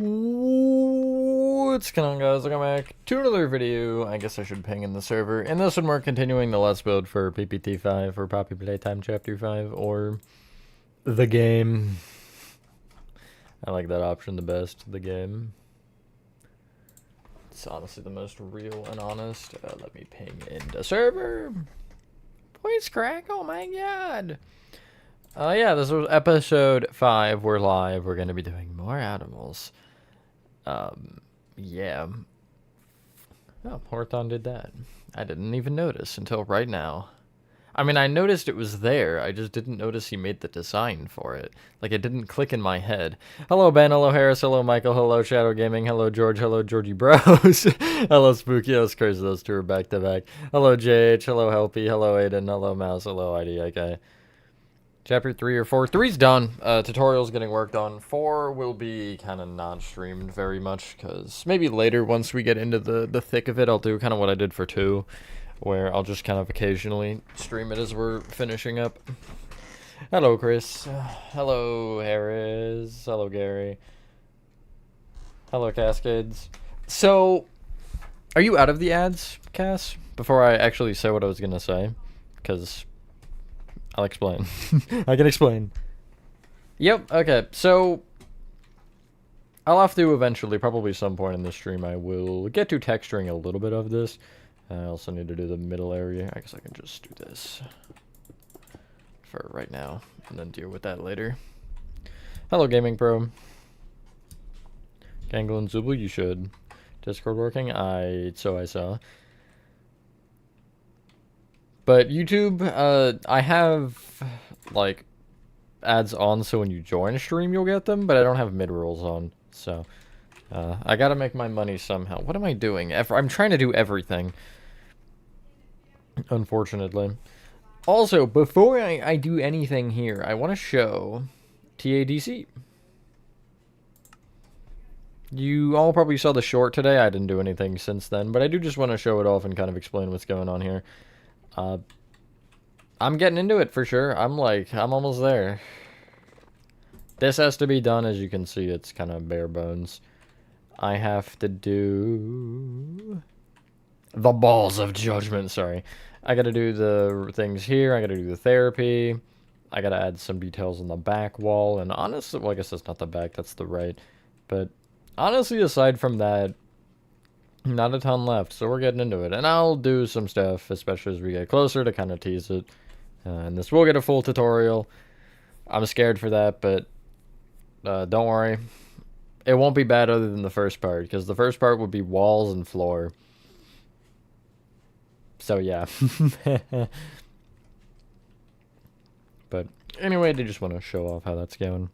What's going on, guys? Welcome back to another video. I guess I should ping in the server. In this one, we're continuing the Let's Build for PPT5 or Poppy Playtime Chapter 5 or the game. I like that option the best, the game. It's honestly the most real and honest. Let me ping into server. Voice crack, oh my god. Yeah, this was episode 5. We're live. We're going to be doing more outimals. Yeah. Oh, Horton did that. I didn't even notice until right now. I mean, I noticed it was there. I just didn't notice he made the design for it. Like, it didn't click in my head. Hello, Ben. Hello, Harris. Hello, Michael. Hello, Shadow Gaming. Hello, George. Hello, Georgie Bros. Hello, Spooky. That's crazy. Those two are back to back. Hello, JH. Hello, Helpy. Hello, Aiden. Hello, Mouse. Hello, IDK. Chapter 3 or 4. 3's done. Tutorial's getting worked on. 4 will be kind of not streamed very much, because maybe later, once we get into the thick of it, I'll do kind of what I did for 2, where I'll just kind of occasionally stream it as we're finishing up. Hello, Chris. Hello, Harris. Hello, Gary. Hello, Cascades. So, are you out of the ads, Cass? Before I actually say what I was going to say, because I'll explain. I can explain. Yep, okay, so I'll have to eventually, probably some point in the stream, I will get to texturing a little bit of this. I also need to do the middle area. I guess I can just do this for right now, and then deal with that later. Hello, Gaming Pro. Gangle and Zubul, you should. Discord working? So I saw. But YouTube, I have, like, ads on so when you join a stream you'll get them, but I don't have mid-rolls on, so I gotta make my money somehow. What am I doing? I'm trying to do everything, unfortunately. Also, before I do anything here, I want to show TADC. You all probably saw the short today. I didn't do anything since then, but I do just want to show it off and kind of explain what's going on here. I'm getting into it for sure. I'm almost there. This has to be done. As you can see, it's kind of bare bones. I have to do the balls of judgment. Sorry. I got to do the things here. I got to do the therapy. I got to add some details on the back wall. And honestly, well, I guess that's not the back. That's the right. But honestly, aside from that, not a ton left, so we're getting into it. And I'll do some stuff, especially as we get closer, to kind of tease it. And this will get a full tutorial. I'm scared for that, but don't worry. It won't be bad other than the first part, because the first part would be walls and floor. So, yeah. But anyway, I did just want to show off how that's going.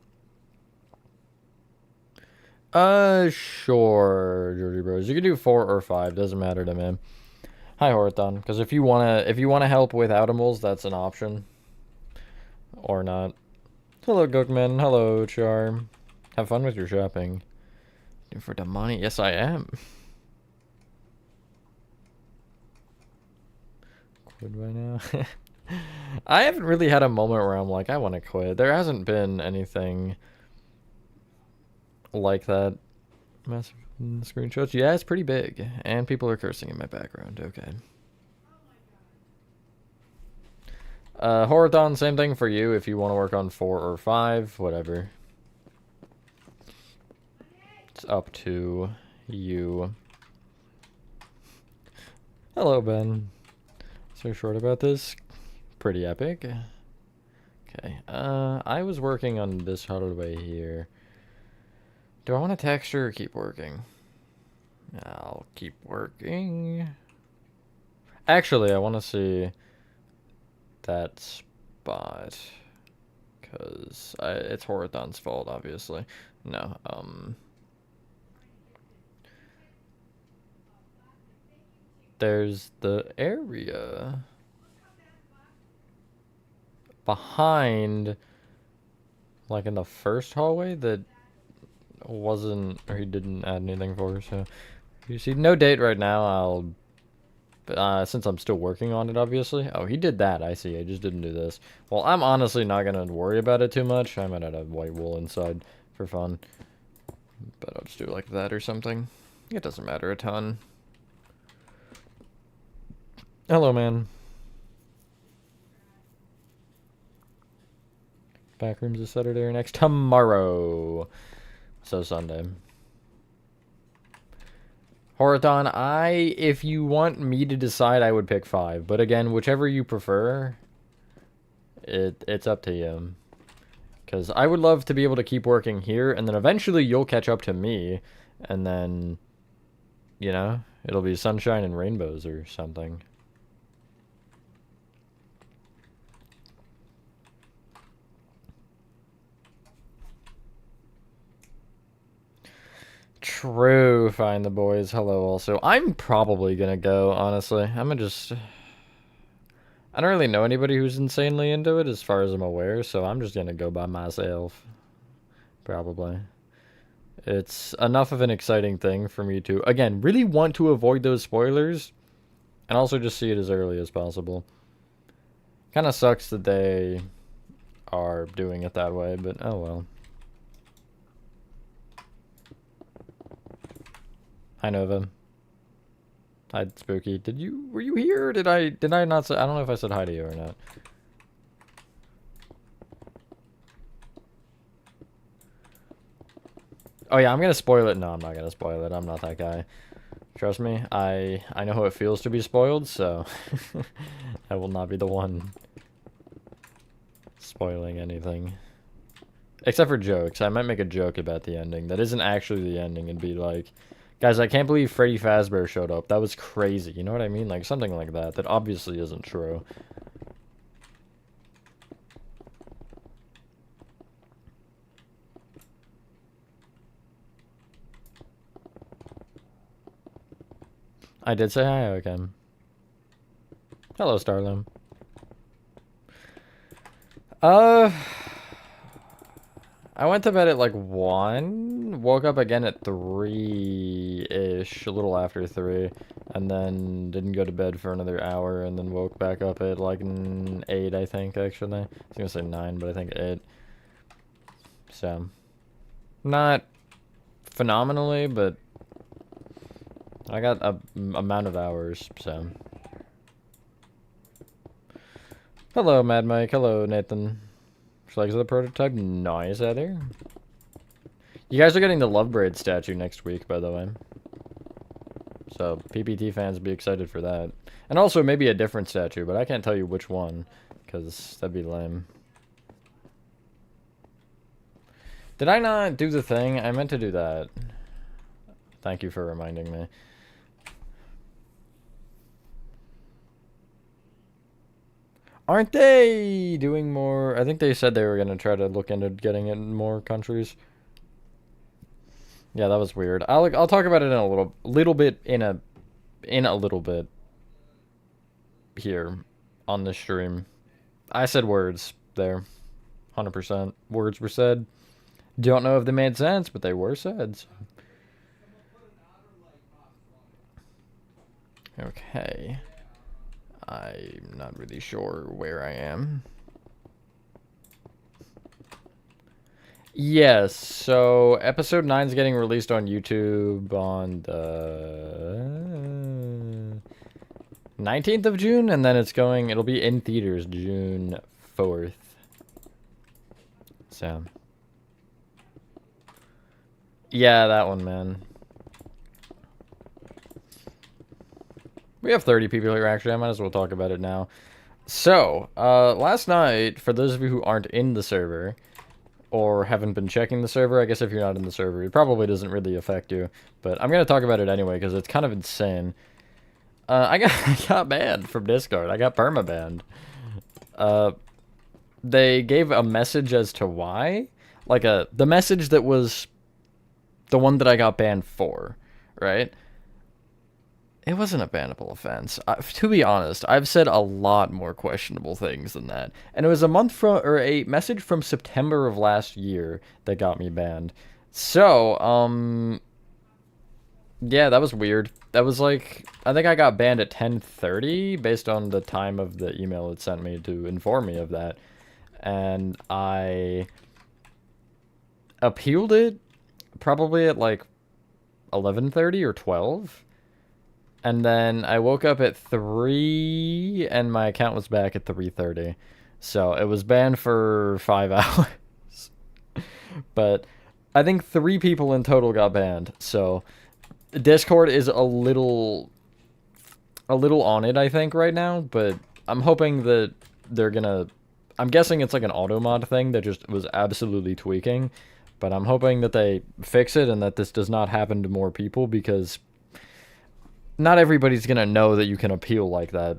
Sure, Georgie Bros. You can do 4 or 5. Doesn't matter to me. Hi, Horton. Because if you wanna help with outimals, that's an option. Or not. Hello, Gookman. Hello, Charm. Have fun with your shopping. For the money? Yes, I am. Quit by now. I haven't really had a moment where I'm like, I want to quit. There hasn't been anything like that. Massive screenshots. Yeah, it's pretty big. And people are cursing in my background. Okay. Horadon, same thing for you if you want to work on 4 or 5, whatever. It's up to you. Hello, Ben. So short about this. Pretty epic. Okay. I was working on this hallway here. Do I want to texture or keep working? I'll keep working. Actually, I want to see that spot, because it's Horadon's fault, obviously. No, there's the area behind, like in the first hallway, that wasn't, or he didn't add anything for, so you see no date right now. Since I'm still working on it, obviously. Oh, he did that, I see. I just didn't do this. Well, I'm honestly not gonna worry about it too much. I might add a white wool inside for fun. But I'll just do like that or something. It doesn't matter a ton. Hello, man. Backrooms is Saturday or next tomorrow. So Sunday. Horathon, if you want me to decide, I would pick 5. But again, whichever you prefer, it's up to you. Because I would love to be able to keep working here, and then eventually you'll catch up to me, and then, you know, it'll be sunshine and rainbows or something. True, find the boys. Hello also. I'm probably gonna go, honestly. I'm gonna just... I don't really know anybody who's insanely into it as far as I'm aware, so I'm just gonna go by myself. Probably. It's enough of an exciting thing for me to, again, really want to avoid those spoilers, and also just see it as early as possible. Kinda sucks that they are doing it that way, but oh well. Hi Nova. Hi Spooky. Were you here or did I not say, I don't know if I said hi to you or not. Oh yeah, I'm gonna spoil it. No, I'm not gonna spoil it. I'm not that guy. Trust me, I know how it feels to be spoiled, so I will not be the one spoiling anything. Except for jokes. I might make a joke about the ending that isn't actually the ending and be like, guys, I can't believe Freddy Fazbear showed up. That was crazy. You know what I mean? Like, something like that. That obviously isn't true. I did say hi, okay. Hello, Starlim. I went to bed at like 1, woke up again at 3-ish, a little after 3, and then didn't go to bed for another hour, and then woke back up at like 8, I think, actually. I was gonna say 9, but I think 8. So, not phenomenally, but I got a amount of hours, so. Hello, Mad Mike. Hello, Nathan. Flags of the prototype. Nice, Heather. You guys are getting the Lovebraid statue next week, by the way. So, PPT fans be excited for that. And also, maybe a different statue, but I can't tell you which one, because that'd be lame. Did I not do the thing? I meant to do that. Thank you for reminding me. Aren't they doing more? I think they said they were going to try to look into getting it in more countries. Yeah, that was weird. I'll talk about it in a little bit here on the stream. I said words there. 100%. Words were said. Don't know if they made sense, but they were said. So. Okay. I'm not really sure where I am. Yes, so episode 9 is getting released on YouTube on the 19th of June, and then it'll be in theaters June 4th. So. Yeah, that one, man. We have 30 people here, actually. I might as well talk about it now. So, last night, for those of you who aren't in the server, or haven't been checking the server, I guess if you're not in the server, it probably doesn't really affect you. But I'm going to talk about it anyway, because it's kind of insane. I got banned from Discord. I got permabanned. They gave a message as to why. Like, the message that was the one that I got banned for, right? It wasn't a bannable offense. To be honest, I've said a lot more questionable things than that. And it was a message from September of last year that got me banned. So, yeah, that was weird. That was like, I think I got banned at 10:30 based on the time of the email it sent me to inform me of that. And I appealed it probably at like 11:30 or 12. And then I woke up at 3 and my account was back at 3:30. So it was banned for 5 hours. But I think 3 people in total got banned. So Discord is a little on it, I think, right now, but I'm hoping that they're gonna... I'm guessing it's like an auto mod thing that just was absolutely tweaking, but I'm hoping that they fix it and that this does not happen to more people, because not everybody's gonna know that you can appeal like that,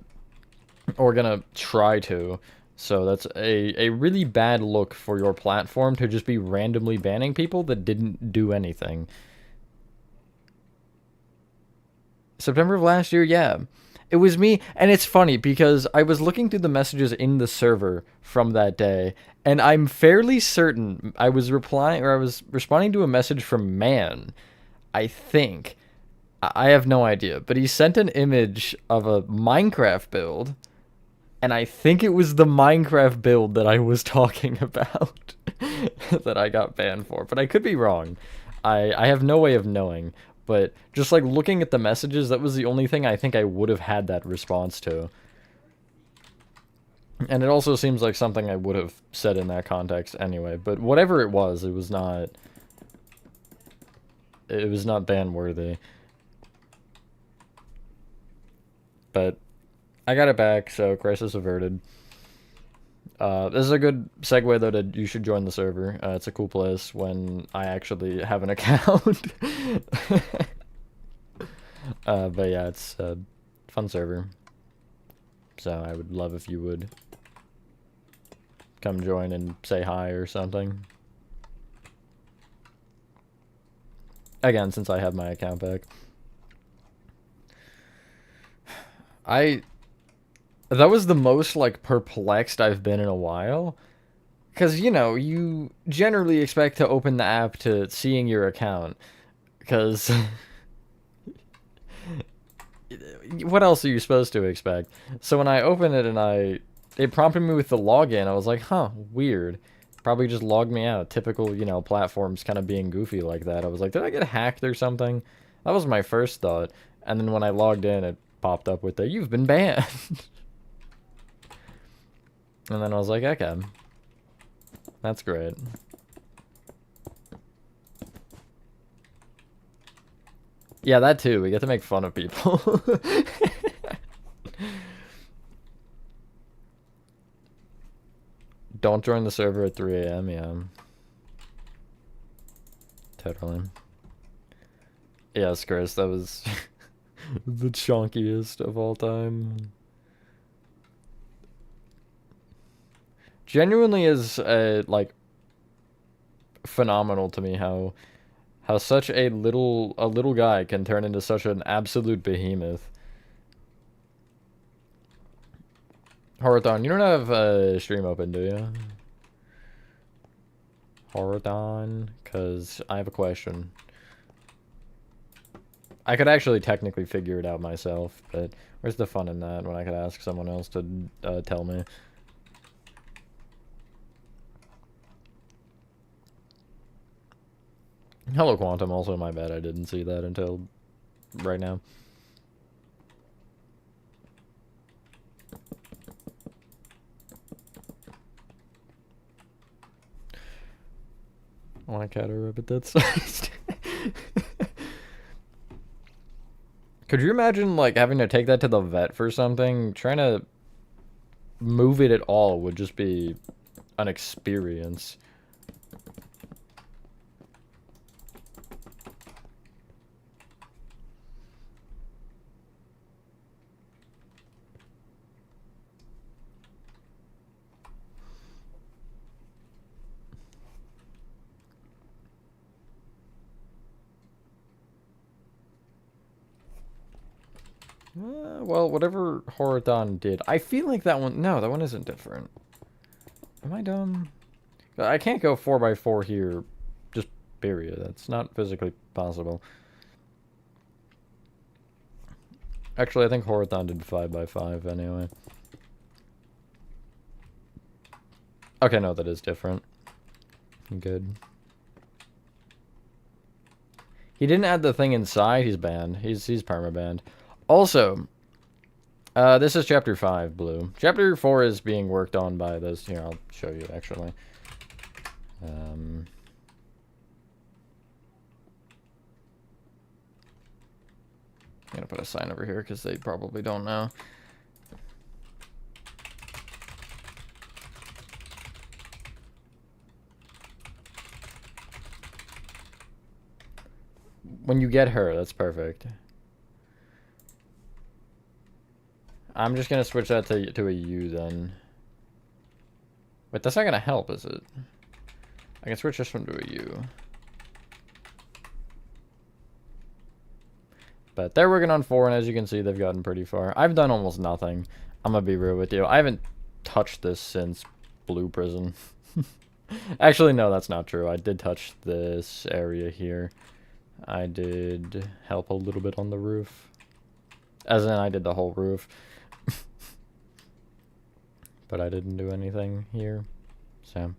or gonna try to. So that's a really bad look for your platform, to just be randomly banning people that didn't do anything. September of last year, yeah. It was me, and it's funny because I was looking through the messages in the server from that day, and I'm fairly certain I was responding to a message from Man, I think. I have no idea, but he sent an image of a Minecraft build, and I think it was the Minecraft build that I was talking about that I got banned for, but I could be wrong. I have no way of knowing. But just like looking at the messages, that was the only thing I think I would have had that response to. And it also seems like something I would have said in that context anyway. But whatever it was not... It was not ban-worthy. But I got it back, so crisis averted. This is a good segue, though, to you should join the server. It's a cool place when I actually have an account. But yeah, it's a fun server. So I would love if you would come join and say hi or something. Again, since I have my account back. That was the most, like, perplexed I've been in a while. Because, you know, you generally expect to open the app to seeing your account. Because... what else are you supposed to expect? So when I opened it and it prompted me with the login, I was like, huh, weird. Probably just logged me out. Typical, you know, platforms kind of being goofy like that. I was like, did I get hacked or something? That was my first thought. And then when I logged in, it popped up with the, you've been banned. And then I was like, okay. That's great. Yeah, that too. We get to make fun of people. Don't join the server at 3 a.m. Yeah. Totally. Yes, Chris, that was the chonkiest of all time. Genuinely is like phenomenal to me how such a little guy can turn into such an absolute behemoth. Horathon, you don't have a stream open, do you? Horathon, because I have a question. I could actually technically figure it out myself, but where's the fun in that when I could ask someone else to tell me? Hello, Quantum. Also, my bad. I didn't see that until right now. I want a cat or rabbit that sized. Could you imagine, like, having to take that to the vet for something? Trying to move it at all would just be an experience. Well, whatever Horathon did. I feel like that one... No, that one isn't different. Am I dumb? I can't go 4x4 here. Just period. That's not physically possible. Actually, I think Horathon did 5x5 anyway. Okay, no, that is different. Good. He didn't add the thing inside. He's banned. He's perma-banned. Also, this is Chapter 5, Blue. Chapter 4 is being worked on by this. Here, I'll show you, actually. I'm gonna put a sign over here because they probably don't know. When you get her, that's perfect. I'm just gonna switch that to a U then. Wait, that's not gonna help, is it? I can switch this one to a U. But they're working on 4, and as you can see, they've gotten pretty far. I've done almost nothing. I'm gonna be real with you. I haven't touched this since Blue Prison. Actually, no, that's not true. I did touch this area here. I did help a little bit on the roof. As in, I did the whole roof. But I didn't do anything here. So.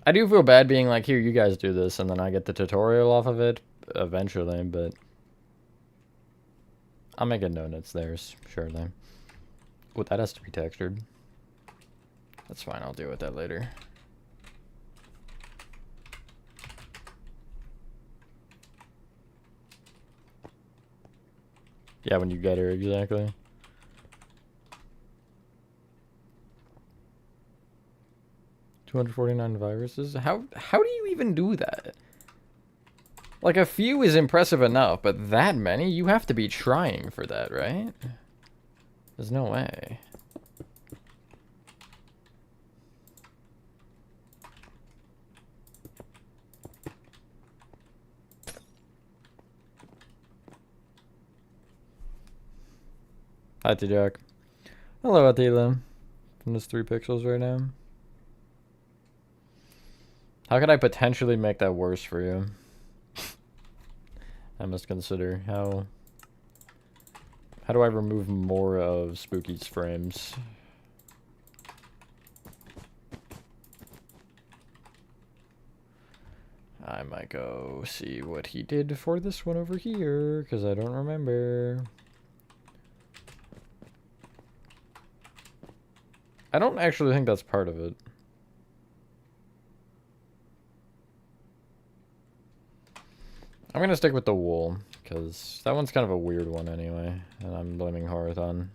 I do feel bad being like, here, you guys do this, and then I get the tutorial off of it eventually, but I'll make a note it's theirs, surely. Oh, that has to be textured. That's fine, I'll deal with that later. Yeah, when you get her, exactly. $249 viruses? How do you even do that? Like, a few is impressive enough, but that many? You have to be trying for that, right? There's no way. Hi, T-Jack. Hello, Attila. From this 3 pixels right now. How could I potentially make that worse for you? I must consider how do I remove more of Spooky's frames? I might go see what he did for this one over here, because I don't remember. I don't actually think that's part of it. I'm gonna stick with the wool, because that one's kind of a weird one anyway, and I'm blaming Horathon.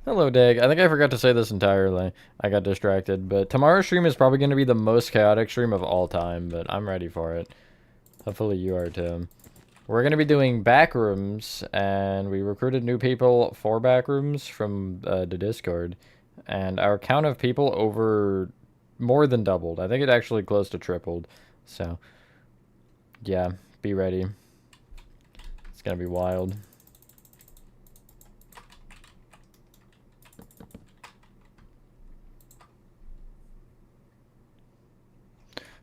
Hello, Dag. I think I forgot to say this entirely. I got distracted, but tomorrow's stream is probably going to be the most chaotic stream of all time, but I'm ready for it. Hopefully you are too. We're going to be doing Backrooms, and we recruited new people for Backrooms from the Discord. And our count of people over more than doubled. I think it actually close to tripled. So, yeah, be ready. It's going to be wild.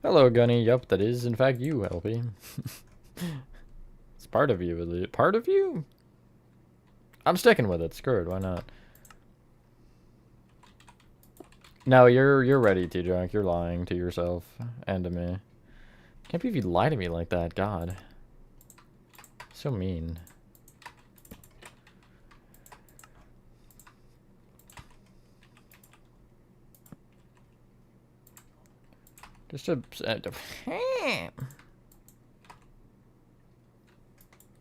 Hello, Gunny. Yep, that is in fact you, LP. It's part of you, is it? Part of you? I'm sticking with it. Screw it. Why not? No, you're ready, T-Junk. You're lying to yourself and to me. Can't believe you lie to me like that. God. So mean. Just a...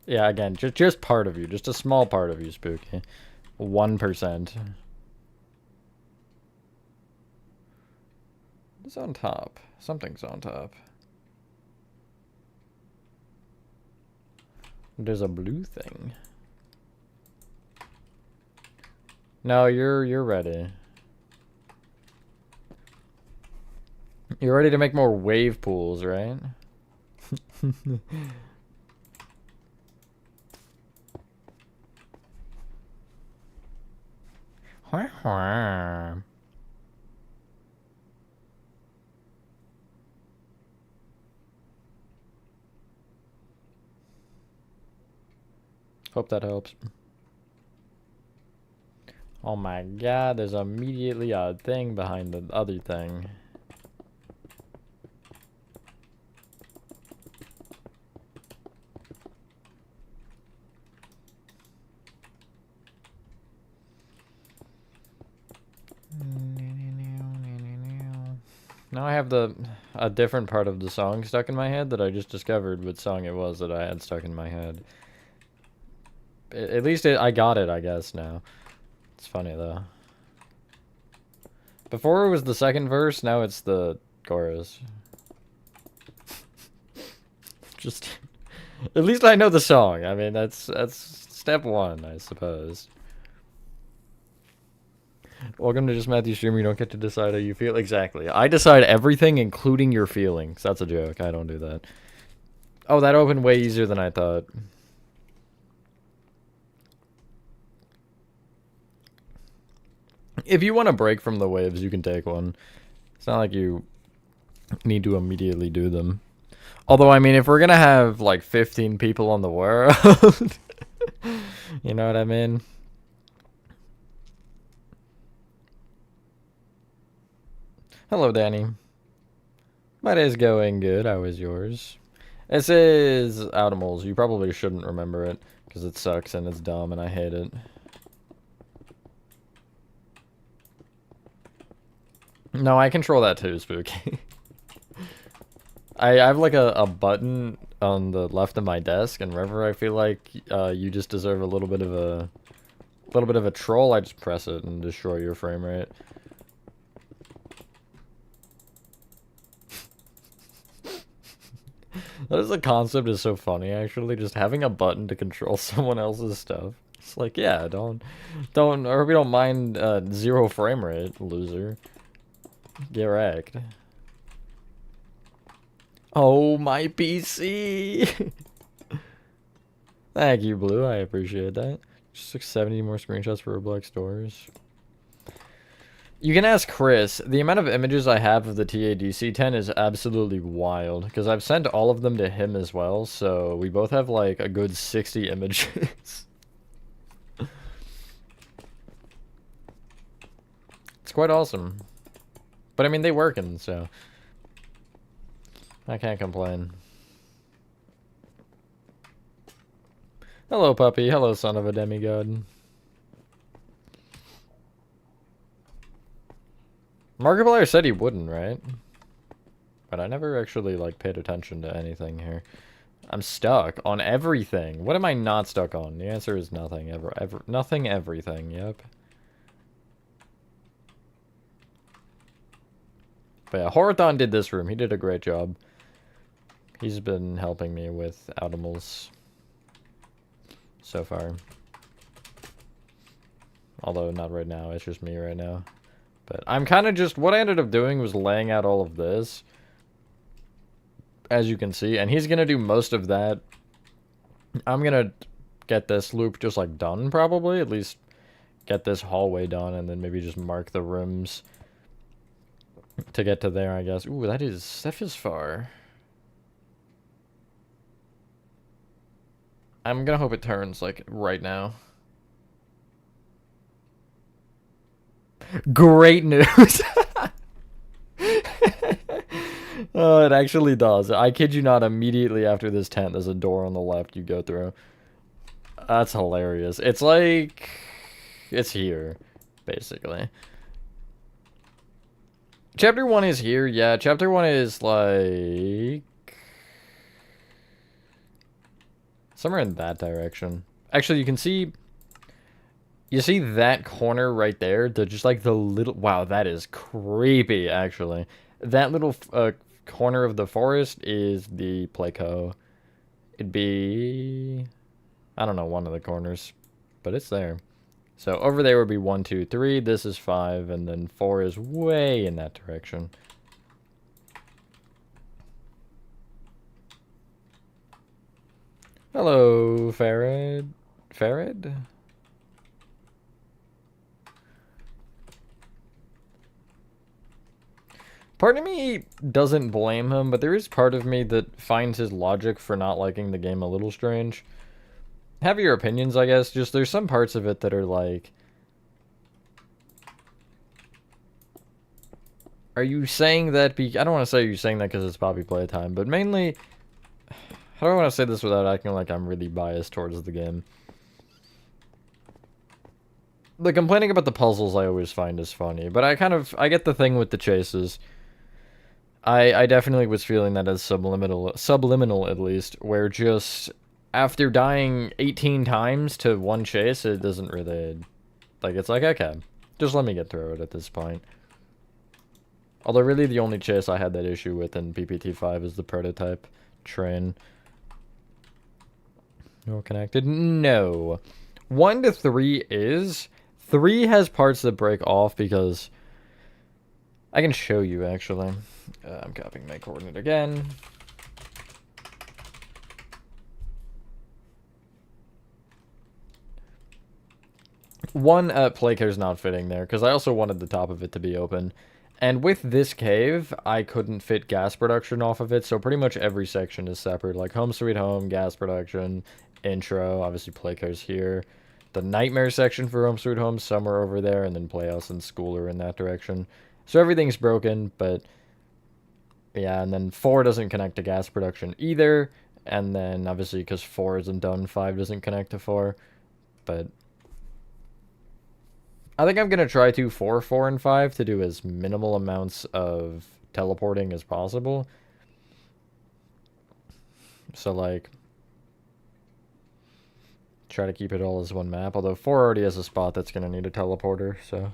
Yeah, again, just part of you. Just a small part of you, Spooky. 1%. What's on top? Something's on top. There's a blue thing. No, you're ready. You're ready to make more wave pools, right? Hope that helps. Oh my god, there's immediately a thing behind the other thing. Now I have a different part of the song stuck in my head that I just discovered what song it was that I had stuck in my head. At least I got it, I guess, now. It's funny, though. Before it was the second verse, now it's the chorus. Just... At least I know the song. I mean, that's step one, I suppose. Welcome to Just Matthew Stream. You don't get to decide how you feel. Exactly. I decide everything, including your feelings. That's a joke. I don't do that. Oh, that opened way easier than I thought. If you want a break from the waves, you can take one. It's not like you need to immediately do them. Although, I mean, if we're gonna have, like, 15 people on the world... you know what I mean? Hello, Danny. My day's going good. How is yours? This is outimals. You probably shouldn't remember it, because it sucks and it's dumb and I hate it. No, I control that too, Spooky. I have like a button on the left of my desk, and wherever I feel like you just deserve a little bit of a troll, I just press it and destroy your frame rate. That is, the concept is so funny, actually, just having a button to control someone else's stuff. It's like, yeah, don't, or we don't mind 0 frame rate, loser. Get wrecked. Oh, my PC! Thank you, Blue, I appreciate that. Just took 70 more screenshots for Roblox stores. You can ask Chris. The amount of images I have of the TADC 10 is absolutely wild, because I've sent all of them to him as well, so we both have like a good 60 images. It's quite awesome. But I mean, they working, so I can't complain. Hello, puppy. Hello, son of a demigod. Markiplier said he wouldn't, right? But I never actually, like, paid attention to anything here. I'm stuck on everything. What am I not stuck on? The answer is nothing. Nothing, everything. Yep. But yeah, Horathon did this room. He did a great job. He's been helping me with outimals so far. Although not right now. It's just me right now. But I'm kind of just... What I ended up doing was laying out all of this. As you can see. And he's going to do most of that. I'm going to get this loop just, like, done, probably. At least get this hallway done. And then maybe just mark the rooms to get to there, I guess. Ooh, that feels far. I'm going to hope it turns, like, right now. Great news. Oh, it actually does. I kid you not, immediately after this tent, there's a door on the left you go through. That's hilarious. It's like... It's here, basically. Chapter 1 is here, yeah. Chapter 1 is, like... somewhere in that direction. Actually, you can see... You see that corner right there? Just like the little... Wow, that is creepy, actually. That little corner of the forest is the Playco. It'd be... I don't know, one of the corners. But it's there. So over there would be 1, 2, 3. This is 5. And then 4 is way in that direction. Hello, Farad. Farad? Part of me doesn't blame him, but there is part of me that finds his logic for not liking the game a little strange. Have your opinions, I guess. Just there's some parts of it that are like... Are you saying that I don't want to say you're saying that because it's Poppy Playtime, but mainly... How do I want to say this without acting like I'm really biased towards the game? The complaining about the puzzles I always find is funny, but I get the thing with the chases. I definitely was feeling that as subliminal at least, where just after dying 18 times to one chase, it doesn't really, like, it's like, okay, just let me get through it at this point. Although really the only chase I had that issue with in PPT5 is the prototype train. No connected? No. 1 to 3 is. 3 has parts that break off because... I can show you, actually. I'm copying my coordinate again. One, playcare's not fitting there, because I also wanted the top of it to be open. And with this cave, I couldn't fit gas production off of it, so pretty much every section is separate. Like Home Sweet Home, gas production, intro, obviously playcare's here. The nightmare section for Home Sweet Home, somewhere over there, and then Playhouse and School are in that direction. So everything's broken, but... yeah, and then 4 doesn't connect to gas production either. And then, obviously, because 4 isn't done, 5 doesn't connect to 4. But... I think I'm going to try 4, 4, and 5 to do as minimal amounts of teleporting as possible. So, like... try to keep it all as one map. Although 4 already has a spot that's going to need a teleporter, so...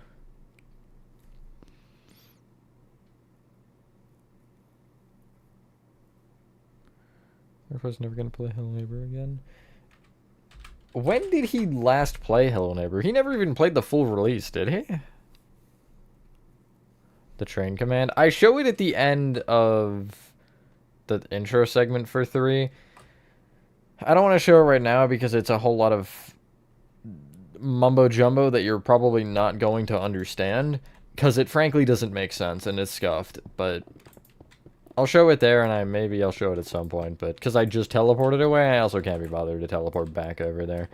I was never going to play Hello Neighbor again. When did he last play Hello Neighbor? He never even played the full release, did he? The train command. I show it at the end of the intro segment for 3. I don't want to show it right now because it's a whole lot of mumbo jumbo that you're probably not going to understand. Because it frankly doesn't make sense and it's scuffed, but... I'll show it there, and maybe I'll show it at some point, but because I just teleported away, I also can't be bothered to teleport back over there.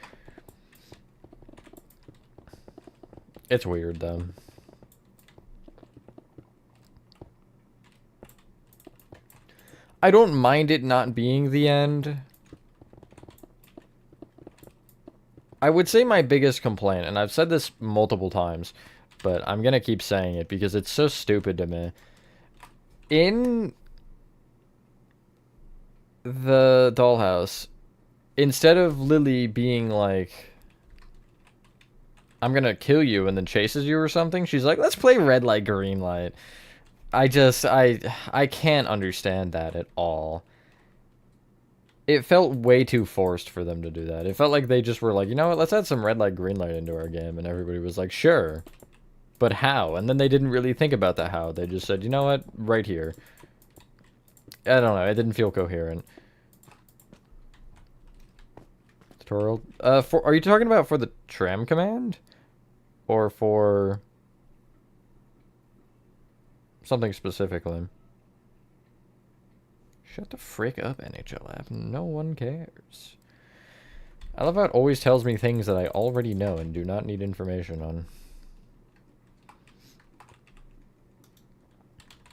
It's weird, though. I don't mind it not being the end. I would say my biggest complaint, and I've said this multiple times, but I'm gonna keep saying it because it's so stupid to me. In... the dollhouse, instead of Lily being like, I'm gonna kill you and then chases you or something, she's like, let's play red light, green light. I can't understand that at all. It felt way too forced for them to do that. It felt like they just were like, you know what, let's add some red light, green light into our game, and everybody was like, sure. But how? And then they didn't really think about the how. They just said, you know what, right here. I don't know, it didn't feel coherent. Tutorial. Are you talking about for the tram command? Or for... something specifically? Shut the frick up, NHL app. No one cares. I love how it always tells me things that I already know and do not need information on.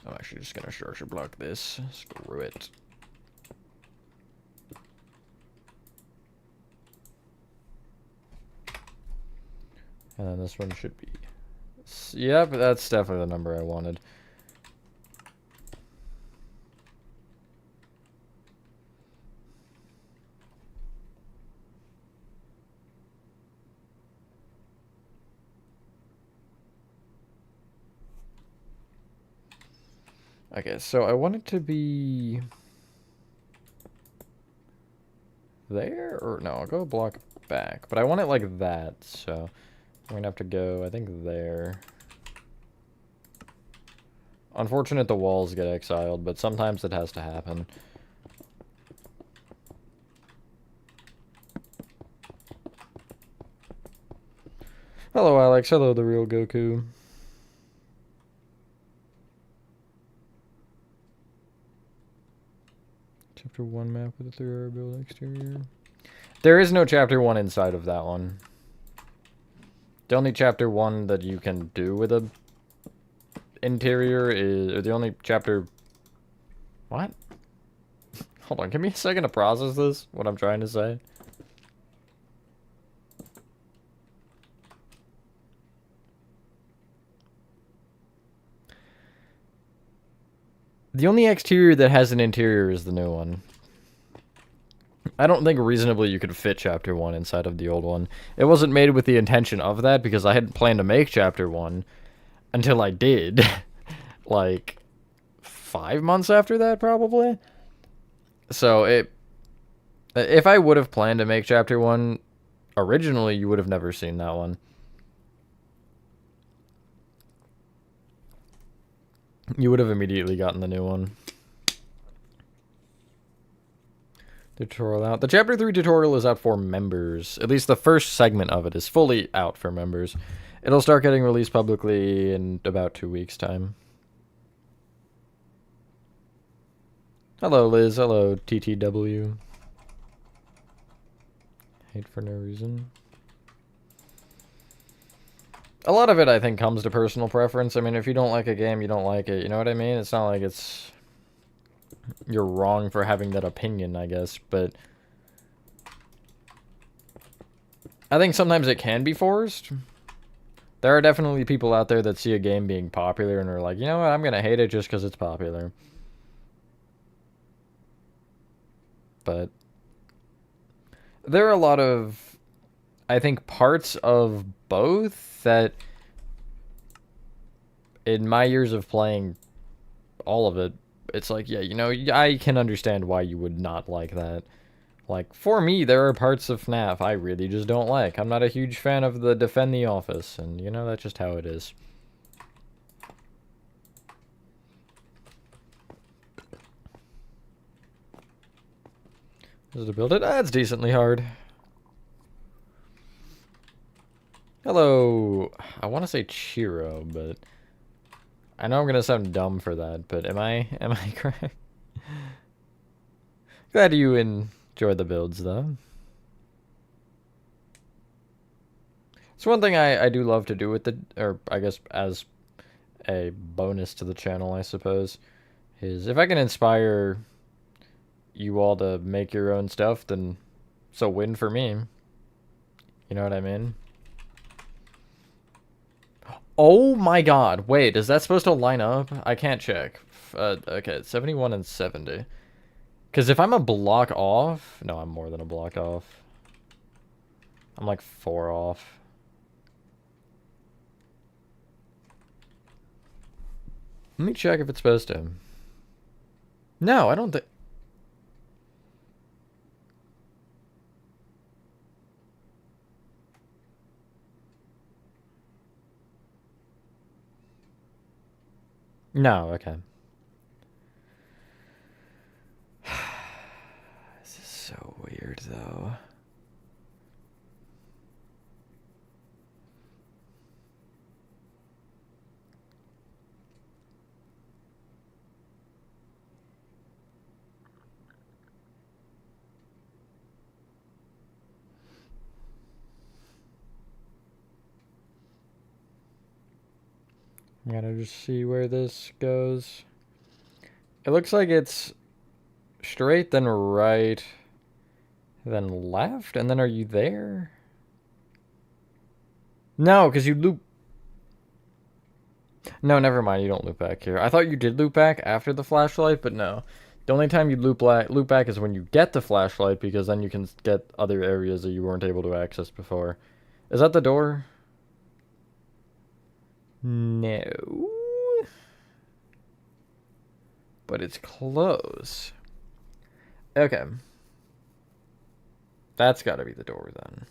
I'm actually just gonna structure block this. Screw it. And then this one should be... yep, that's definitely the number I wanted. Okay, so I want it to be... there? Or no, I'll go a block back. But I want it like that, so... I'm gonna have to go, I think, there. Unfortunate the walls get exiled, but sometimes it has to happen. Hello, Alex. Hello, the real Goku. Chapter 1 map with a 3-hour build exterior. There is no Chapter 1 inside of that one. The only Chapter 1 that you can do with a interior is, or the only chapter... What? Hold on, give me a second to process this, what I'm trying to say. The only exterior that has an interior is the new one. I don't think reasonably you could fit Chapter 1 inside of the old one. It wasn't made with the intention of that, because I hadn't planned to make Chapter 1 until I did. Like, 5 months after that, probably? So, if I would have planned to make Chapter 1 originally, you would have never seen that one. You would have immediately gotten the new one. Tutorial out. The Chapter 3 tutorial is out for members. At least the first segment of it is fully out for members. It'll start getting released publicly in about 2 weeks' time. Hello, Liz. Hello, TTW. Hate for no reason. A lot of it, I think, comes to personal preference. I mean, if you don't like a game, you don't like it. You know what I mean? It's not like it's... You're wrong for having that opinion, I guess, but... I think sometimes it can be forced. There are definitely people out there that see a game being popular and are like, you know what, I'm gonna hate it just because it's popular. But... There are a lot of, I think, parts of both that, in my years of playing all of it, it's like, yeah, you know, I can understand why you would not like that. Like, for me, there are parts of FNAF I really just don't like. I'm not a huge fan of the Defend the Office, and, you know, that's just how it is. Is it to build it? It's decently hard. Hello. I want to say Chiro, but I know I'm gonna sound dumb for that. But am I correct? Glad you enjoyed the builds, though. It's one thing I do love to do with the, or I guess as a bonus to the channel, I suppose, is if I can inspire you all to make your own stuff, then it's a win for me. You know what I mean? Oh my god, wait, is that supposed to line up? I can't check. Okay, 71 and 70. Because if I'm a block off... No, I'm more than a block off. I'm like 4 off. Let me check if it's supposed to. No, I don't think... No, okay. This is so weird, though. I'm gonna just see where this goes. It looks like it's straight, then right, then left, and then are you there? No, because you loop... No, never mind, you don't loop back here. I thought you did loop back after the flashlight, but no. The only time you loop back is when you get the flashlight, because then you can get other areas that you weren't able to access before. Is that the door? No. But it's close. Okay. That's gotta be the door then.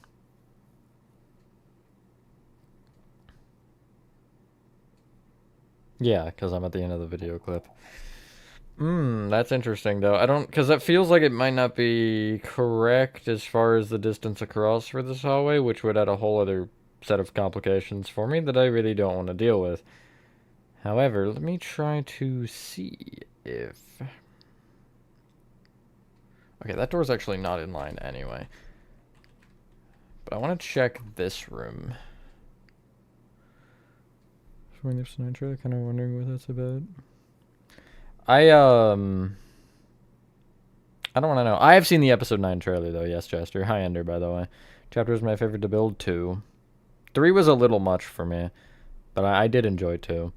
Yeah, because I'm at the end of the video clip. That's interesting though. I don't, because that feels like it might not be correct as far as the distance across for this hallway, which would add a whole other set of complications for me that I really don't want to deal with. However, let me try to see if... Okay, that door's actually not in line anyway. But I want to check this room. Exploring the episode 9 trailer, kind of wondering what that's about. I don't want to know. I have seen the episode 9 trailer, though. Yes, Chester. Hi, Ender, by the way. Chapter is my favorite to build, 2. 3 was a little much for me, but I did enjoy 2.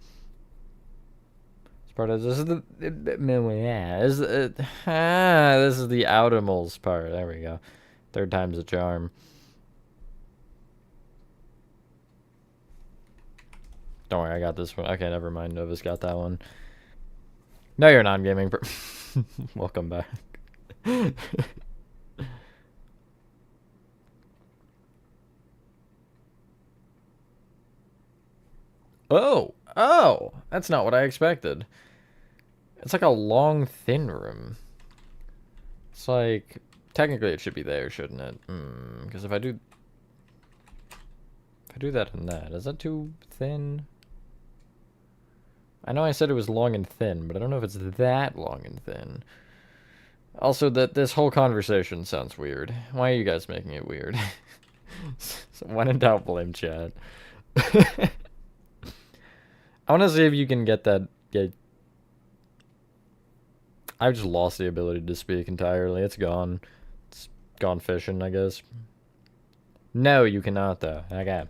This is the this is the outimals part. There we go. 3rd time's a charm. Don't worry, I got this one. Okay, never mind. Nova's got that one. No, you're non-gaming. Welcome back. Oh, that's not what I expected. It's like a long, thin room. It's like, technically it should be there, shouldn't it? Because if I do that and that, is that too thin? I know I said it was long and thin, but I don't know if it's that long and thin. Also, this whole conversation sounds weird. Why are you guys making it weird? So when in doubt, blame chat. I want to see if you can get that. I've just lost the ability to speak entirely. It's gone. It's gone fishing, I guess. No, you cannot, though. Okay.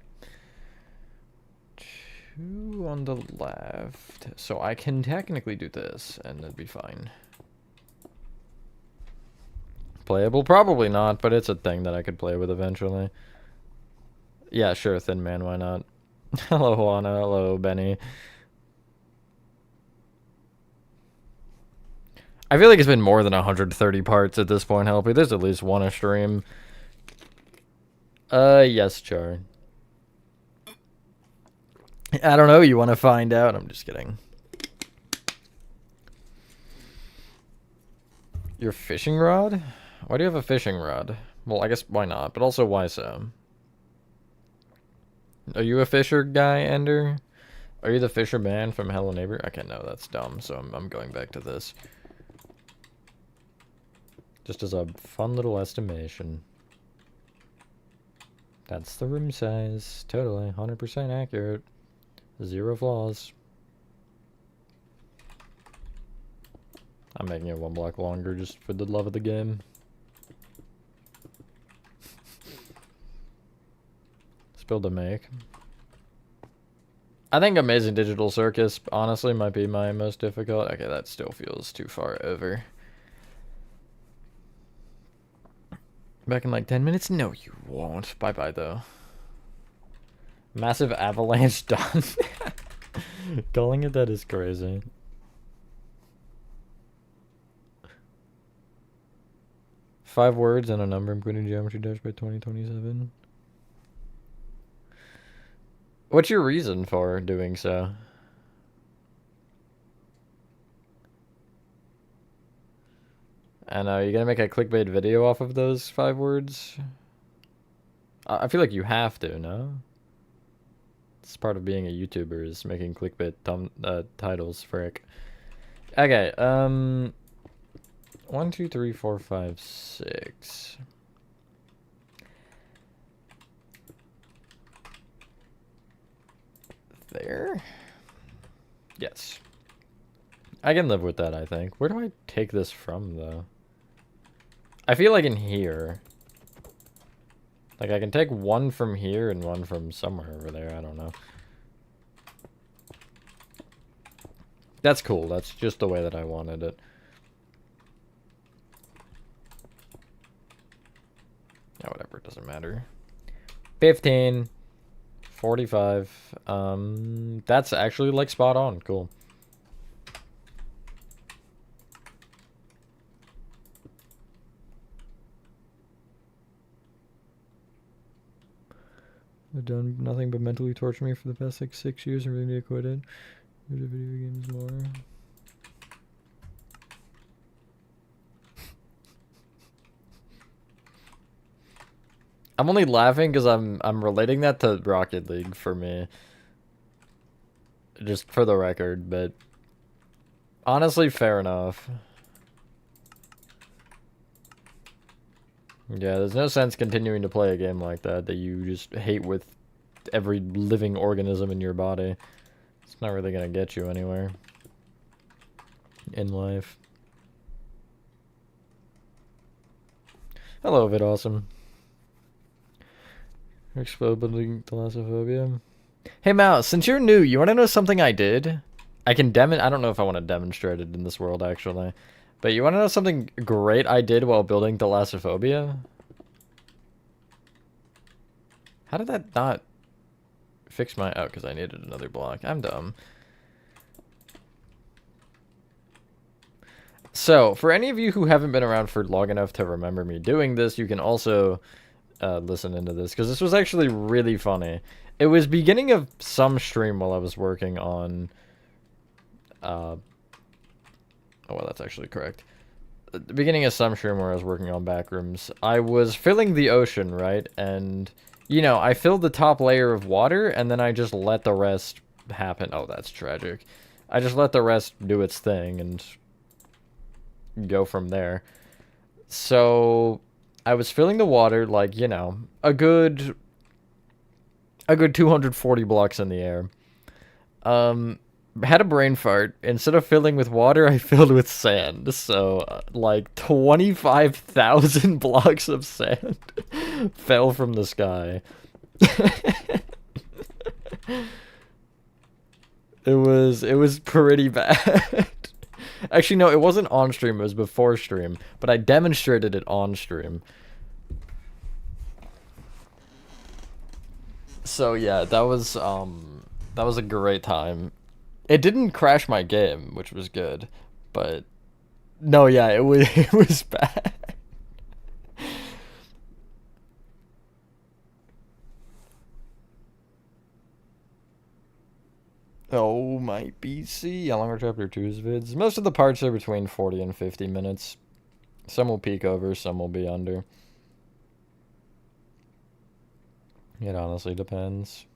2 on the left. So I can technically do this, and it'd be fine. Playable? Probably not, but it's a thing that I could play with eventually. Yeah, sure, Thin Man, why not? Hello, Juana. Hello, Benny. I feel like it's been more than 130 parts at this point, Helpy. There's at least one a stream. Yes, Char. I don't know, you want to find out? I'm just kidding. Your fishing rod? Why do you have a fishing rod? Well, I guess why not, but also why so? Are you a fisher guy, Ender? Are you the fisherman from Hello Neighbor? Okay, no, that's dumb, so I'm going back to this. Just as a fun little estimation. That's the room size. Totally, 100% accurate. 0 flaws. I'm making it 1 block longer just for the love of the game. Spill to make. I think Amazing Digital Circus, honestly, might be my most difficult. Okay, that still feels too far over. Back in like 10 minutes? No, you won't. Bye-bye, though. Massive avalanche done. Calling it that is crazy. Five words and a number, including Geometry Dash by 2027. What's your reason for doing so? And you're gonna make a clickbait video off of those 5 words? I feel like you have to, no? It's part of being a YouTuber, is making clickbait titles, frick. Okay, 1, 2, 3, 4, 5, 6. There? Yes. I can live with that, I think. Where do I take this from, though? I feel like in here. Like, I can take 1 from here and 1 from somewhere over there. I don't know. That's cool. That's just the way that I wanted it. Yeah, whatever. It doesn't matter. 15. 45. That's actually, like, spot on. Cool. I've done nothing but mentally torture me for the past like 6 years and really need to quit it. Go to video games more. I'm only laughing because I'm relating that to Rocket League for me. Just for the record, but honestly, fair enough. Yeah, there's no sense continuing to play a game like that you just hate with every living organism in your body. It's not really gonna get you anywhere in life. Hello, Vidawesome. Exploding thalassophobia. Hey, Mouse, since you're new, you want to know something I did? I don't know if I want to demonstrate it in this world, actually. But you want to know something great I did while building thalassophobia? How did that not fix my... Oh, because I needed another block. I'm dumb. So, for any of you who haven't been around for long enough to remember me doing this, you can also listen into this, because this was actually really funny. It was beginning of some stream while I was working on... oh, well, that's actually correct. At the beginning of some stream where I was working on Backrooms, I was filling the ocean, right? And, you know, I filled the top layer of water, and then I just let the rest happen. Oh, that's tragic. I just let the rest do its thing, and go from there. So, I was filling the water, like, you know, a good 240 blocks in the air. Had a brain fart. Instead of filling with water, I filled with sand. So, like, 25,000 blocks of sand fell from the sky. It was pretty bad. Actually, no, it wasn't on stream, it was before stream, but I demonstrated it on stream. So yeah, that was a great time. It didn't crash my game, which was good, but no, yeah, it was bad. Oh, my PC. How long are chapter 2's vids? Most of the parts are between 40 and 50 minutes. Some will peak over, some will be under. It honestly depends.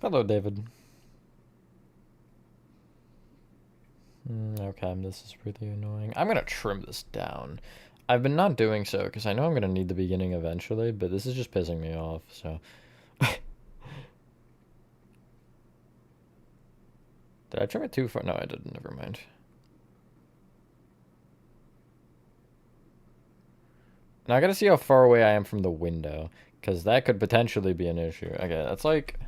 Hello, David. Okay, this is pretty annoying. I'm gonna trim this down. I've been not doing so because I know I'm gonna need the beginning eventually, but this is just pissing me off, so... Did I trim it too far? No, I didn't. Never mind. Now I gotta see how far away I am from the window, because that could potentially be an issue. Okay, that's like...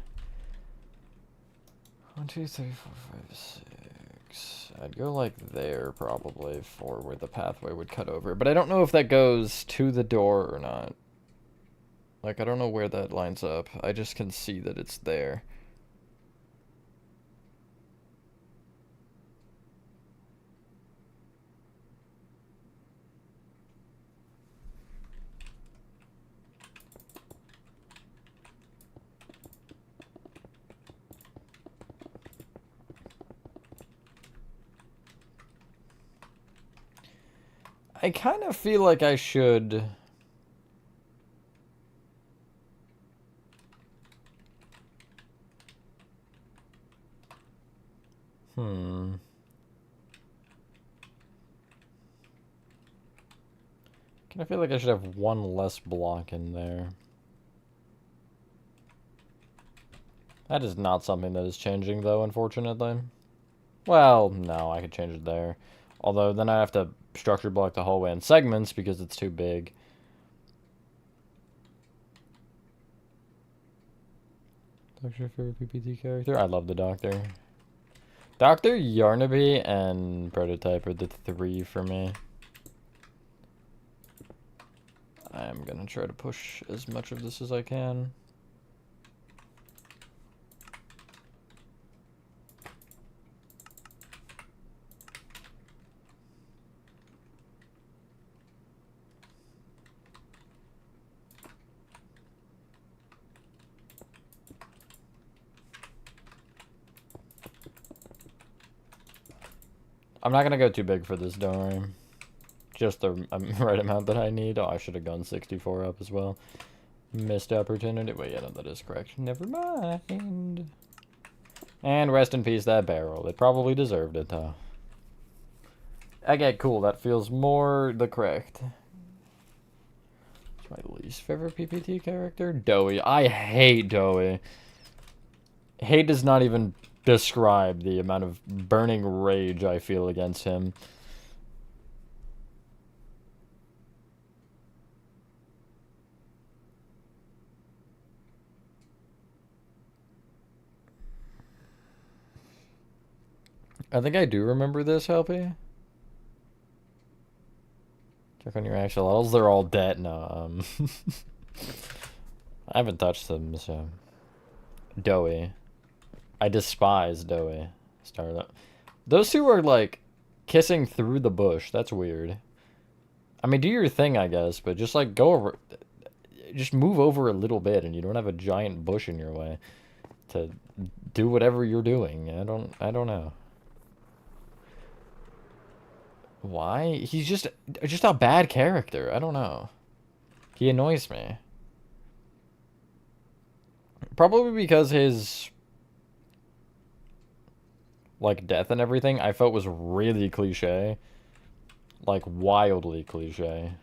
1, 2, 3, 4, 5, 6... I'd go like there, probably, for where the pathway would cut over. But I don't know if that goes to the door or not. Like, I don't know where that lines up. I just can see that it's there. I kind of feel like I should... I feel like I should have one less block in there. That is not something that is changing, though, unfortunately. Well, no, I could change it there. Although, then I have to structure block the hallway in segments because it's too big. Doctor, your favorite PPT character? I love the Doctor. Doctor, Yarnaby, and Prototype are the 3 for me. I'm gonna try to push as much of this as I can. I'm not gonna go too big for this, don't worry. Just the right amount that I need. Oh, I should have gone 64 up as well. Missed opportunity. Wait, yeah, no, that is correct. Never mind. And rest in peace, that barrel. It probably deserved it, though. Okay, cool. That feels more the correct. What's my least favorite PPT character? Doughy. I hate Doughy. Hate does not even describe the amount of burning rage I feel against him. I think I do remember this, Helpy. Check on your actual levels. They're all dead. No, I haven't touched them, so. Doughy. I despise Doughy. Startup. Those two are, like, kissing through the bush. That's weird. I mean, do your thing, I guess, but just, like, go over... Just move over a little bit, and you don't have a giant bush in your way to do whatever you're doing. I don't know. Why? He's just a bad character. I don't know. He annoys me. Probably because his, like, death and everything I felt was really cliche. Like, wildly cliche.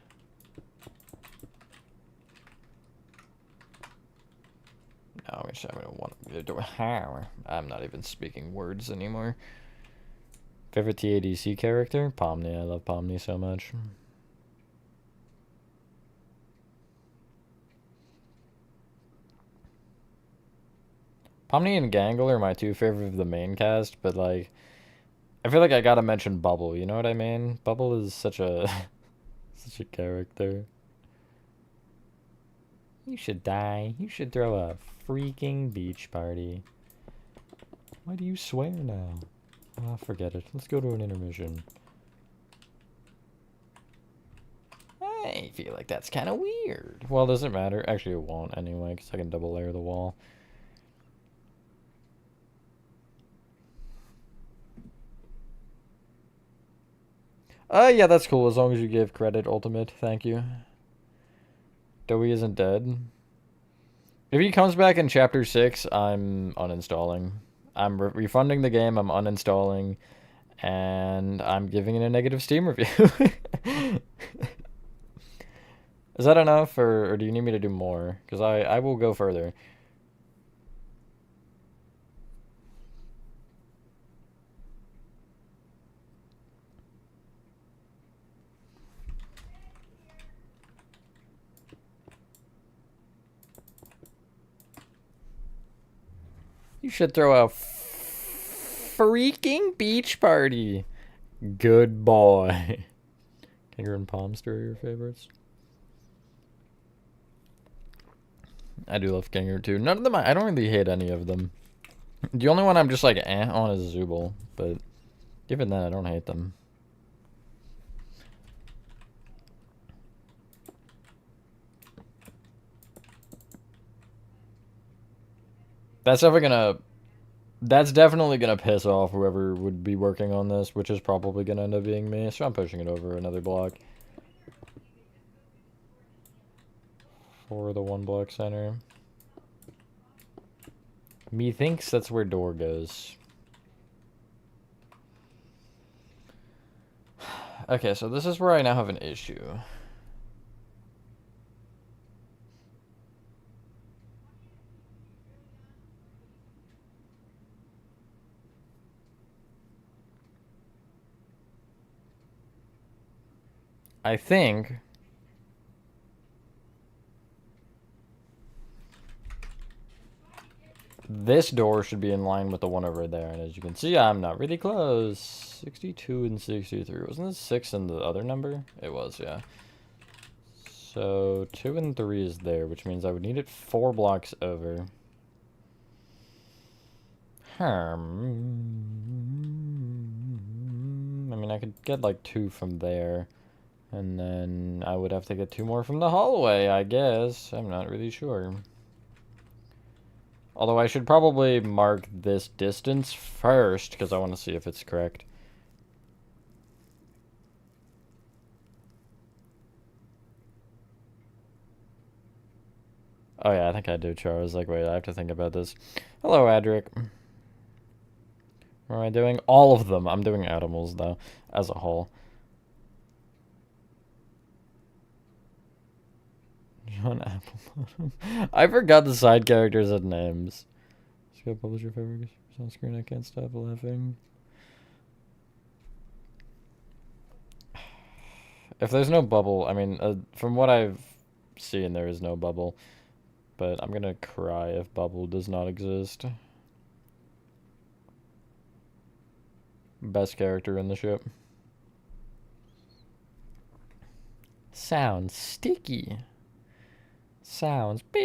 No, I'm not even speaking words anymore. Favorite TADC character? Pomni. I love Pomni so much. Pomni and Gangle are my two favorite of the main cast, but, like, I feel like I gotta mention Bubble, you know what I mean? Bubble is such a such a character. You should die. You should throw a freaking beach party. Why do you swear now? Oh, forget it. Let's go to an intermission. I feel like that's kind of weird. Well, does it matter? Actually, it won't anyway, because I can double layer the wall. Yeah, that's cool, as long as you give credit, Ultimate. Thank you. Doughy isn't dead. If he comes back in Chapter 6, I'm uninstalling. I'm refunding the game, I'm uninstalling, and I'm giving it a negative Steam review. Is that enough, or do you need me to do more? Because I will go further. You should throw a freaking beach party. Good boy. Kangaroo and Palmster are your favorites? I do love Kangaroo too. None of them, I don't really hate any of them. The only one I'm just like on is Zooble, but even then I don't hate them. That's definitely gonna piss off whoever would be working on this, which is probably gonna end up being me, so I'm pushing it over another block. For the 1 block center. Methinks that's where door goes. Okay, so this is where I now have an issue. I think this door should be in line with the one over there, and as you can see, I'm not really close. 62 and 63. Wasn't this 6 and the other number? It was, yeah. So 2 and 3 is there, which means I would need it 4 blocks over. I mean, I could get like 2 from there. And then I would have to get 2 more from the hallway, I guess. I'm not really sure. Although I should probably mark this distance first, because I want to see if it's correct. Oh yeah, I think I do, Char. I was like, wait, I have to think about this. Hello, Adric. What am I doing? All of them. I'm doing outimals, though, as a whole. on Apple Bottom. I forgot the side characters had names. Just go publish your favorite on screen. I can't stop laughing. If there's no bubble, I mean, from what I've seen, there is no bubble. But I'm gonna cry if bubble does not exist. Best character in the ship. Sounds sticky. Sounds beep.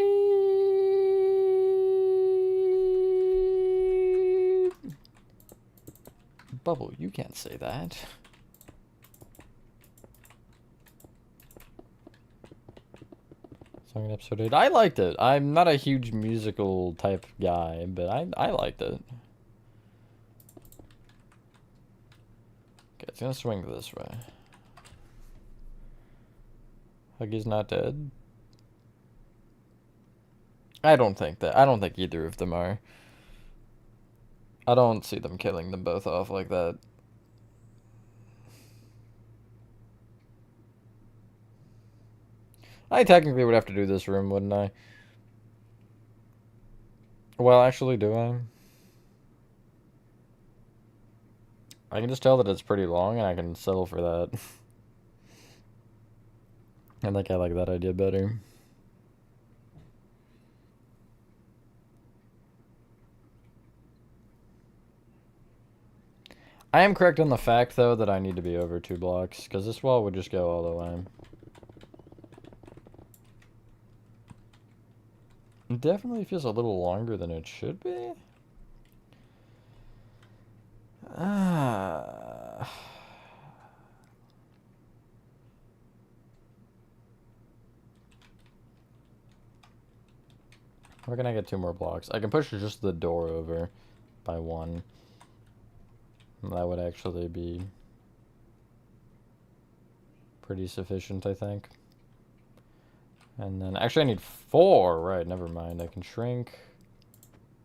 Bubble, you can't say that. Song in episode 8. I liked it. I'm not a huge musical type guy, but I liked it. Okay, it's gonna swing this way. Huggy's not dead. I don't think either of them are. I don't see them killing them both off like that. I technically would have to do this room, wouldn't I? Well, actually, do I? I can just tell that it's pretty long, and I can settle for that. I think I like that idea better. I am correct on the fact, though, that I need to be over 2 blocks, because this wall would just go all the way. It definitely feels a little longer than it should be. Where can I get 2 more blocks? I can push just the door over by 1. That would actually be pretty sufficient, I think. And then, actually I need 4, right, never mind. I can shrink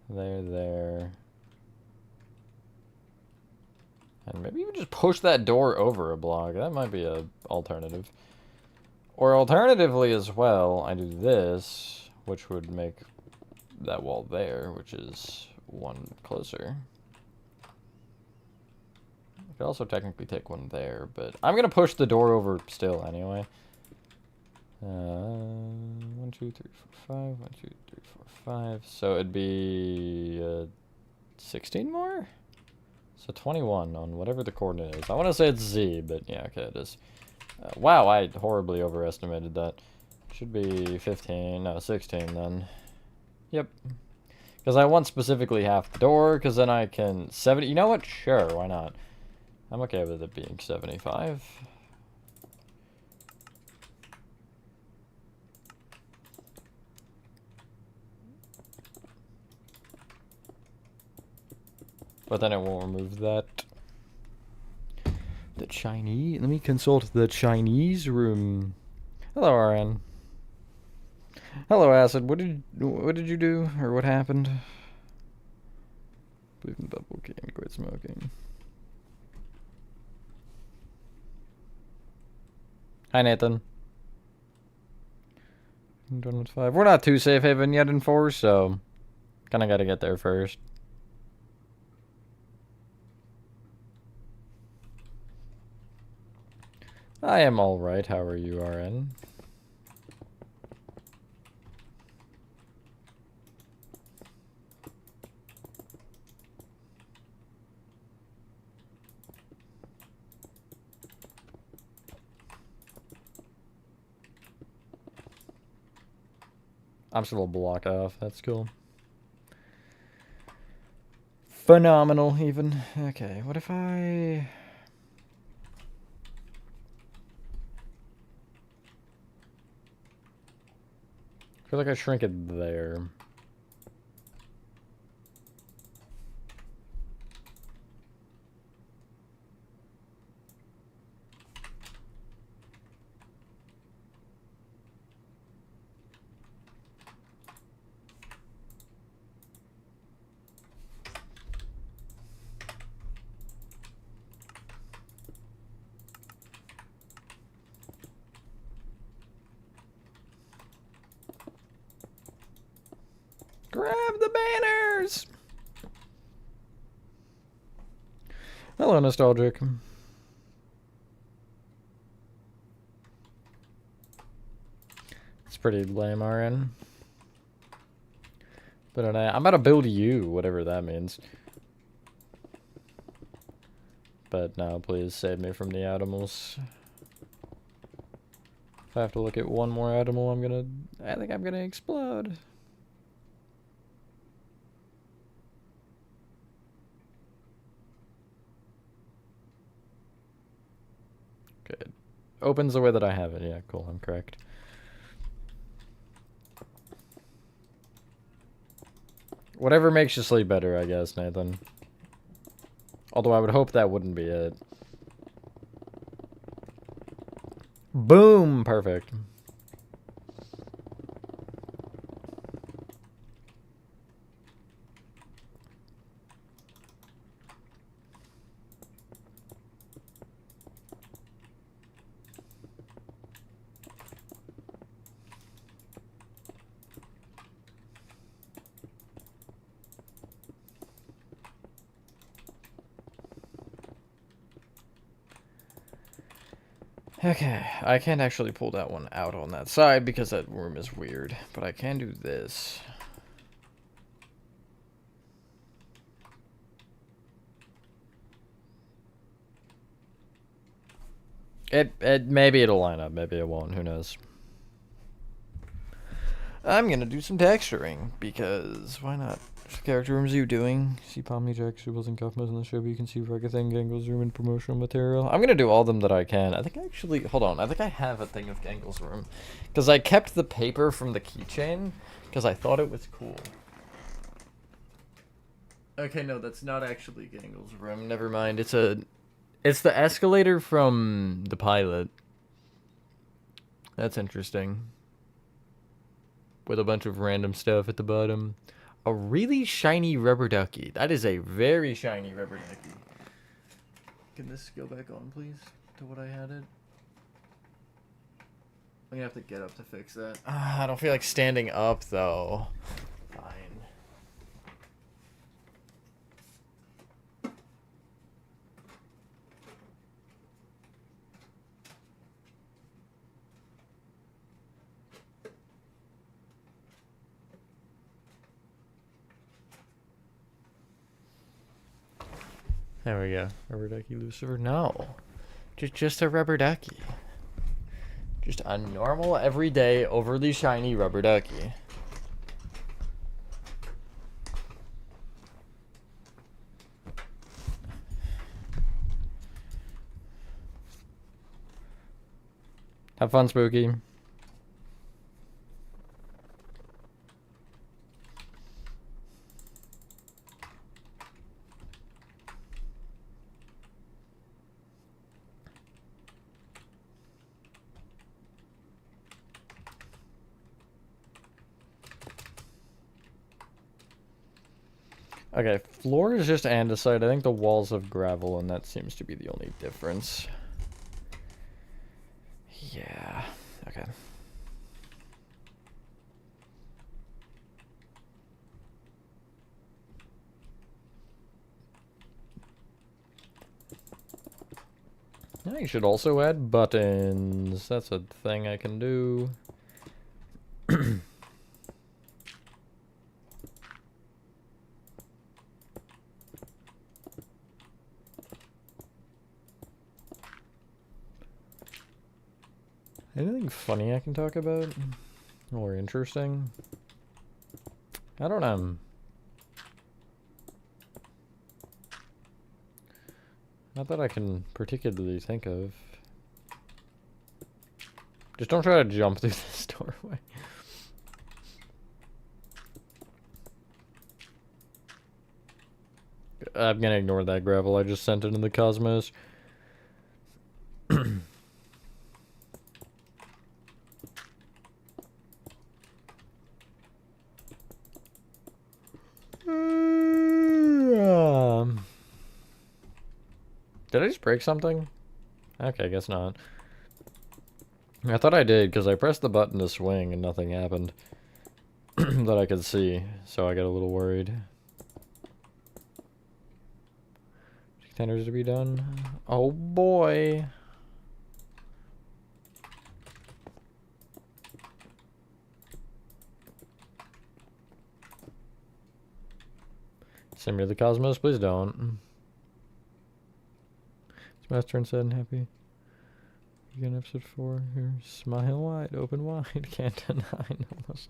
there. And maybe even just push that door over a block. That might be a alternative. Or alternatively as well, I do this, which would make that wall there, which is 1 closer. I could also technically take 1 there, but I'm gonna push the door over still anyway. 1, 2, 3, 4, 5. 1, 2, 3, 4, 5. So it'd be 16 more? So 21 on whatever the coordinate is. I want to say it's Z, but yeah, okay, it is. Wow, I horribly overestimated that. Should be 15, no, 16 then. Yep. Because I want specifically half the door, because then I can... 70... You know what? Sure, why not? I'm okay with it being 75. But then it won't remove that. The Chinese... Let me consult the Chinese room. Hello, RN. Hello, Acid. What did you do? Or what happened? Believe in bubble king. Quit smoking. Hi, Nathan. I'm done with 5. We're not too safe haven yet in 4, so... Kinda gotta get there first. I am alright. How are you, RN? I'm still a block off. That's cool. Phenomenal, even. Okay, what if I... I feel like I shrink it there. Grab the banners! Hello, Nostalgic. It's pretty lame, RN. But I'm about to build you, whatever that means. But no, please save me from the outimals. If I have to look at one more outimal, I think I'm gonna explode. Good. Opens the way that I have it. Yeah, cool, I'm correct. Whatever makes you sleep better, I guess, Nathan. Although I would hope that wouldn't be it. Boom! Perfect. Okay, I can't actually pull that one out on that side because that room is weird, but I can do this. Maybe it'll line up, maybe it won't, who knows. I'm gonna do some texturing, because why not? What character rooms are you doing? See Pomni Jack, wasn't Cuffmas in the show, but you can see everything, Gangle's room and promotional material. I'm gonna do all of them that I can. I think I actually, hold on, I think I have a thing of Gangle's room. Because I kept the paper from the keychain, because I thought it was cool. Okay, no, that's not actually Gangle's room, never mind. It's the escalator from the pilot. That's interesting. With a bunch of random stuff at the bottom. A really shiny rubber ducky. That is a very shiny rubber ducky. Can this go back on, please? To what I had it? I'm gonna have to get up to fix that. I don't feel like standing up, though. Fine. There we go. Rubber ducky Lucifer. No. Just a rubber ducky. Just a normal, everyday, overly shiny rubber ducky. Have fun, Spooky. Okay, floor is just andesite. I think the walls have gravel, and that seems to be the only difference. Yeah, okay. I should also add buttons. That's a thing I can do. Anything funny I can talk about? Or interesting? I don't know. Not that I can particularly think of. Just don't try to jump through this doorway. I'm gonna ignore that gravel. I just sent it in the cosmos. Did I just break something? Okay, I guess not. I thought I did, because I pressed the button to swing and nothing happened. that I could see, so I got a little worried. Contenders to be done. Oh boy. Send me to the cosmos, please don't. Master and said happy. Begin episode 4 here. Smile wide, open wide, can't deny. Almost.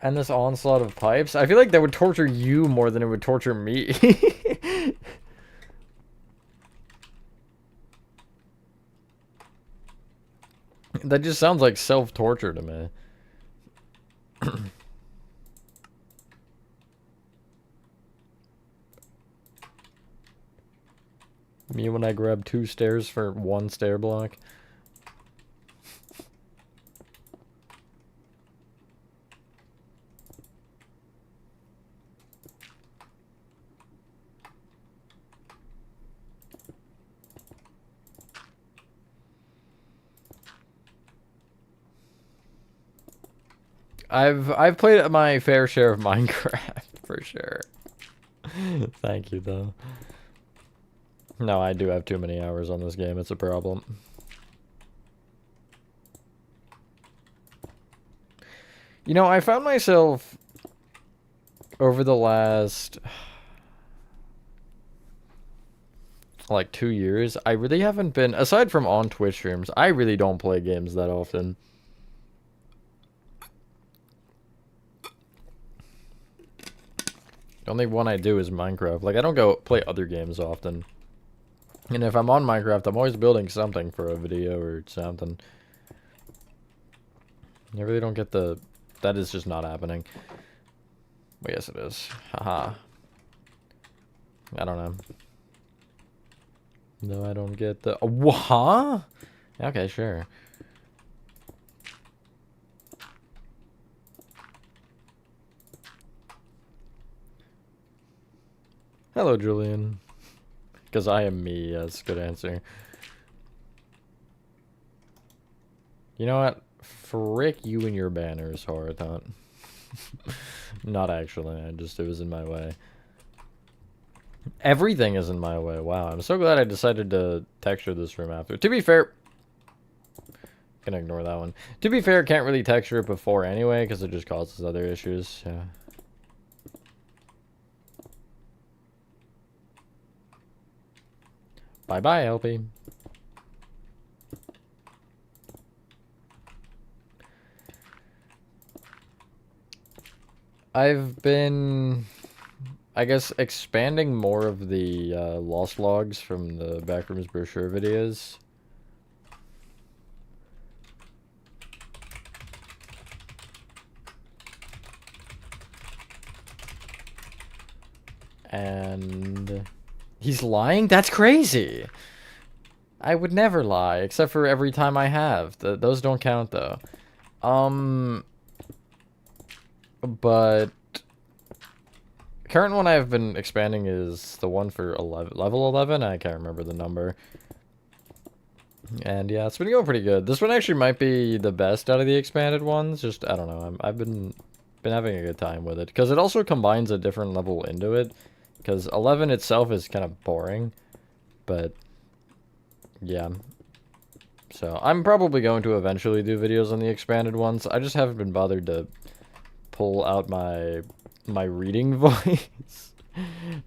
And this onslaught of pipes. I feel like that would torture you more than it would torture me. That just sounds like self-torture to me. Me when I grab 2 stairs for 1 stair block. I've played my fair share of Minecraft for sure. Thank you though. No, I do have too many hours on this game. It's a problem. You know, I found myself over the last like 2 years, I really haven't been, aside from on Twitch streams, I really don't play games that often. The only one I do is Minecraft. Like, I don't go play other games often. And if I'm on Minecraft, I'm always building something for a video or something. I really don't get the... That is just not happening. Well, yes, it is. Haha. I don't know. No, I don't get the... Huh? Okay, sure. Hello, Julian. Because I am me, yes, good answer. You know what? Frick you and your banners, Horathon. Not actually, it was in my way. Everything is in my way, wow. I'm so glad I decided to texture this room after. To be fair... Gonna ignore that one. To be fair, can't really texture it before anyway, because it just causes other issues, yeah. Bye-bye, LP. I've been, I guess, expanding more of the lost logs from the Backrooms brochure videos. And he's lying? That's crazy. I would never lie, except for every time I have. Those don't count, though. But current one I've been expanding is the one for level 11. I can't remember the number. And yeah, it's been going pretty good. This one actually might be the best out of the expanded ones. Just, I don't know. I've been having a good time with it. Because it also combines a different level into it. Because 11 itself is kind of boring. But, yeah. So, I'm probably going to eventually do videos on the expanded ones. I just haven't been bothered to pull out my reading voice.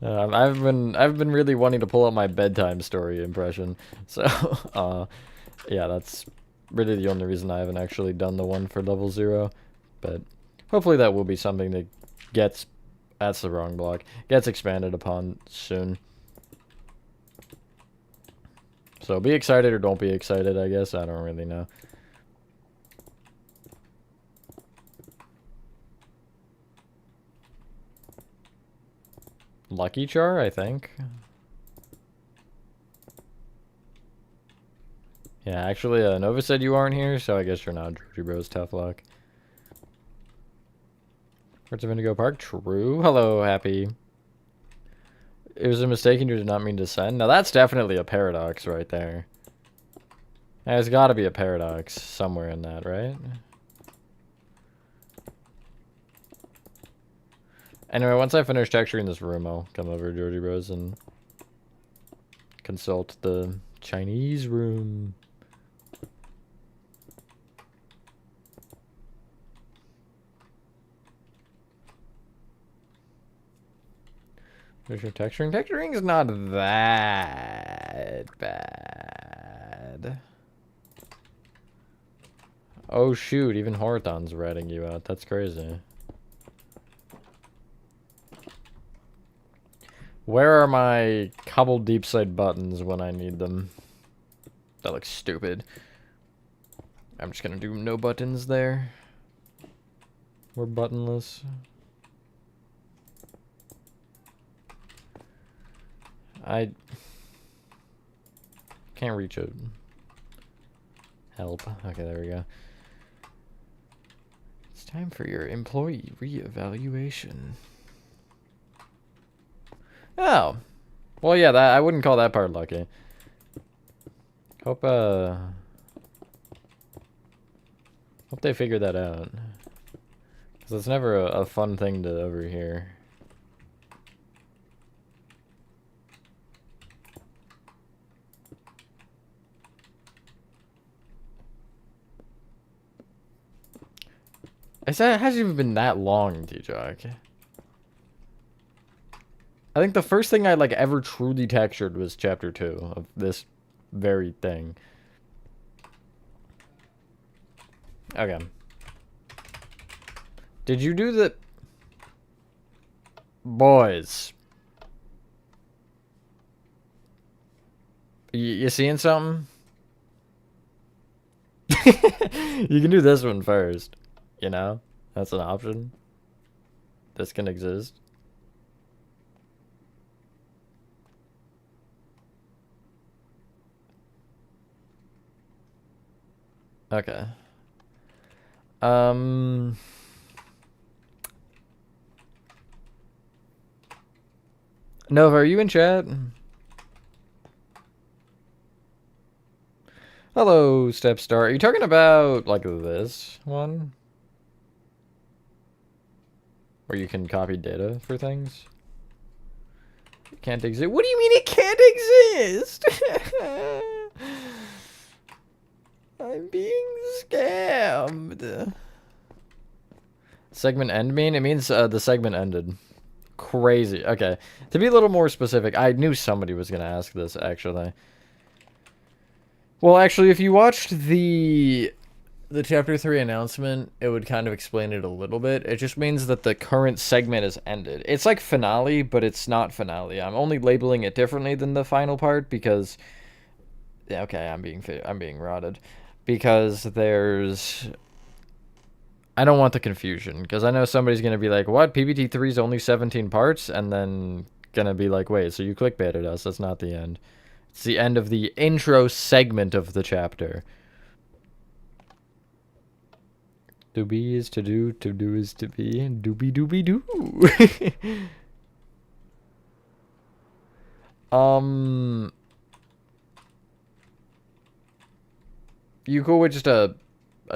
I've been really wanting to pull out my bedtime story impression. So, yeah, that's really the only reason I haven't actually done the one for level 0. But hopefully that will be something that gets... That's the wrong block. Gets expanded upon soon. So be excited or don't be excited, I guess. I don't really know. Lucky Char, I think. Yeah, actually, Nova said you aren't here, so I guess you're not Drugy Bros. Tough luck. Birds of Indigo Park, true. Hello, Happy. It was a mistake and you did not mean to send? Now that's definitely a paradox right there. There's gotta be a paradox somewhere in that, right? Anyway, once I finish texturing this room, I'll come over to Georgie Bros and consult the Chinese room. There's your texturing. Texturing is not that bad. Oh shoot, even Horathon's ratting you out. That's crazy. Where are my cobbled deep side buttons when I need them? That looks stupid. I'm just gonna do no buttons there. We're buttonless. I can't reach it. Help. Okay, there we go. It's time for your employee reevaluation. Oh. Well, yeah, that I wouldn't call that part lucky. Hope they figured that out. Because it's never a fun thing to overhear. It hasn't even been that long, D-Jock. I think the first thing I like ever truly textured was chapter 2 of this very thing. Okay. Did you do the... Boys. You seeing something? You can do this one first. You know? That's an option. This can exist. Okay. Nova, are you in chat? Hello, Stepstar. Are you talking about, like, this one? Where you can copy data for things? It can't exist. What do you mean it can't exist? I'm being scammed. Segment end mean? It means the segment ended. Crazy. Okay. To be a little more specific, I knew somebody was going to ask this, actually. Well, actually, if you watched the chapter 3 announcement, it would kind of explain it a little bit. It just means that the current segment is ended. It's like finale, but it's not finale. I'm only labeling it differently than the final part because... Yeah, okay, I'm being rotted. Because there's... I don't want the confusion, because I know somebody's going to be like, what? PBT3 is only 17 parts? And then going to be like, wait, so you clickbaited us. That's not the end. It's the end of the intro segment of the chapter. To be is to do is to be, doobie doobie doo. You cool with just a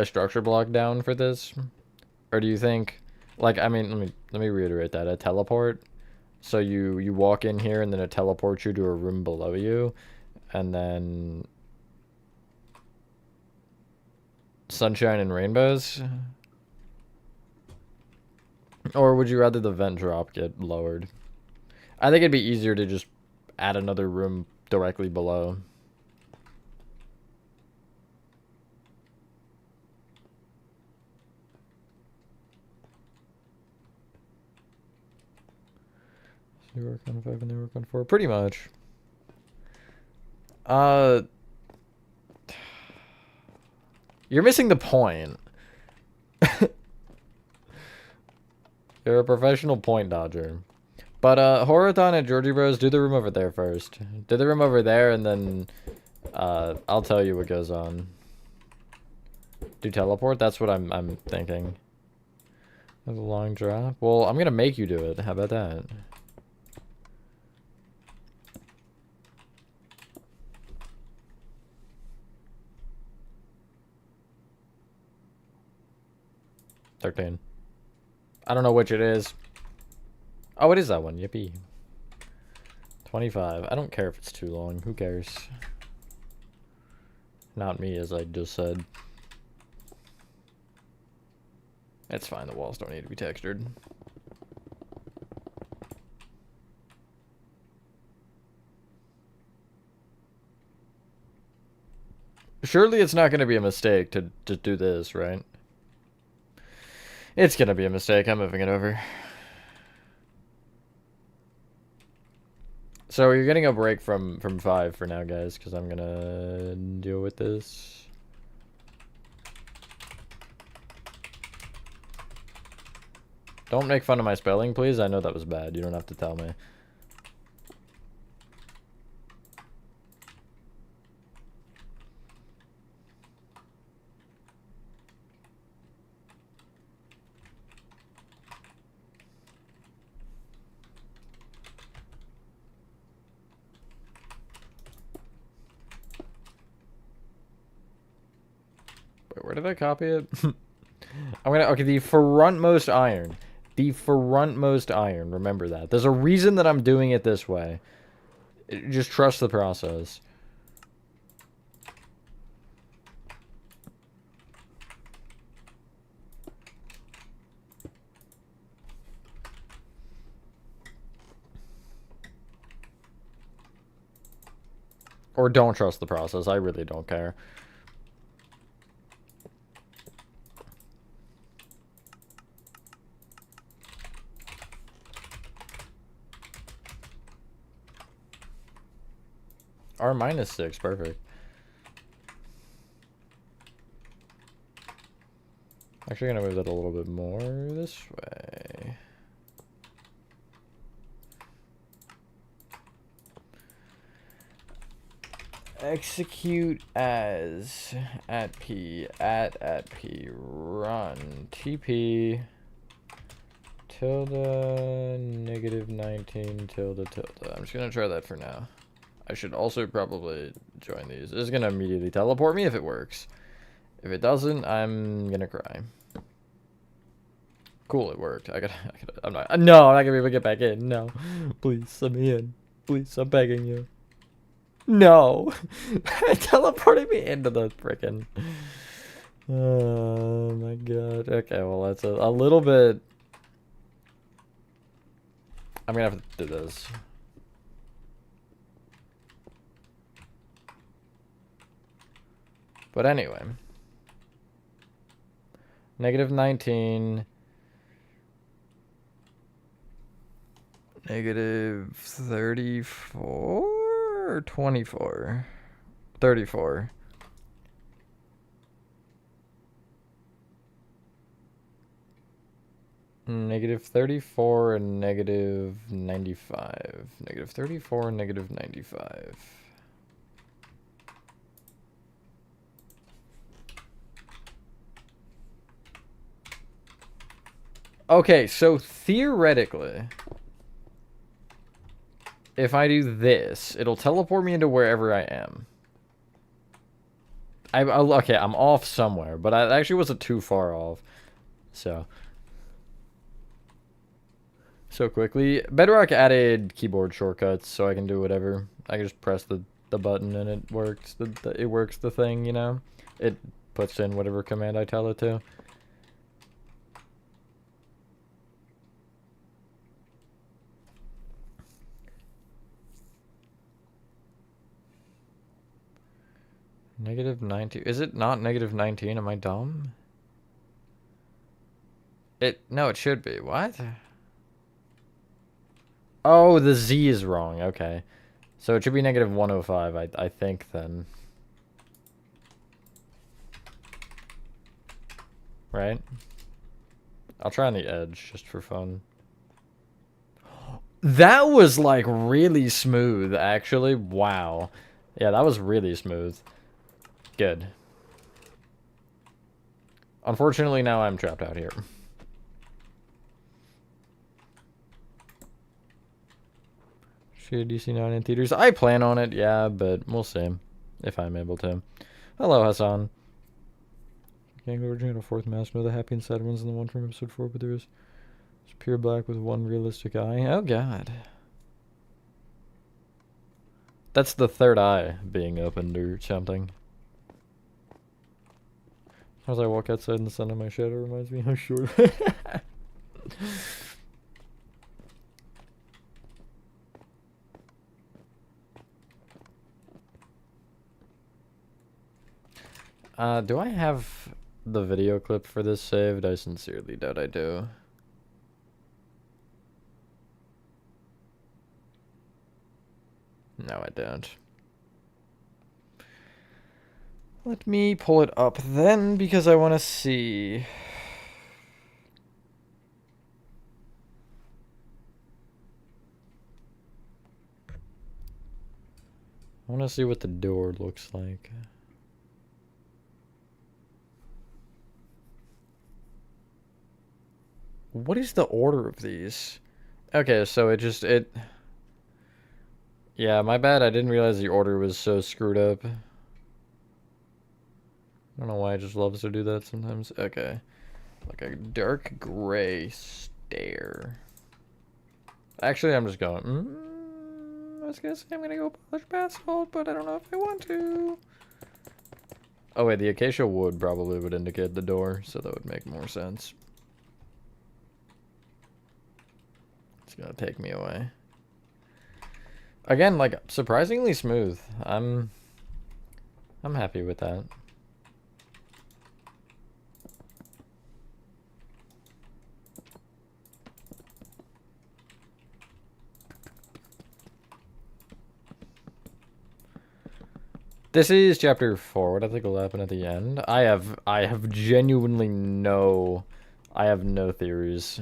structure block down for this? Or do you think, like, I mean, let me reiterate that, a teleport. So you walk in here and then it teleports you to a room below you, and then sunshine and rainbows? Or would you rather the vent drop get lowered? I think it'd be easier to just add another room directly below. So you work on 5 and they work on 4. Pretty much. You're missing the point. You're a professional point dodger. But, Horathon and Georgie Bros, do the room over there first. Do the room over there, and then, I'll tell you what goes on. Do teleport? That's what I'm thinking. That's a long drop. Well, I'm gonna make you do it. How about that? 13. I don't know which it is. Oh, it is that one. Yippee. 25. I don't care if it's too long. Who cares? Not me, as I just said. It's fine. The walls don't need to be textured. Surely it's not going to be a mistake to do this, right? It's going to be a mistake. I'm moving it over. So you're getting a break from 5 for now, guys, because I'm going to deal with this. Don't make fun of my spelling, please. I know that was bad. You don't have to tell me. Wait, where did I copy it? Okay, the frontmost iron. The frontmost iron. Remember that. There's a reason that I'm doing it this way. Just trust the process. Or don't trust the process. I really don't care. R minus 6, perfect. Actually gonna move that a little bit more this way. Execute as at P at P run TP tilde negative 19 tilde tilde. I'm just gonna try that for now. I should also probably join these. This is gonna immediately teleport me if it works. If it doesn't, I'm gonna cry. Cool, it worked. I'm not gonna be able to get back in. No. Please, let me in. Please, I'm begging you. No. It teleported me into the frickin'. Oh my god. Okay, well, that's a little bit. I'm gonna have to do this. But anyway. Negative 19. Negative 34 or 24? 34. Negative 34 and negative 95. Negative 34 and negative 95. Okay, so theoretically, if I do this, it'll teleport me into wherever I am. Okay, I'm off somewhere, but I actually wasn't too far off. So quickly. Bedrock added keyboard shortcuts, so I can do whatever. I can just press the button and it works. It works the thing, you know? It puts in whatever command I tell it to. Negative 19. Is it not negative 19? Am I dumb? No, it should be. What? Oh, the Z is wrong. Okay. So it should be negative 105, I think, then. Right? I'll try on the edge, just for fun. That was, like, really smooth, actually. Wow. Yeah, that was really smooth. Good. Unfortunately, now I'm trapped out here. Should DC 9 in theaters? I plan on it, yeah, but we'll see if I'm able to. Hello, Hassan. Gang origin and a fourth mask. No, the happy and sad ones in the one from episode 4, but there is it's pure black with one realistic eye. Oh god. That's the third eye being opened or something. As I walk outside in the sun and my shadow reminds me how short. Do I have the video clip for this saved? I sincerely doubt I do. No, I don't. Let me pull it up then, because I want to see. I want to see what the door looks like. What is the order of these? Okay, so it... Yeah, my bad. I didn't realize the order was so screwed up. I don't know why it just loves to do that sometimes. Okay. Like a dark gray stair. Actually, I'm just going... I was gonna say I'm gonna go polish basalt, but I don't know if I want to. Oh wait, the acacia wood probably would indicate the door, so that would make more sense. It's gonna take me away. Again, like, surprisingly smooth. I'm happy with that. This is chapter 4. What I think will happen at the end? I have genuinely I have no theories.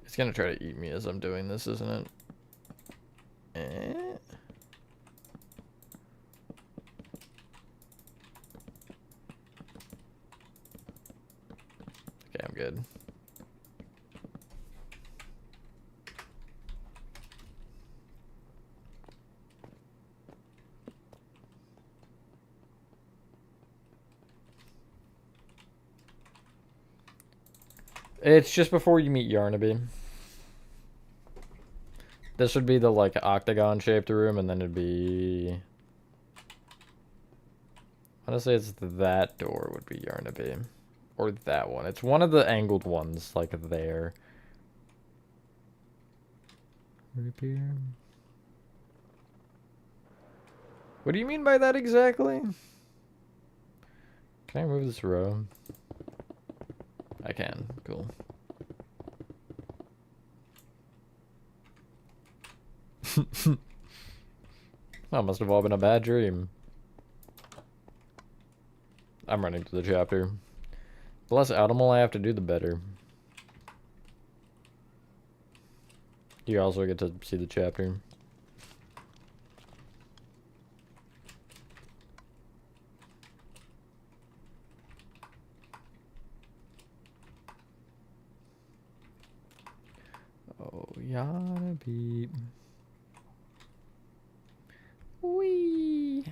It's gonna try to eat me as I'm doing this, isn't it? Okay, I'm good. It's just before you meet Yarnaby. This would be the, like, octagon-shaped room, and then it'd be... I want to say it's that door would be Yarnaby. Or that one. It's one of the angled ones, like, there. Repair. What do you mean by that exactly? Can I move this row? I can. Cool. That must have all been a bad dream. I'm running to the chapter. The less outimals I have to do, the better. You also get to see the chapter. Oh, Yarnaby. Whee!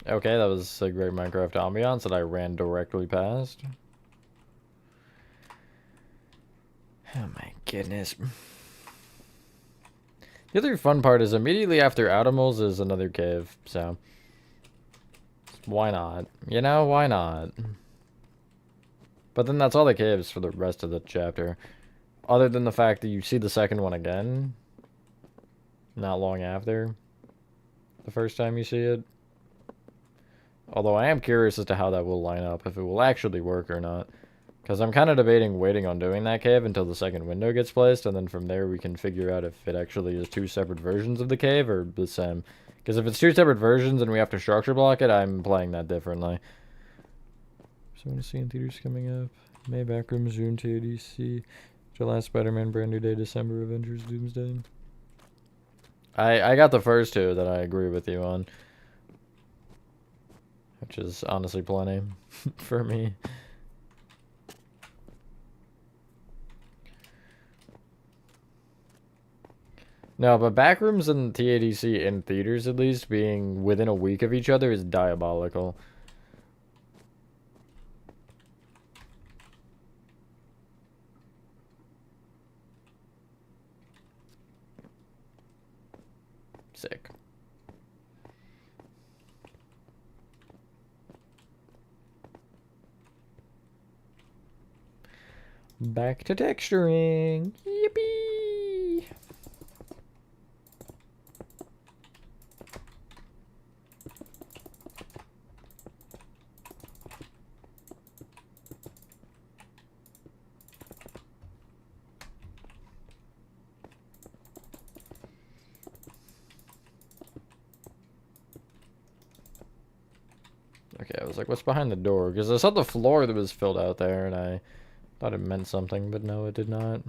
Okay, that was a great Minecraft ambiance that I ran directly past. Oh my goodness. The other fun part is immediately after outimals is another cave, so... Why not? You know, why not? But then that's all the caves for the rest of the chapter. Other than the fact that you see the second one again. Not long after. The first time you see it. Although I am curious as to how that will line up. If it will actually work or not. Because I'm kind of debating waiting on doing that cave until the second window gets placed. And then from there we can figure out if it actually is two separate versions of the cave or the same. Because if it's two separate versions and we have to structure block it, I'm playing that differently. So I want to see in theaters coming up. May, Backrooms, June, TADC. July, Spider-Man, Brand New Day, December, Avengers, Doomsday. I got the first two that I agree with you on. Which is honestly plenty for me. No, but Backrooms and TADC in theaters, at least, being within a week of each other is diabolical. Sick. Back to texturing. Yippee! Okay, I was like, what's behind the door? Because I saw the floor that was filled out there, and I thought it meant something, but no, it did not.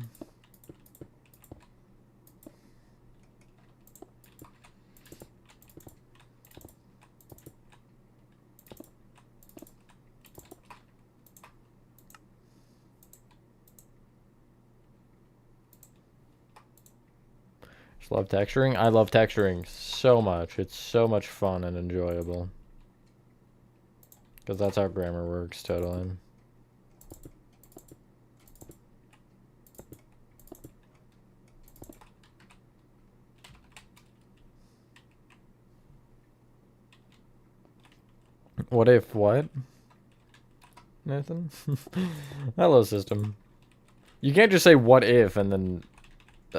Just love texturing. I love texturing so much. It's so much fun and enjoyable. Because that's how grammar works, totally. What if what? Nathan? Hello, system. You can't just say what if and then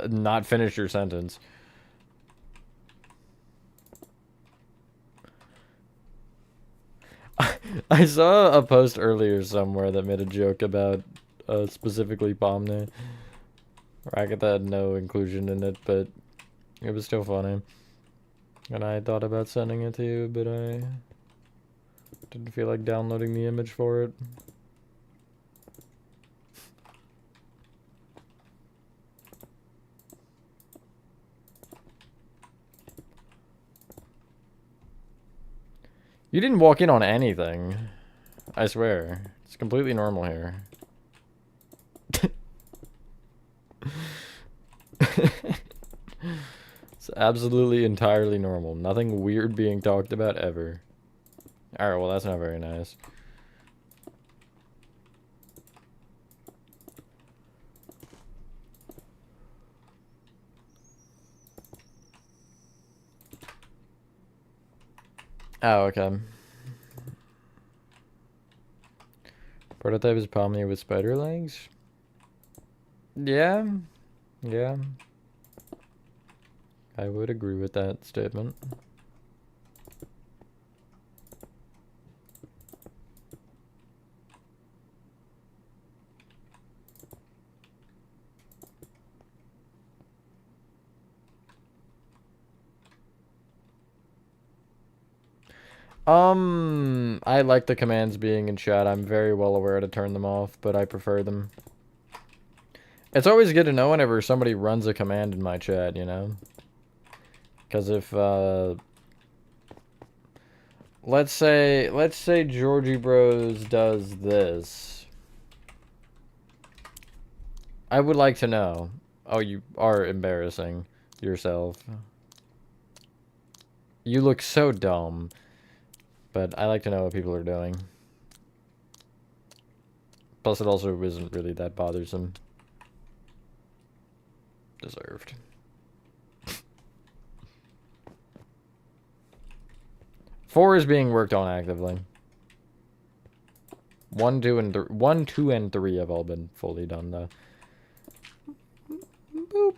not finish your sentence. I saw a post earlier somewhere that made a joke about specifically Pomni. Racket that had no inclusion in it, but it was still funny. And I thought about sending it to you, but I didn't feel like downloading the image for it. You didn't walk in on anything. I swear. It's completely normal here. It's absolutely entirely normal. Nothing weird being talked about ever. Alright, well that's not very nice. Oh, okay. Prototype is Pomni with spider legs? Yeah. Yeah. I would agree with that statement. I like the commands being in chat. I'm very well aware to turn them off, but I prefer them. It's always good to know whenever somebody runs a command in my chat, you know? Because if, let's say Georgie Bros does this. I would like to know. Oh, you are embarrassing yourself. You look so dumb. But I like to know what people are doing. Plus, it also isn't really that bothersome. Deserved. 4 is being worked on actively. 1, 2, and 3 have all been fully done, though. Boop.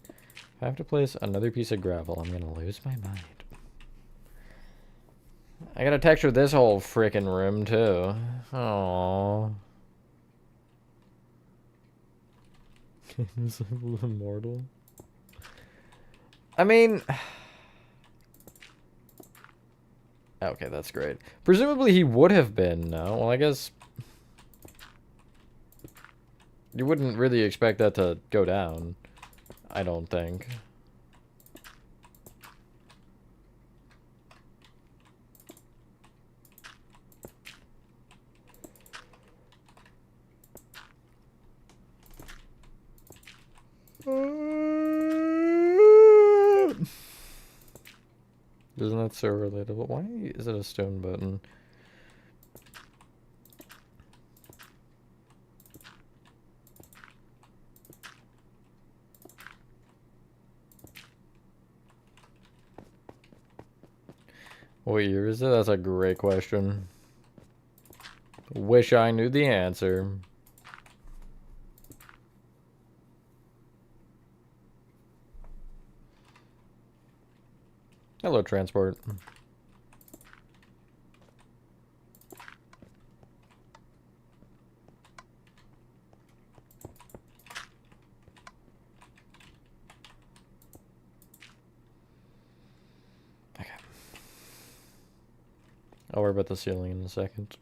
If I have to place another piece of gravel, I'm gonna lose my mind. I gotta texture this whole frickin' room, too. Aww. Is immortal? I mean... Okay, that's great. Presumably he would have been, no? Well, I guess... You wouldn't really expect that to go down. I don't think. isn't that so relatable? Why is it a stone button? What year is it? That's a great question. Wish I knew the answer. Hello, transport. Okay. I'll worry about the ceiling in a second.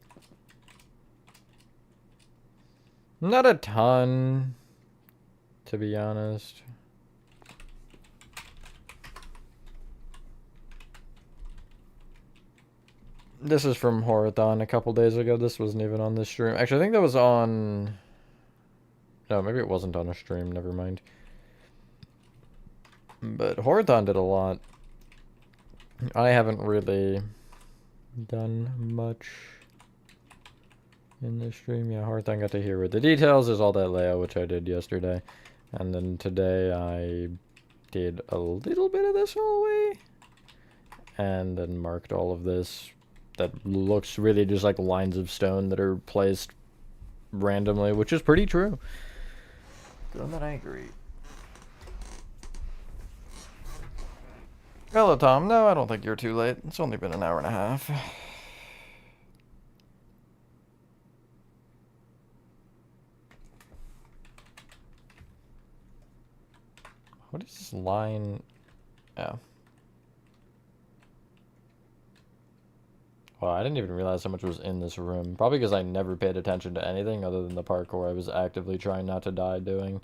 Not a ton, to be honest. This is from Horathon a couple days ago. This wasn't even on this stream. Actually, I think that was on... No, maybe it wasn't on a stream. Never mind. But Horathon did a lot. I haven't really done much in this stream. Yeah, Horathon got to hear with the details. There's all that layout, which I did yesterday. And then today I did a little bit of this hallway. And then marked all of this. That looks really just like lines of stone that are placed randomly, which is pretty true. On that I agree. Hello, Tom. No, I don't think you're too late. It's only been an hour and a half. What is this line? Oh. Well, I didn't even realize how much was in this room. Probably because I never paid attention to anything other than the parkour I was actively trying not to die doing.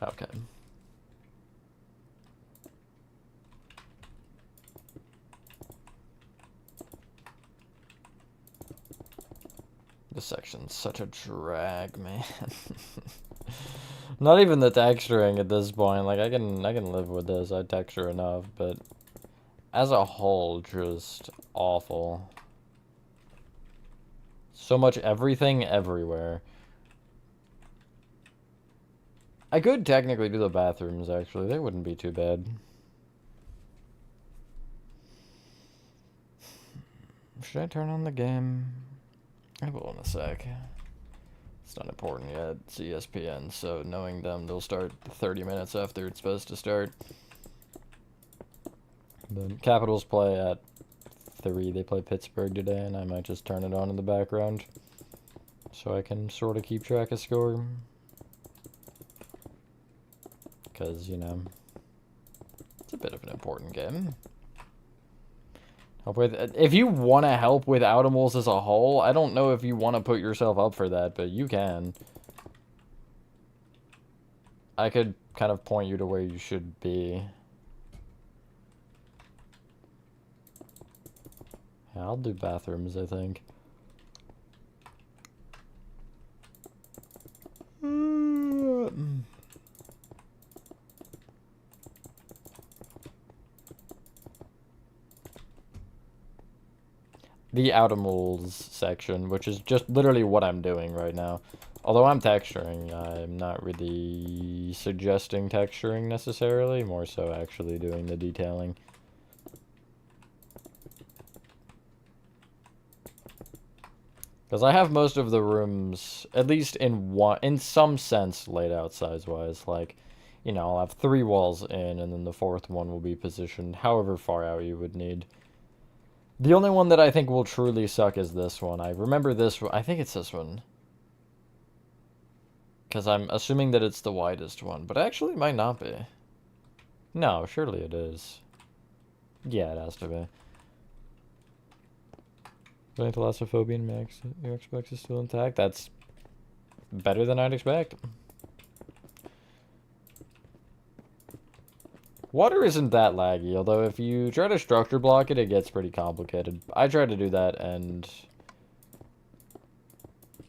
Okay. This section's such a drag, man. Not even the texturing at this point. Like I can live with this. I texture enough, but as a whole, just awful. So much everything everywhere. I could technically do the bathrooms, actually. They wouldn't be too bad. Should I turn on the game? I will in a sec. It's not important yet. It's ESPN, so knowing them, they'll start 30 minutes after it's supposed to start. The Capitals play at 3. They play Pittsburgh today, and I might just turn it on in the background so I can sort of keep track of score. Because, you know, it's a bit of an important game. If you want to help with outimals as a whole, I don't know if you want to put yourself up for that, but you can. I could kind of point you to where you should be. Yeah, I'll do bathrooms, I think. The outimals section, which is just literally what I'm doing right now. Although I'm texturing, I'm not really suggesting texturing necessarily, more so actually doing the detailing. Because I have most of the rooms, at least in some sense, laid out size-wise. Like, you know, I'll have 3 walls in, and then the 4th one will be positioned however far out you would need. The only one that I think will truly suck is this one. I remember this one. I think it's this one. Because I'm assuming that it's the widest one. But actually it might not be. No, surely it is. Yeah, it has to be. Thalassophobia and Max Xbox is still intact. That's better than I'd expect. Water isn't that laggy, although if you try to structure block it, it gets pretty complicated. I tried to do that, and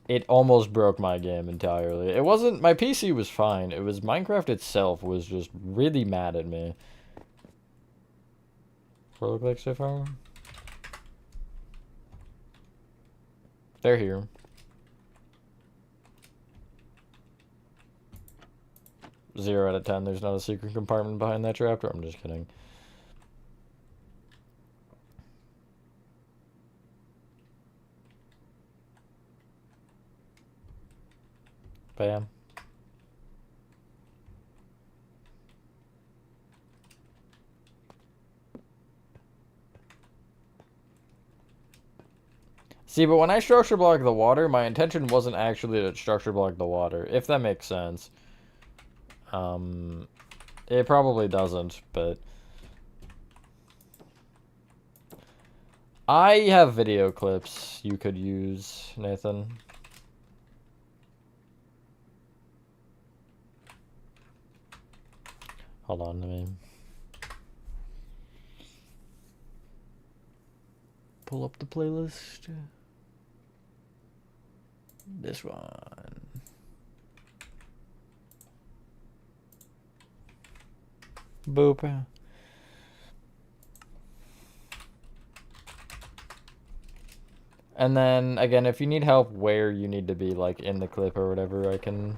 It almost broke my game entirely. It wasn't... My PC was fine. It was Minecraft itself was just really mad at me. What look like so far? They're here. Zero out of 10. There's not a secret compartment behind that trapdoor. I'm just kidding. Bam. See, but when I structure block the water, my intention wasn't actually to structure block the water, if that makes sense. It probably doesn't, but... I have video clips you could use, Nathan. Hold on to me. Pull up the playlist. This one. Boop. And then, again, if you need help where you need to be, like, in the clip or whatever, I can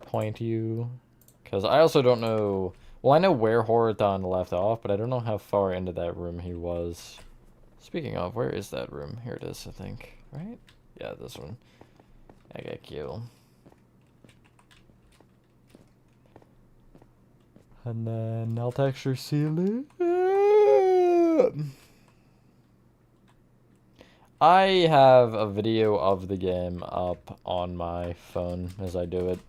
point you. Because I also don't know... Well, I know where Horathon left off, but I don't know how far into that room he was. Speaking of, where is that room? Here it is, I think. Right? Yeah, this one. I got Q. And then I'll texture seal it. I have a video of the game up on my phone as I do it.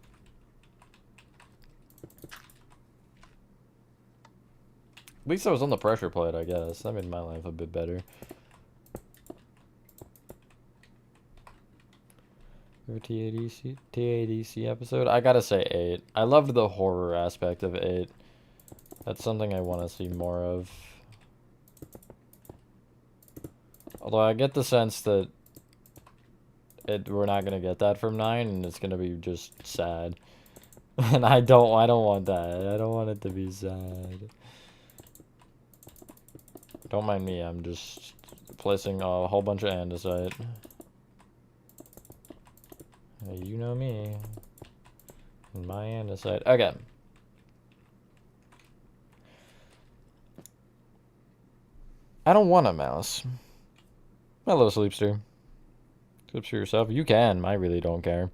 At least I was on the pressure plate, I guess. That made my life a bit better. TADC episode? I gotta say 8. I loved the horror aspect of 8. That's something I want to see more of. Although I get the sense that we're not gonna get that from 9, and it's gonna be just sad. And I don't want that. I don't want it to be sad. Don't mind me, I'm just placing a whole bunch of andesite. You know me. And my andesite. Okay. I don't want a mouse. Hello, Sleepster. Sleeps for yourself. You can. I really don't care.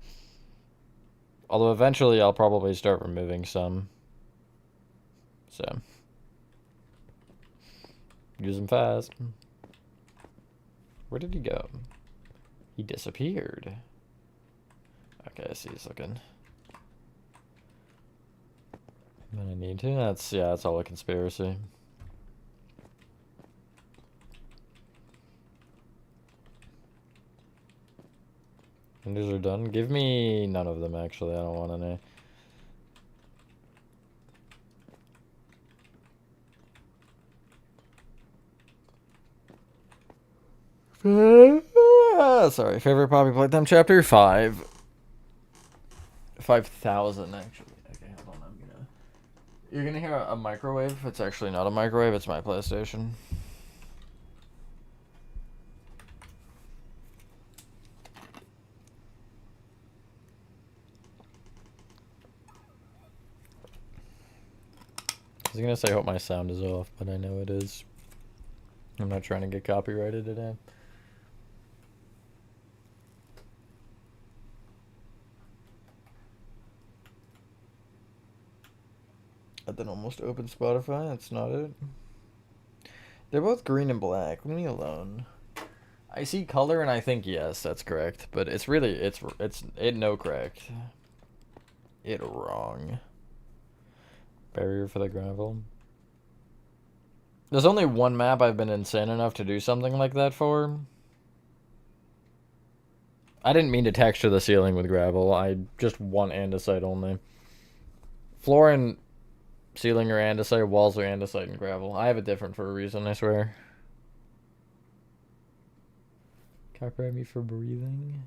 Although eventually I'll probably start removing some. So. Use them fast. Where did he go? He disappeared. Okay, I see he's looking. I'm gonna need to. That's all a conspiracy. Windows are done. Give me none of them, actually. I don't want any. Sorry, favorite Poppy Playtime chapter 5. 5,000 actually. Okay, hold on. You're gonna hear a microwave. It's actually not a microwave. It's my PlayStation. I was gonna say I hope my sound is off, but I know it is. I'm not trying to get copyrighted today. I then almost opened Spotify. That's not it. They're both green and black. Leave me alone. I see color and I think yes, that's correct. But it's really it no correct. It wrong. Barrier for the gravel. There's only one map I've been insane enough to do something like that for. I didn't mean to texture the ceiling with gravel. I just want andesite only. Floor and ceiling are andesite, walls are andesite and gravel. I have it different for a reason, I swear. Copyright me for breathing.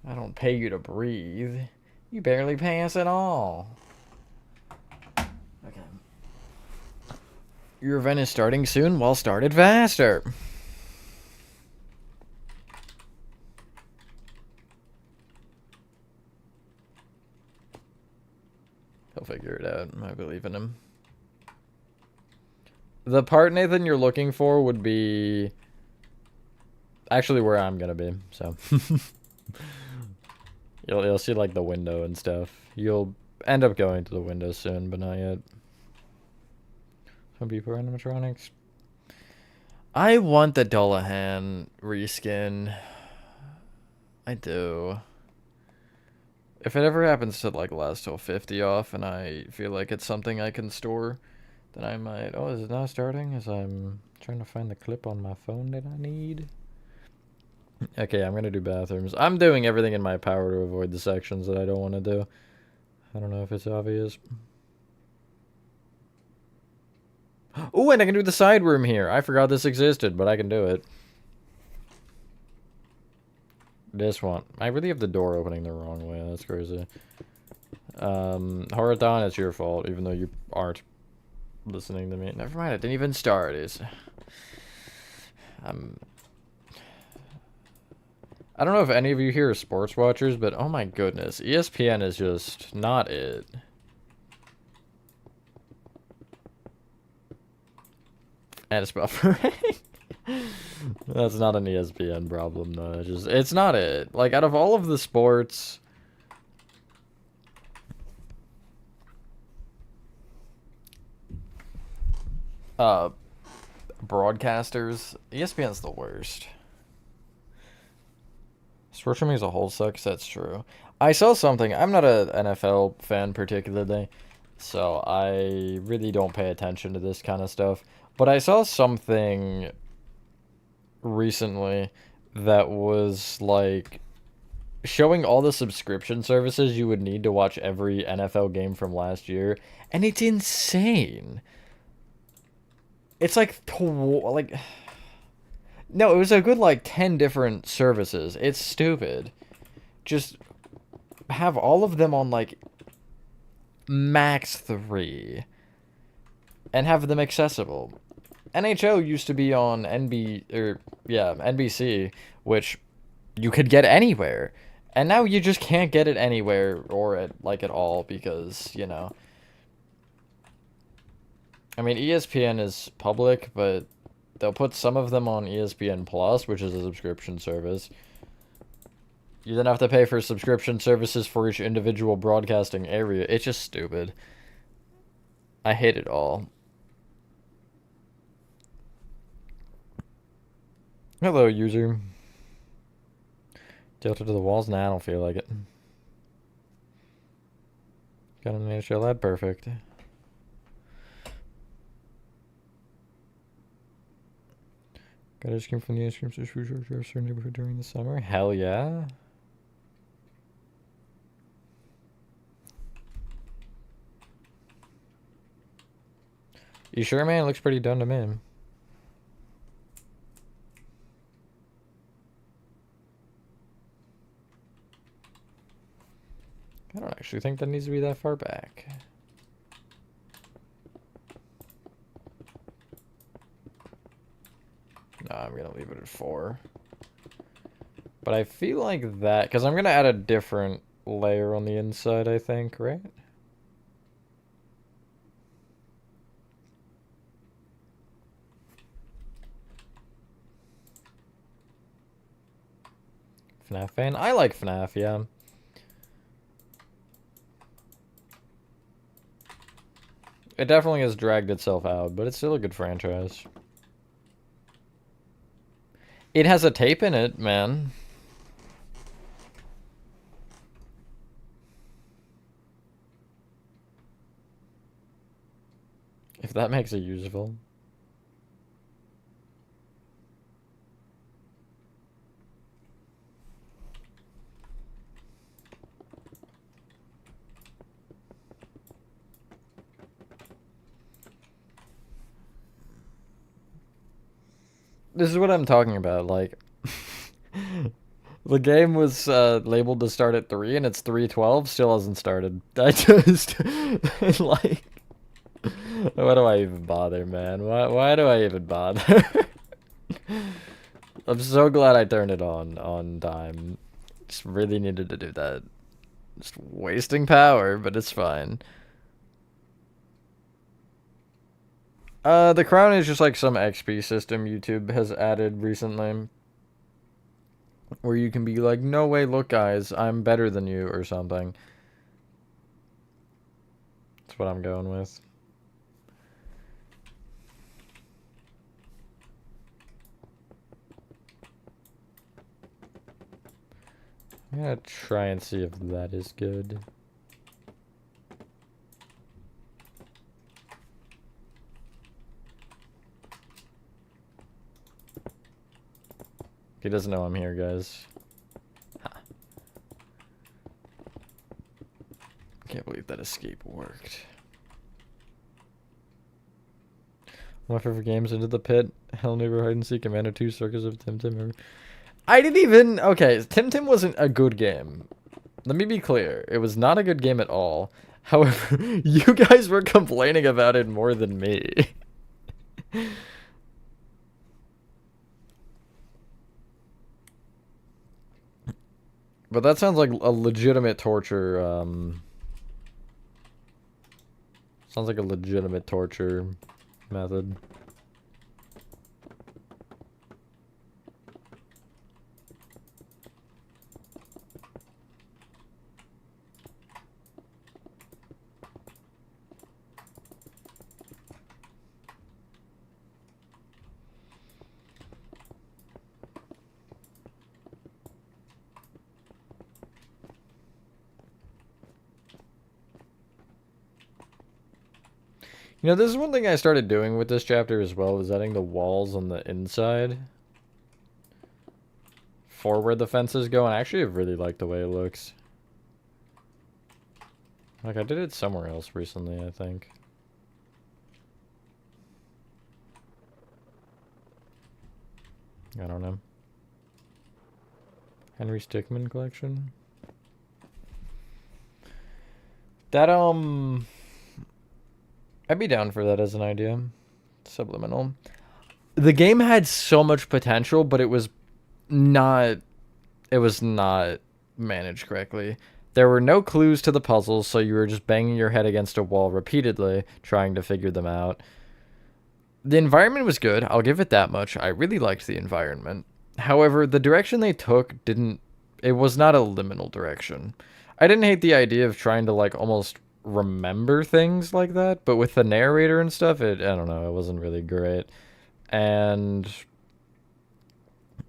I don't pay you to breathe. You barely pay us at all. Okay. Your event is starting soon. Well, start it faster. He'll figure it out. I believe in him. The part, Nathan, you're looking for would be actually where I'm gonna be, so. You'll see, like, the window and stuff. You'll end up going to the window soon, but not yet. Some people are animatronics. I want the Dullahan reskin. I do. If it ever happens to, like, last till 50 off and I feel like it's something I can store, then I might... Oh, is it not starting? As I'm trying to find the clip on my phone that I need. Okay, I'm gonna do bathrooms. I'm doing everything in my power to avoid the sections that I don't want to do. I don't know if it's obvious. Oh, and I can do the side room here. I forgot this existed, but I can do it. This one. I really have the door opening the wrong way. That's crazy. Horathon, it's your fault, even though you aren't listening to me. Never mind, it didn't even start. I don't know if any of you here are sports watchers, but oh my goodness, ESPN is just not it. And it's buffering. That's not an ESPN problem, though. It's not it. Like, out of all of the sports... broadcasters, ESPN's the worst. Sports streaming as a whole sucks, that's true. I saw something. I'm not an NFL fan particularly, so I really don't pay attention to this kind of stuff. But I saw something recently that was like showing all the subscription services you would need to watch every NFL game from last year, and it's insane. It's like no, it was a good like 10 different services. It's stupid. Just have all of them on like max 3 and have them accessible. NHL used to be on NBC, which you could get anywhere. And now you just can't get it anywhere or at all because, you know. I mean, ESPN is public, but they'll put some of them on ESPN Plus, which is a subscription service. You then have to pay for subscription services for each individual broadcasting area. It's just stupid. I hate it all. Hello, user. Tilted to the walls? Nah, I don't feel like it. Got an NHL ad, perfect. Got ice cream from the ice cream store neighborhood during the summer? Hell yeah. You sure, man? It looks pretty done to me. I don't actually think that needs to be that far back. No, I'm gonna leave it at 4. But I feel like that, because I'm gonna add a different layer on the inside, I think, right? FNAF fan? I like FNAF, yeah. It definitely has dragged itself out, but it's still a good franchise. It has a tape in it, man. If that makes it useful. This is what I'm talking about, like... The game was labeled to start at 3 and it's 3:12, still hasn't started. I just like why do I even bother, man? Why do I even bother? I'm so glad I turned it on time. Just really needed to do that. Just wasting power, but it's fine. The crown is just like some XP system YouTube has added recently. Where you can be like, no way, look guys, I'm better than you or something. That's what I'm going with. I'm gonna try and see if that is good. He doesn't know I'm here, guys. Ha. Can't believe that escape worked. One of my favorite games, Into the Pit, Hell Neighbor Hide and Seek, Commander 2, Circus of Tim Tim. I didn't even... Okay, Tim Tim wasn't a good game. Let me be clear. It was not a good game at all. However, you guys were complaining about it more than me. But that sounds like a legitimate torture, sounds like a legitimate torture method. You know, this is one thing I started doing with this chapter as well, is adding the walls on the inside for where the fences go, and I actually really like the way it looks. Like, I did it somewhere else recently, I think. I don't know. Henry Stickmin collection? That, I'd be down for that as an idea. Subliminal. The game had so much potential, but it was not managed correctly. There were no clues to the puzzles, so you were just banging your head against a wall repeatedly, trying to figure them out. The environment was good, I'll give it that much. I really liked the environment. However, the direction they took it was not a liminal direction. I didn't hate the idea of trying to, like, almost remember things like that, but with the narrator and stuff, I don't know, it wasn't really great. And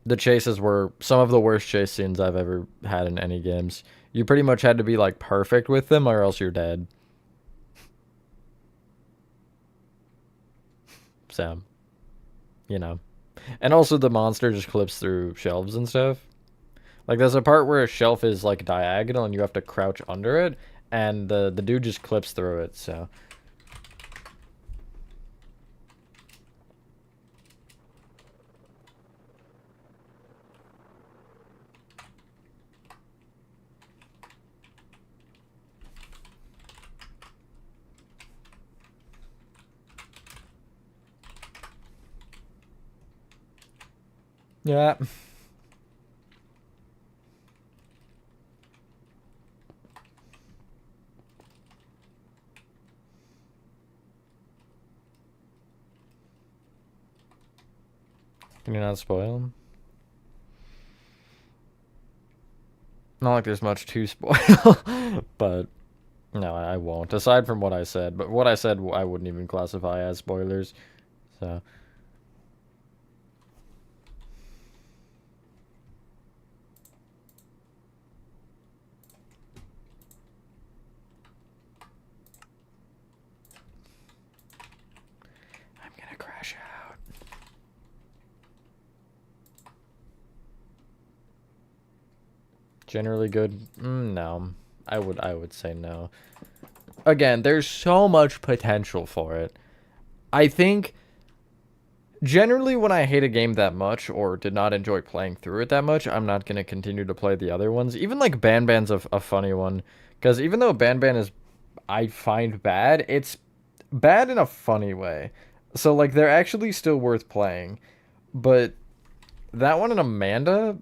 the chases were some of the worst chase scenes I've ever had in any games. You pretty much had to be, like, perfect with them or else you're dead. So, you know. And also the monster just clips through shelves and stuff. Like, there's a part where a shelf is, like, diagonal and you have to crouch under it, and the dude just clips through it, so. Yeah. Can you not spoil them? Not like there's much to spoil, but no, I won't. Aside from what I said, but what I said I wouldn't even classify as spoilers, so. I'm gonna crash out. Generally good? No. I would say no. Again, there's so much potential for it. I think Generally, when I hate a game that much or did not enjoy playing through it that much, I'm not going to continue to play the other ones. Even like Banban's a funny one. Because even though Banban is, I find bad, it's bad in a funny way. So, like, they're actually still worth playing. But that one and Amanda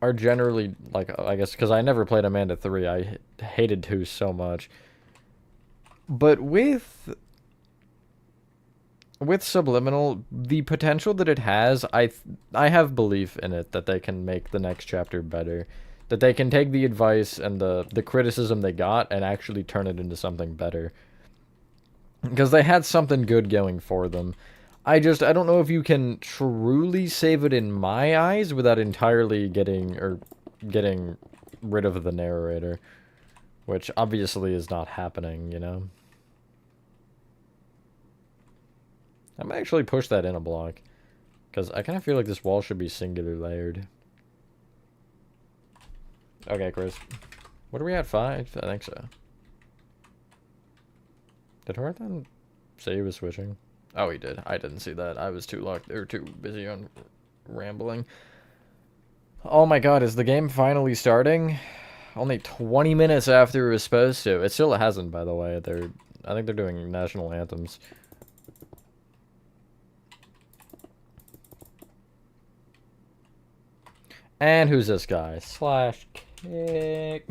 are generally, like, I guess, because I never played Amanda 3. I hated 2 so much. But with Subliminal, the potential that it has, I have belief in it that they can make the next chapter better. That they can take the advice and the criticism they got and actually turn it into something better. Because they had something good going for them. I don't know if you can truly save it in my eyes without entirely getting rid of the narrator. Which obviously is not happening, you know? I might actually push that in a block. Because I kind of feel like this wall should be singular layered. Okay, Chris. What are we at, 5? I think so. Did Horathan say he was switching? Oh, he did. I didn't see that. I was too too busy on rambling. Oh my god, is the game finally starting? Only 20 minutes after it was supposed to. It still hasn't, by the way. I think they're doing national anthems. And who's this guy? Slash kick.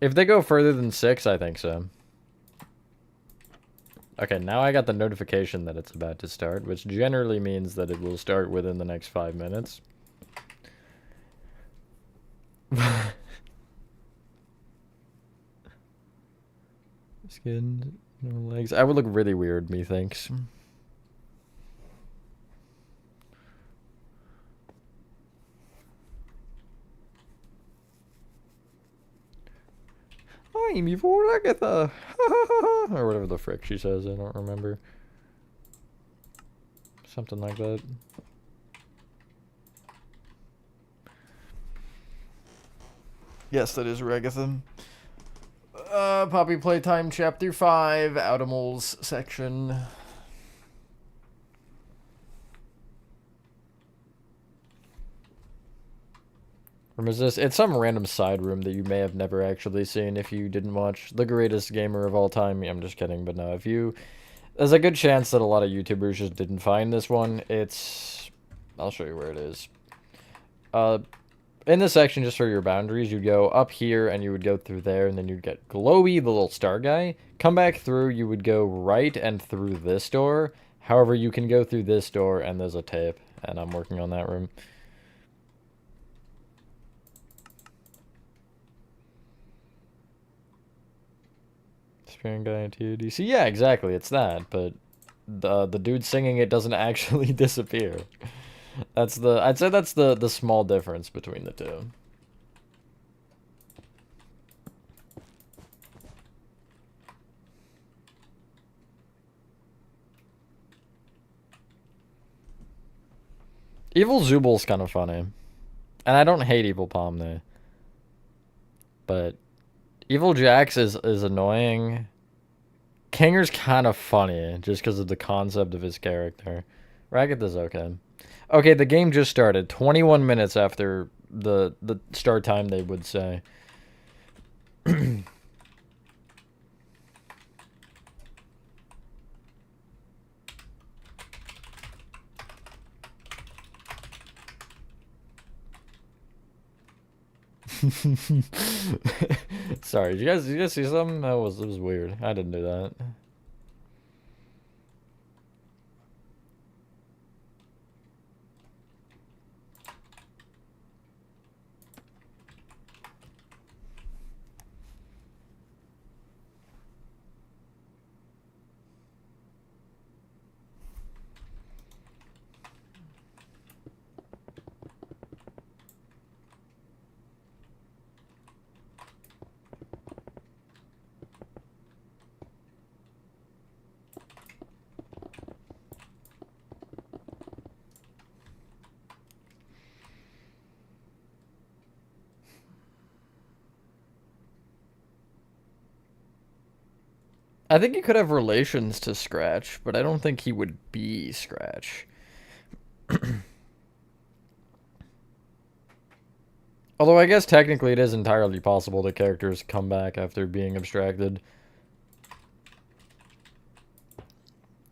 If they go further than 6, I think so. Okay, now I got the notification that it's about to start, which generally means that it will start within the next 5 minutes. Skin, no legs. I would look really weird, methinks. I'm evil Agatha. Or whatever the frick she says, I don't remember. Something like that. Yes, that is Regatha. Poppy Playtime Chapter 5, outimals section. Room is this? It's some random side room that you may have never actually seen if you didn't watch The Greatest Gamer of All Time. I'm just kidding, but no, if you... There's a good chance that a lot of YouTubers just didn't find this one. It's... I'll show you where it is. In this section, just for your boundaries, you'd go up here, and you would go through there, and then you'd get Glowy, the little star guy. Come back through, you would go right and through this door. However, you can go through this door, and there's a tape, and I'm working on that room. Spearing guy in TADC. Yeah, exactly, it's that, but the dude singing it doesn't actually disappear. I'd say that's the small difference between the two. Evil Zubal's kind of funny. And I don't hate Evil Palm there. But Evil Jax is annoying. Kinger's kind of funny just because of the concept of his character. Ragged is okay. Okay, the game just started. 21 minutes after the start time, they would say. Sorry, did you guys see something? It was weird. I didn't do that. I think he could have relations to Scratch, but I don't think he would be Scratch. Although I guess technically it is entirely possible that characters come back after being abstracted.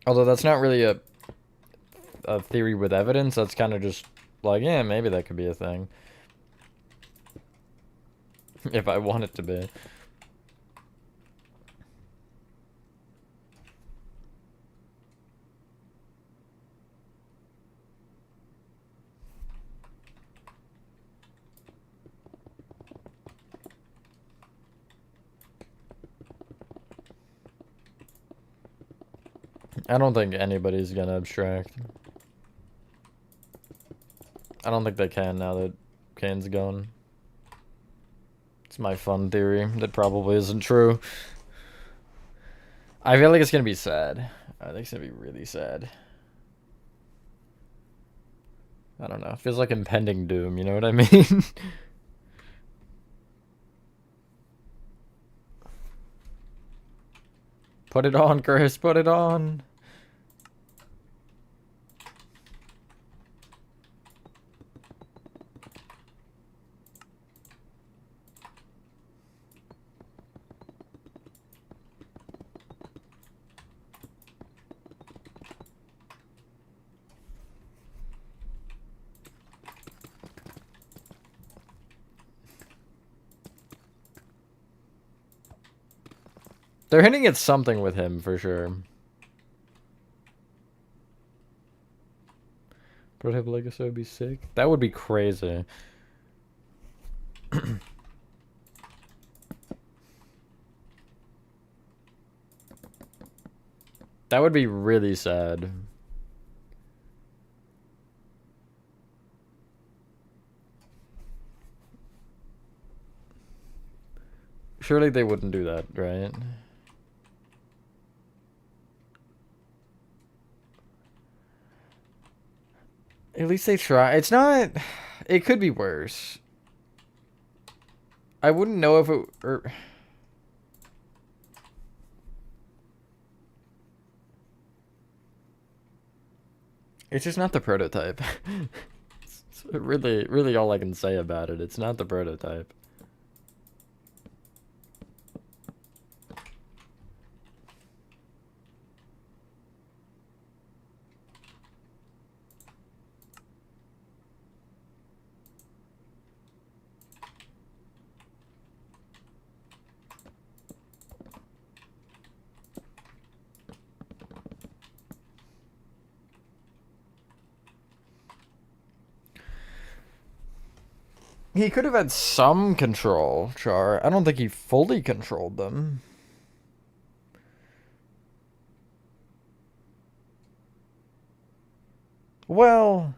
Although that's not really a theory with evidence, that's kind of just like, yeah, maybe that could be a thing. If I want it to be. I don't think anybody's gonna abstract. I don't think they can now that Kane's gone. It's my fun theory that probably isn't true. I feel like it's gonna be sad. I think it's gonna be really sad. I don't know. It feels like impending doom, you know what I mean? Put it on, Chris, put it on. They're hinting at something with him, for sure. Prototype Legacy would be sick. That would be crazy. That would be really sad. Surely they wouldn't do that, right? At least they try. It's not... It could be worse. I wouldn't know if it... It's just not the prototype. It's really all I can say about it. It's not the prototype. He could have had some control, Char. I don't think he fully controlled them. Well...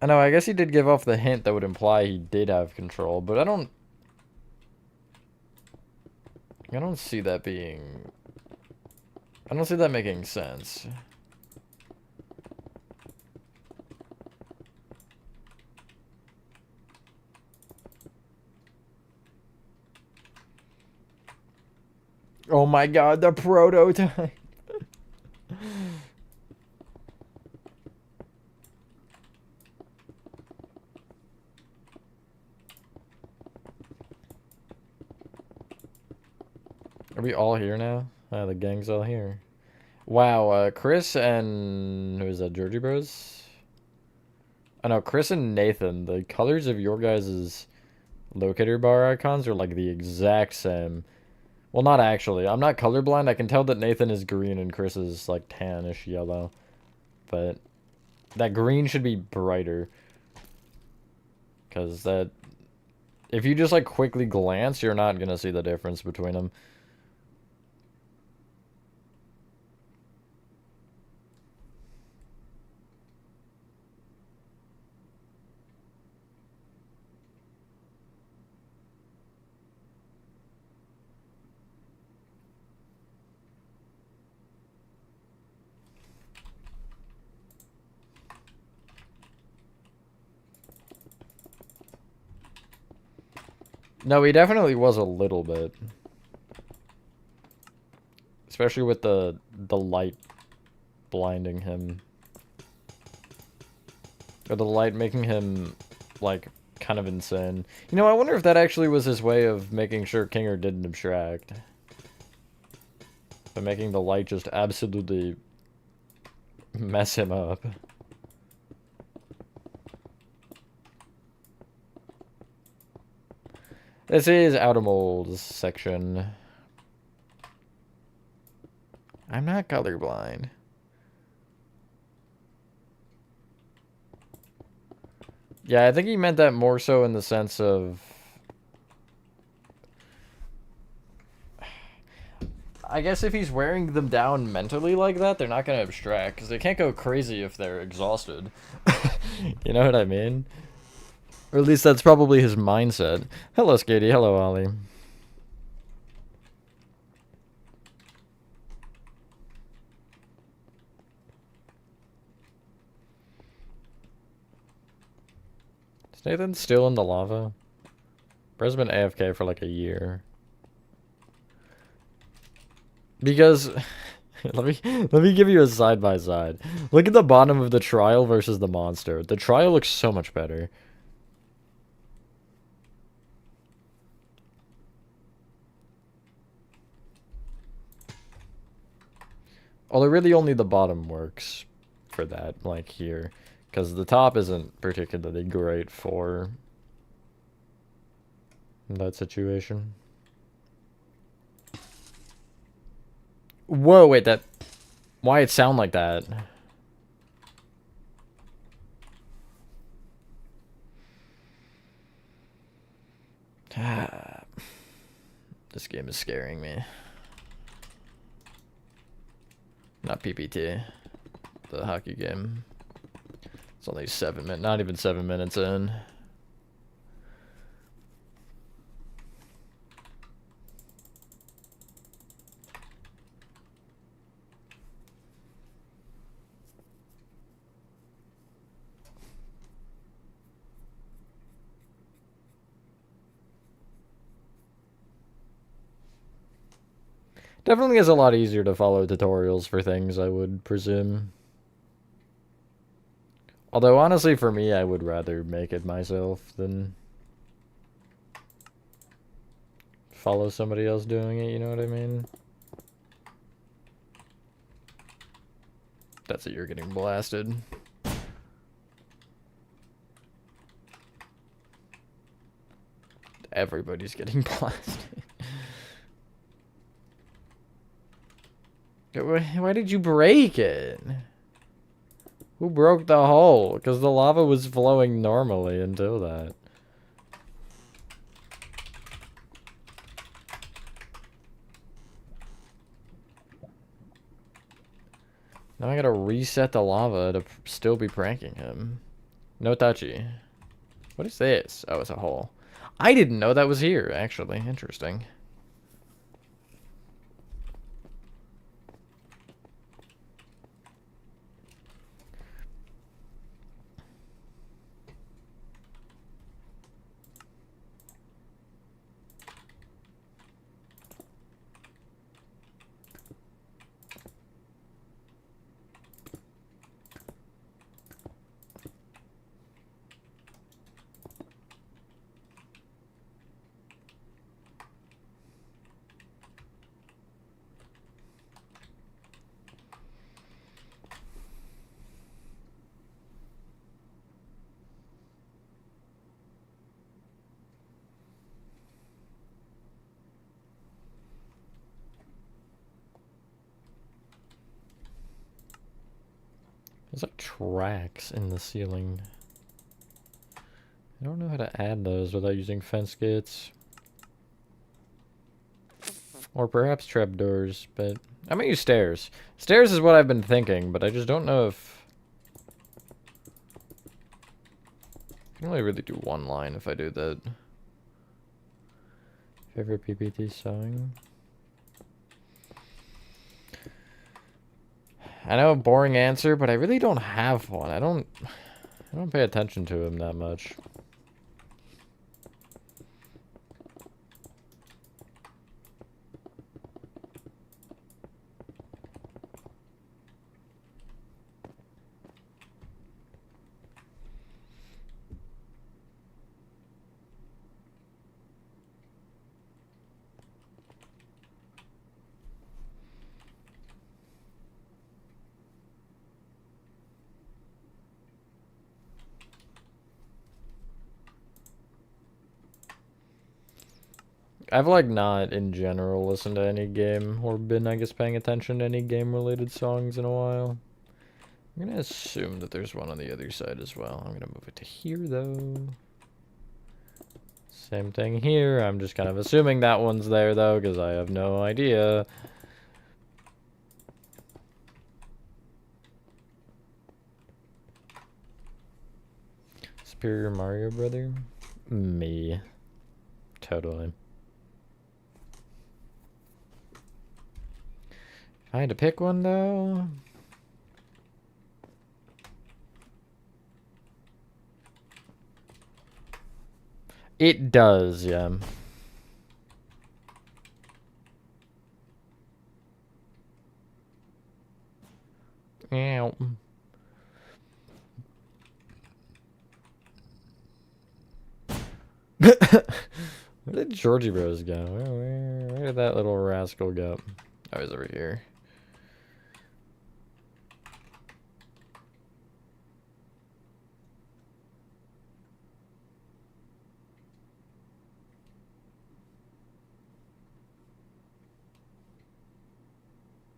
I know, I guess he did give off the hint that would imply he did have control, but I don't see that being... I don't see that making sense. Oh my god, the prototype. Are we all here now? The gang's all here. Wow, Chris and... Who is that, Georgie Bros? I know, Chris and Nathan, the colors of your guys' locator bar icons are like the exact same. Well, not actually. I'm not colorblind. I can tell that Nathan is green and Chris is like tannish yellow. But that green should be brighter. Because that... If you just like quickly glance, you're not going to see the difference between them. No, he definitely was a little bit. Especially with the light blinding him. Or the light making him, like, kind of insane. You know, I wonder if that actually was his way of making sure Kinger didn't abstract. By making the light just absolutely mess him up. This is outimals section. I'm not colorblind. Yeah, I think he meant that more so in the sense of... I guess if he's wearing them down mentally like that, they're not going to abstract, because they can't go crazy if they're exhausted. You know what I mean? Or at least that's probably his mindset. Hello, Skatey. Hello, Ollie. Is Nathan still in the lava? Bro's been AFK for like a year. Because let me give you a side by side. Look at the bottom of the trial versus the monster. The trial looks so much better. Although really only the bottom works for that, like here. Because the top isn't particularly great for that situation. Whoa, wait, that... Why it sound like that? This game is scaring me. Not PPT. The hockey game. It's only 7 minutes, not even 7 minutes in. Definitely is a lot easier to follow tutorials for things, I would presume. Although, honestly, for me, I would rather make it myself than follow somebody else doing it, you know what I mean? That's it, you're getting blasted. Everybody's getting blasted. Why did you break it? Who broke the hole? Because the lava was flowing normally until that. Now I gotta reset the lava to still be pranking him. No touchy. What is this? Oh, it's a hole. I didn't know that was here, actually. Interesting. There's like tracks in the ceiling. I don't know how to add those without using fence gates. Or perhaps trapdoors, but I'm gonna use stairs. Stairs is what I've been thinking, but I just don't know if... I can only really do one line if I do that. Favorite PPT song? I know a boring answer, but I really don't have one. I don't pay attention to him that much. I've like not in general listened to any game or been, I guess, paying attention to any game related songs in a while. I'm gonna assume that there's one on the other side as well. I'm gonna move it to here though. Same thing here. I'm just kind of assuming that one's there though, because I have no idea. Superior Mario Brother? Me. Totally. If I had to pick one though. It does, yeah. Ow. Where did Georgie Bros go? Where did that little rascal go? Oh, he's over here.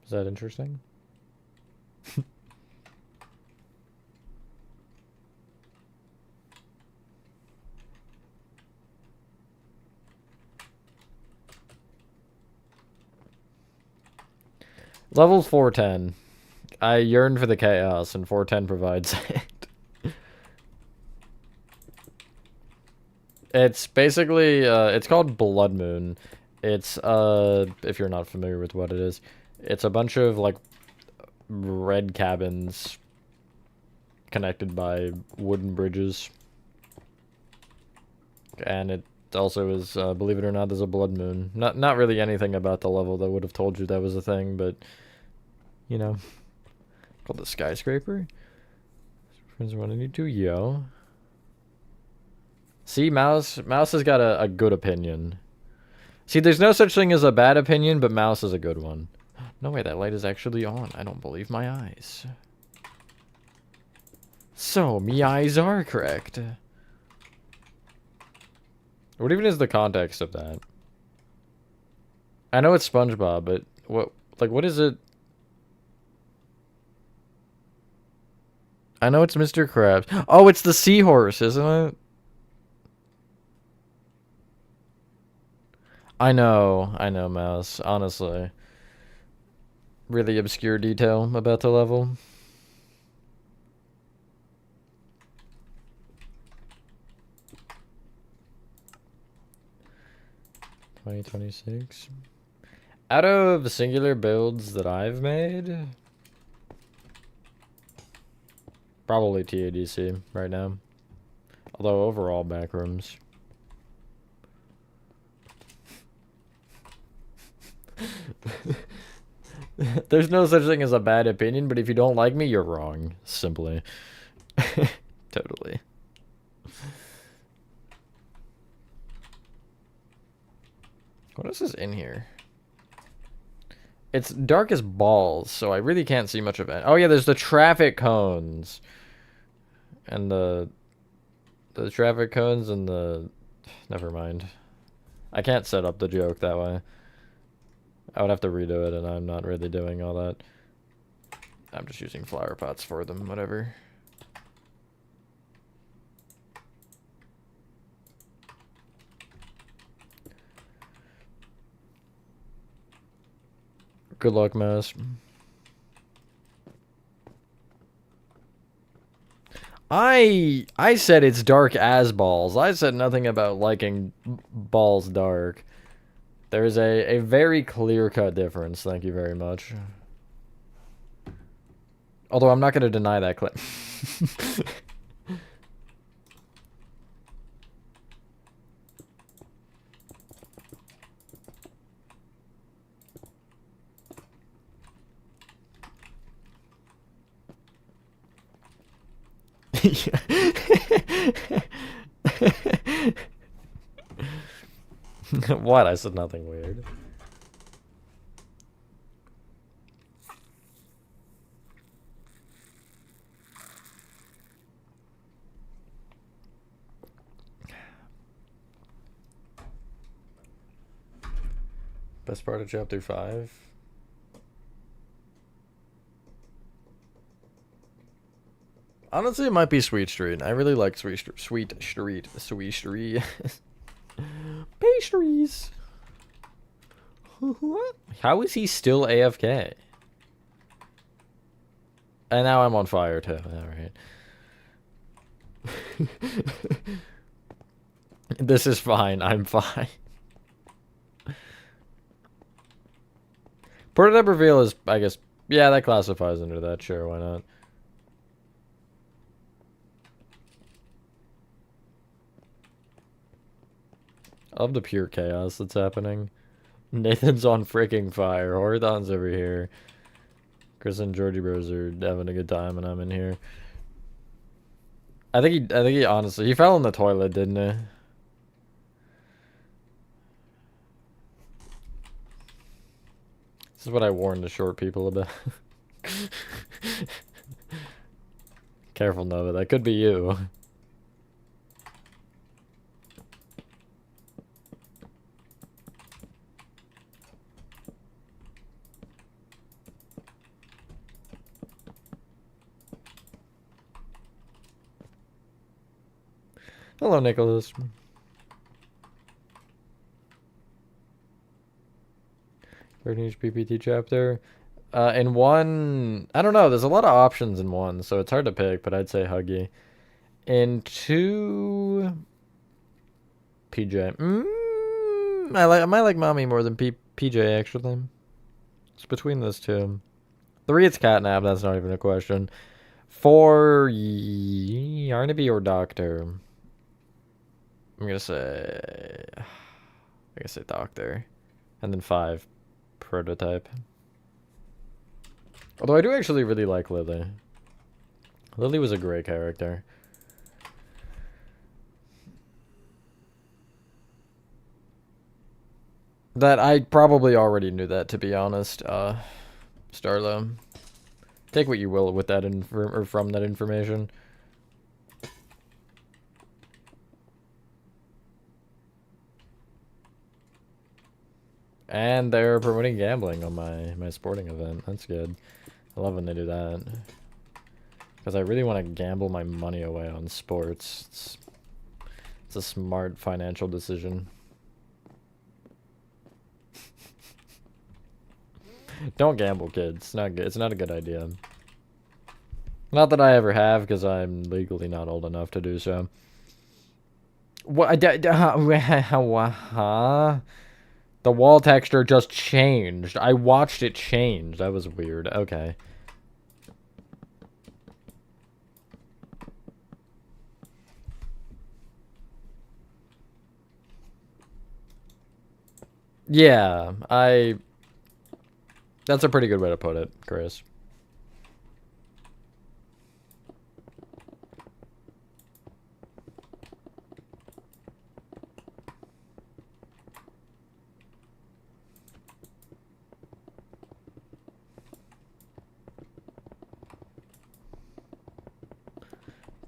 Is that interesting? Level's 410. I yearn for the chaos, and 410 provides it. It's basically, it's called Blood Moon. It's, if you're not familiar with what it is, it's a bunch of, like, red cabins connected by wooden bridges. And it also is, believe it or not, there's a blood moon. Not really anything about the level that would have told you that was a thing, but, you know. Called the Skyscraper? Friends wanting you to, yo. See, Mouse has got a good opinion. See, there's no such thing as a bad opinion, but Mouse is a good one. No way, that light is actually on. I don't believe my eyes. So, me eyes are correct. What even is the context of that? I know it's SpongeBob, but what is it? I know it's Mr. Krabs. Oh, it's the seahorse, isn't it? I know, Mouse, honestly. Really obscure detail about the level. $2026. Out of the singular builds that I've made, probably TADC right now. Although overall Backrooms. There's no such thing as a bad opinion, but if you don't like me, you're wrong. Simply. Totally. What else is in here? It's dark as balls, so I really can't see much of it. Oh yeah, there's the traffic cones. And the traffic cones and the... Never mind. I can't set up the joke that way. I would have to redo it, and I'm not really doing all that. I'm just using flower pots for them, whatever. Good luck, Mouse. I said it's dark as balls. I said nothing about liking balls dark. There is a very clear-cut difference. Thank you very much. Although I'm not going to deny that clip. What? I said nothing weird. Best part of chapter 5? Honestly, it might be Sweet Street. I really like Sweet Street. Pastries. What? How is he still AFK? And now I'm on fire too. Alright. This is fine. I'm fine. Prototype reveal is, I guess, yeah, that classifies under that. Sure, why not? I love the pure chaos that's happening. Nathan's on freaking fire. Horidon's over here. Chris and Georgie Bros are having a good time, and I'm in here. I think he honestly, he fell in the toilet, didn't he? This is what I warned the short people about. Careful, Nova. That could be you. Hello, Nicholas. Third each PPT chapter. In one, I don't know. There's a lot of options in one, so it's hard to pick. But I'd say Huggy. In two, PJ. I might like Mommy more than PJ actually. It's between those two. 3, it's Catnap. That's not even a question. 4, Yarnaby or Doctor. I'm gonna say Doctor, and then 5, Prototype. Although I do actually really like Lily. Lily was a great character. That I probably already knew that, to be honest. Starlo, take what you will with that or from that information. And they're promoting gambling on my sporting event. That's good. I love when they do that. Because I really want to gamble my money away on sports. It's a smart financial decision. Don't gamble, kids. It's not good. It's not a good idea. Not that I ever have, because I'm legally not old enough to do so. What? The wall texture just changed. I watched it change. That was weird. Okay. Yeah, that's a pretty good way to put it, Chris.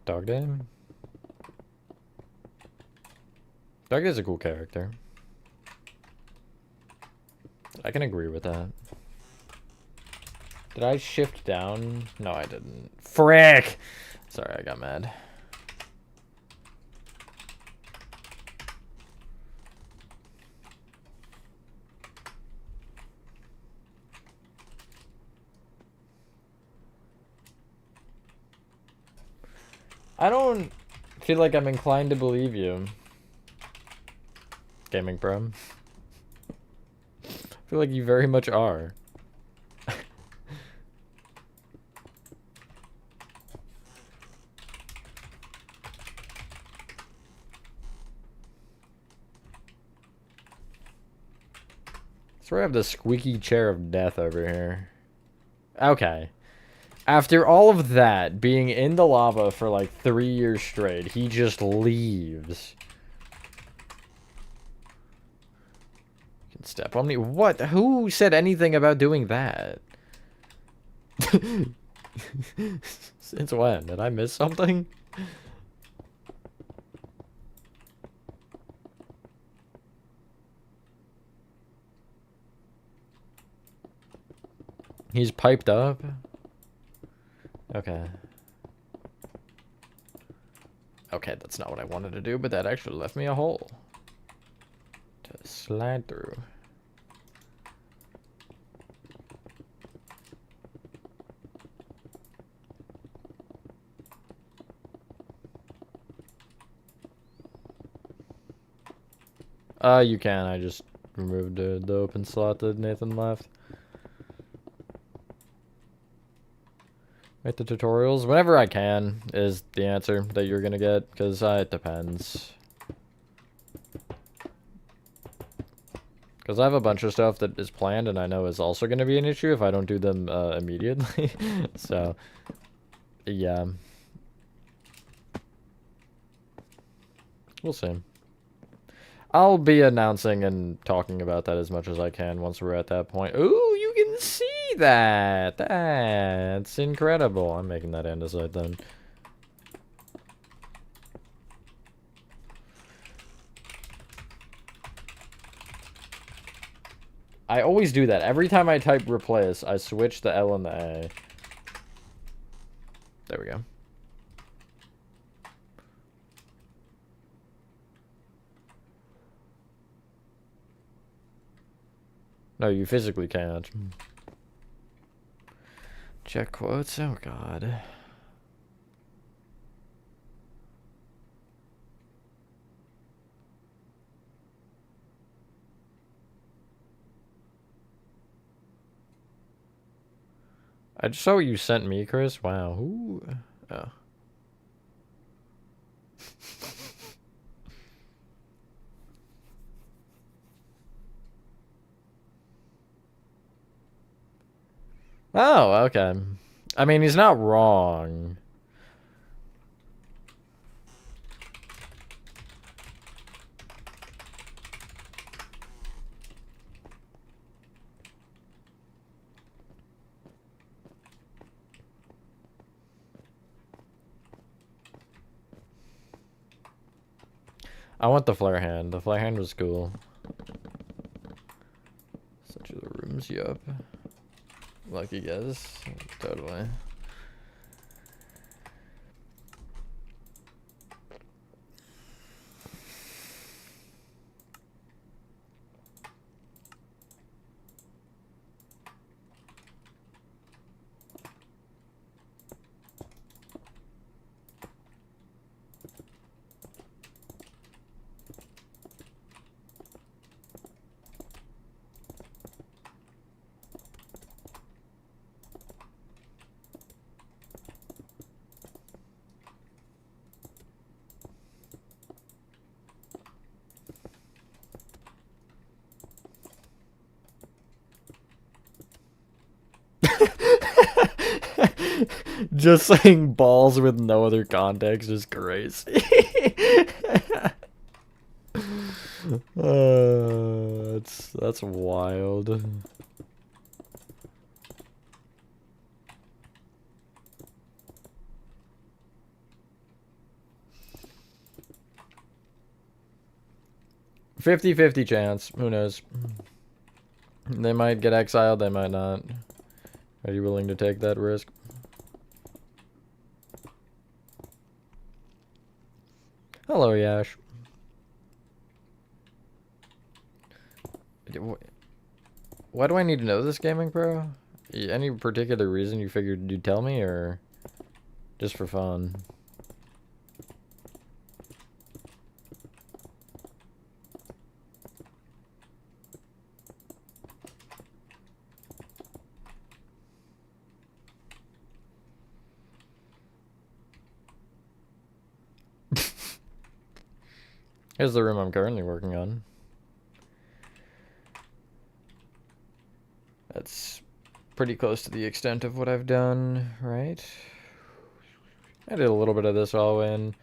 Dog Day? Dog Day's a cool character. I can agree with that. Did I shift down? No, I didn't. Frick! Sorry, I got mad. I don't feel like I'm inclined to believe you. Gaming Pro. I feel like you very much are. So I have the squeaky chair of death over here. Okay. After all of that, being in the lava for like 3 years straight, he just leaves. You can step on me. What? Who said anything about doing that? Since when? Did I miss something? He's piped up? Okay. Okay, that's not what I wanted to do, but that actually left me a hole to slide through. You can. I just removed the open slot that Nathan left. Make the tutorials whenever I can is the answer that you're gonna get, because it depends. Because I have a bunch of stuff that is planned and I know is also gonna be an issue if I don't do them immediately. So, yeah. We'll see. I'll be announcing and talking about that as much as I can once we're at that point. Ooh, you can see that! That's incredible. I'm making that andesite then. I always do that. Every time I type replace, I switch the L and the A. There we go. No, you physically can't. Check quotes. Oh, God. I just saw what you sent me, Chris. Wow. Ooh. Oh. Oh, okay. I mean, he's not wrong. I want the flare hand. The flare hand was cool. Such are the rooms, yup. Lucky guess. Totally. Just saying balls with no other context is crazy. That's wild. $50-50 chance. Who knows? They might get exiled, they might not. Are you willing to take that risk? Hello, Yash. Why do I need to know this, Gaming Pro? Any particular reason you figured you'd tell me, or just for fun? Here's the room I'm currently working on. That's pretty close to the extent of what I've done, right? I did a little bit of this all in.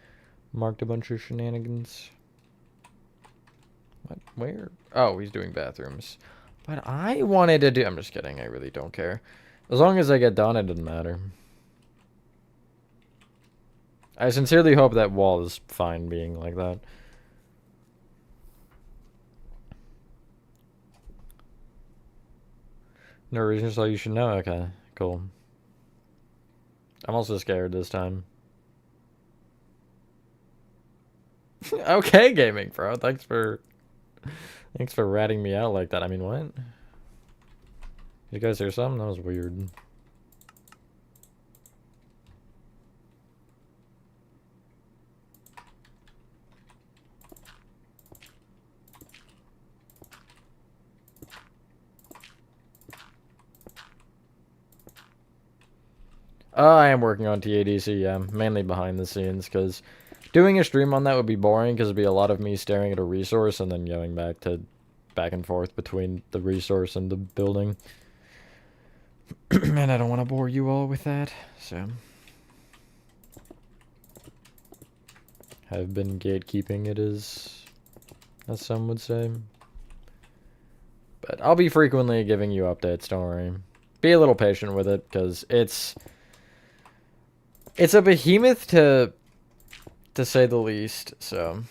Marked a bunch of shenanigans. What? Where? Oh, he's doing bathrooms. But I wanted to do... I'm just kidding. I really don't care. As long as I get done, it doesn't matter. I sincerely hope that wall is fine being like that. No reason, so you should know. Okay, cool. I'm also scared this time. Okay, gaming bro. Thanks for ratting me out like that. I mean, what? You guys hear something? That was weird. I am working on TADC, yeah, mainly behind the scenes, because doing a stream on that would be boring, because it'd be a lot of me staring at a resource and then going back and forth between the resource and the building. And I don't want to bore you all with that, so... I've been gatekeeping it as some would say. But I'll be frequently giving you updates, don't worry. Be a little patient with it, because it's a behemoth to say the least, so...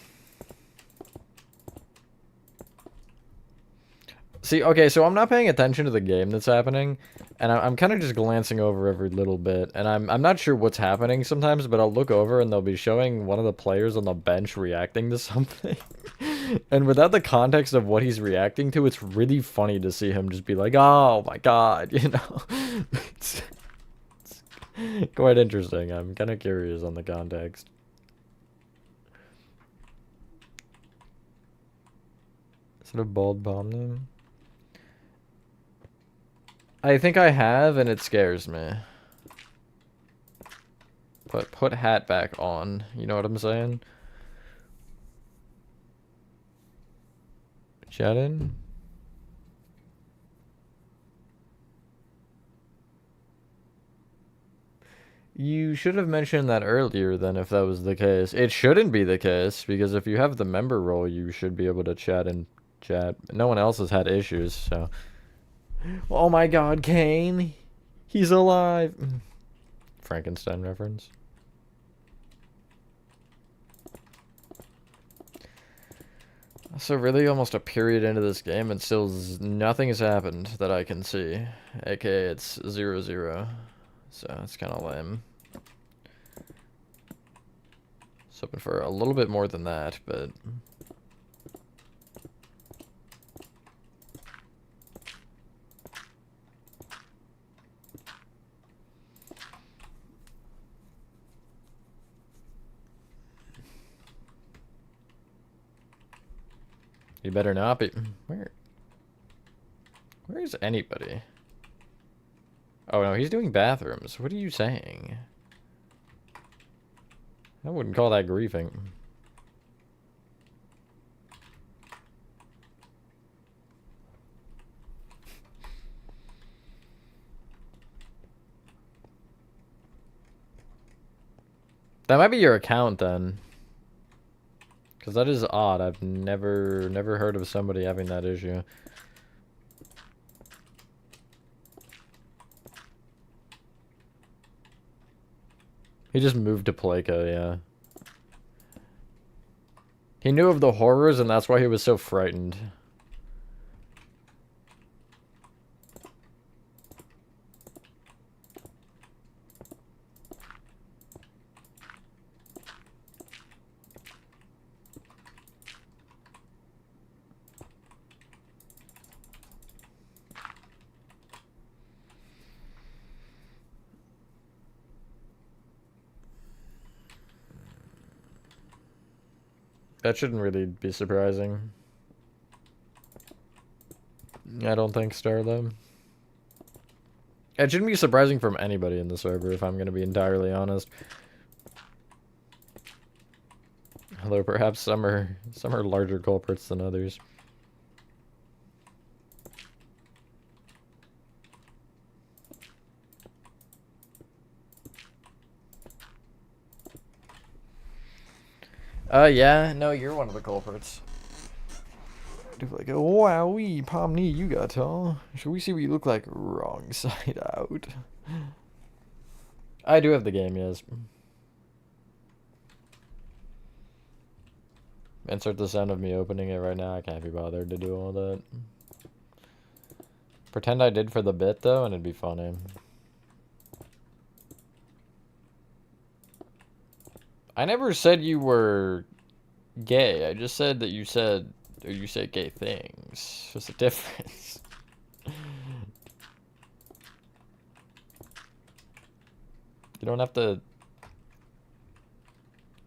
See, okay, so I'm not paying attention to the game that's happening, and I'm kind of just glancing over every little bit, and I'm not sure what's happening sometimes, but I'll look over and they'll be showing one of the players on the bench reacting to something. And without the context of what he's reacting to, it's really funny to see him just be like, oh my god, you know? It's quite interesting. I'm kind of curious on the context. Is it a bald bomb name? I think I have, and it scares me. Put hat back on. You know what I'm saying? Chat in? You should have mentioned that earlier then if that was the case. It shouldn't be the case, because if you have the member role, you should be able to chat in chat. No one else has had issues, so... Oh my god, Kane! He's alive! Frankenstein reference. So really almost a period into this game and still nothing has happened that I can see. AKA it's 0-0. So it's kind of lame. Was hoping for a little bit more than that, but... You better not be... Where's anybody? Oh no, he's doing bathrooms. What are you saying? I wouldn't call that griefing. That might be your account then. Because that is odd. I've never heard of somebody having that issue. He just moved to Playco, yeah. He knew of the horrors and that's why he was so frightened. That shouldn't really be surprising. I don't think, Star, though. It shouldn't be surprising from anybody in the server, if I'm going to be entirely honest. Although perhaps some are larger culprits than others. Yeah, no, you're one of the culprits. Do like a wowee, Pomni, you got tall. Should we see what you look like wrong side out? I do have the game, yes. Insert the sound of me opening it right now. I can't be bothered to do all that. Pretend I did for the bit, though, and it'd be funny. I never said you were gay. I just said that you said, or you say gay things. There's a difference. You don't have to...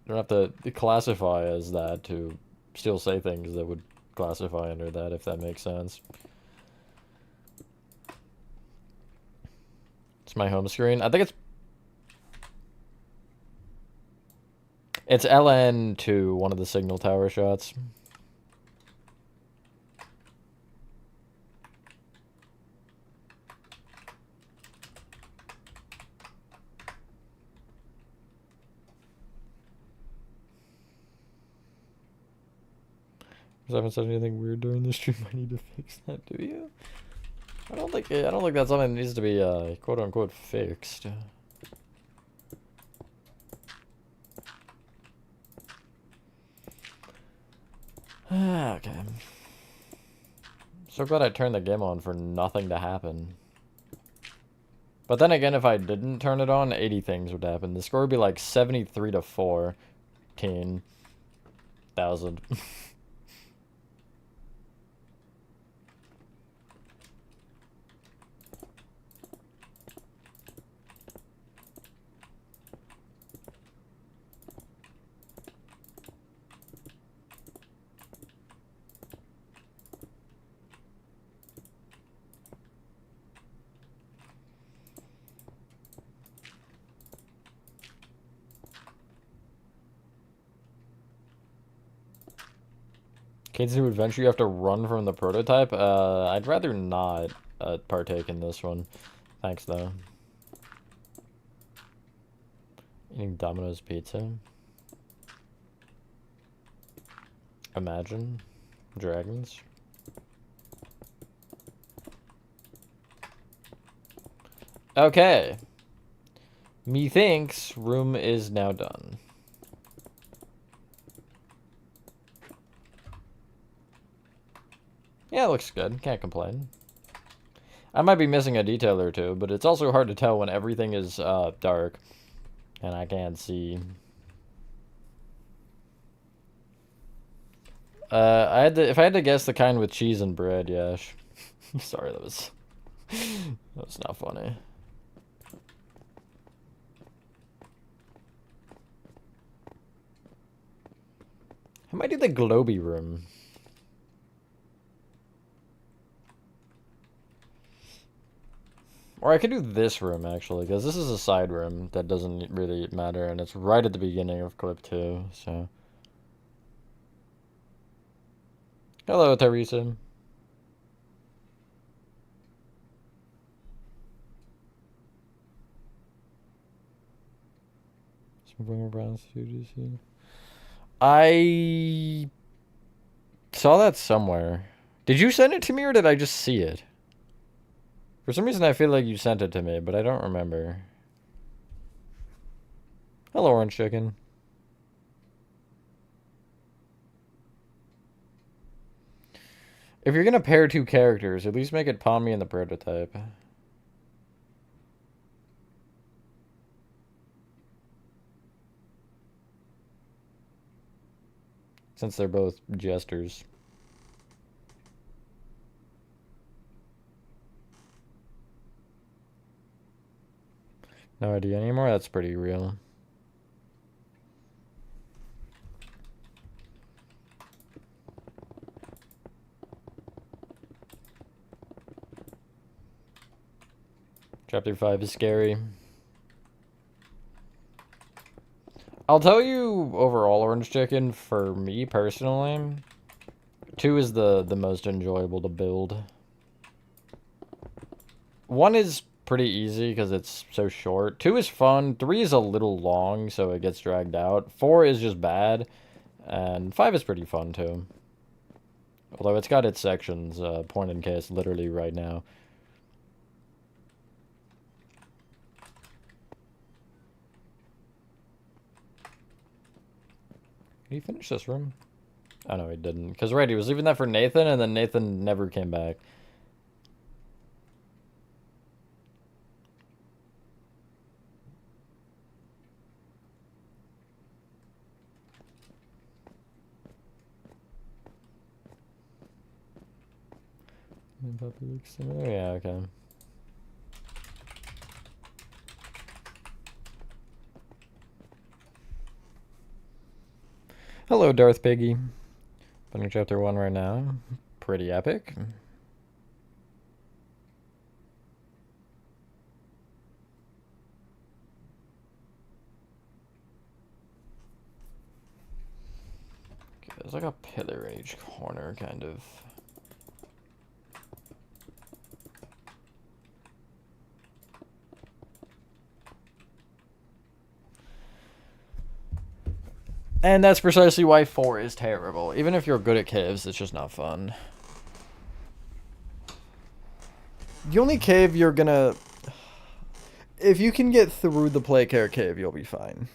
You don't have to classify as that to still say things that would classify under that, if that makes sense. It's my home screen. I think it's LN2, one of the signal tower shots. I haven't said anything weird during the stream. I need to fix that. Do you? I don't think that's something that needs to be quote unquote fixed. Okay. So glad I turned the game on for nothing to happen. But then again, if I didn't turn it on, 80 things would happen. The score would be like 73 to 14,000. Kids New Adventure, you have to run from the prototype? I'd rather not partake in this one. Thanks, though. Eating Domino's pizza. Imagine. Dragons. Okay. Methinks room is now done. Yeah, it looks good. Can't complain. I might be missing a detail or two, but it's also hard to tell when everything is dark and I can't see. If I had to guess the kind with cheese and bread, yeah. Sorry, that was not funny. I might do the globy room. Or I could do this room, actually, because this is a side room that doesn't really matter, and it's right at the beginning of clip 2, so... Hello, Teresa. I saw that somewhere. Did you send it to me, or did I just see it? For some reason, I feel like you sent it to me, but I don't remember. Hello, Orange Chicken. If you're gonna pair two characters, at least make it Pommy and the prototype. Since they're both jesters. No idea anymore? That's pretty real. Chapter 5 is scary. I'll tell you overall, Orange Chicken, for me personally, 2 is the most enjoyable to build. 1 is pretty easy because it's so short. 2 is fun. 3 is a little long, so it gets dragged out. 4 is just bad. And 5 is pretty fun, too. Although it's got its sections, point in case, literally right now. Did he finish this room? Oh, no, he didn't. Because, right, he was leaving that for Nathan, and then Nathan never came back. Puppy looks similar. Yeah, okay. Hello, Darth Piggy. Putting chapter 1 right now. Pretty epic. Okay, there's like a pillar in each corner, kind of. And that's precisely why 4 is terrible. Even if you're good at caves, it's just not fun. The only cave you're gonna... If you can get through the play care cave, you'll be fine.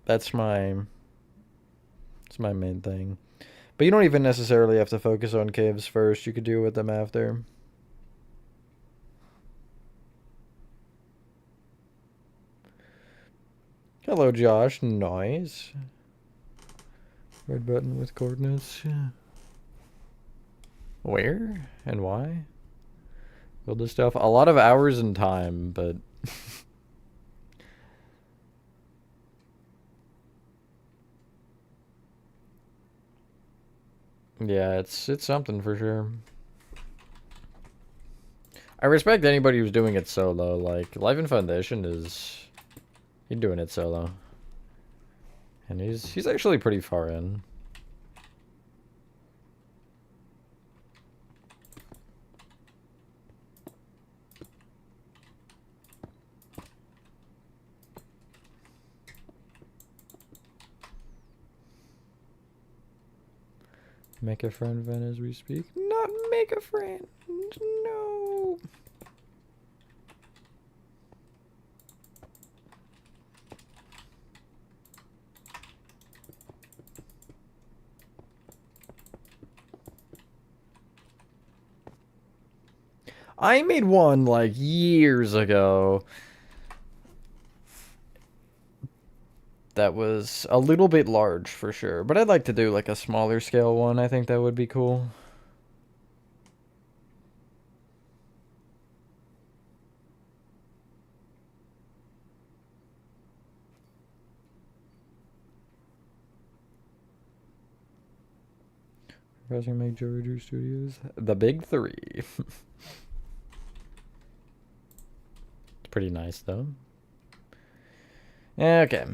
That's my main thing. But you don't even necessarily have to focus on caves first. You could deal with them after. Hello, Josh. Nice. Red button with coordinates. Where and why? Build this stuff. A lot of hours and time, but... yeah, it's something for sure. I respect anybody who's doing it solo. Like, Life in Foundation is... He's doing it solo. And he's actually pretty far in. Make a friend, Ven, as we speak. Not make a friend. No. I made one like years ago. That was a little bit large for sure, but I'd like to do like a smaller scale one. I think that would be cool. Professor make Georgia Studios. The big 3. It's pretty nice though. Okay.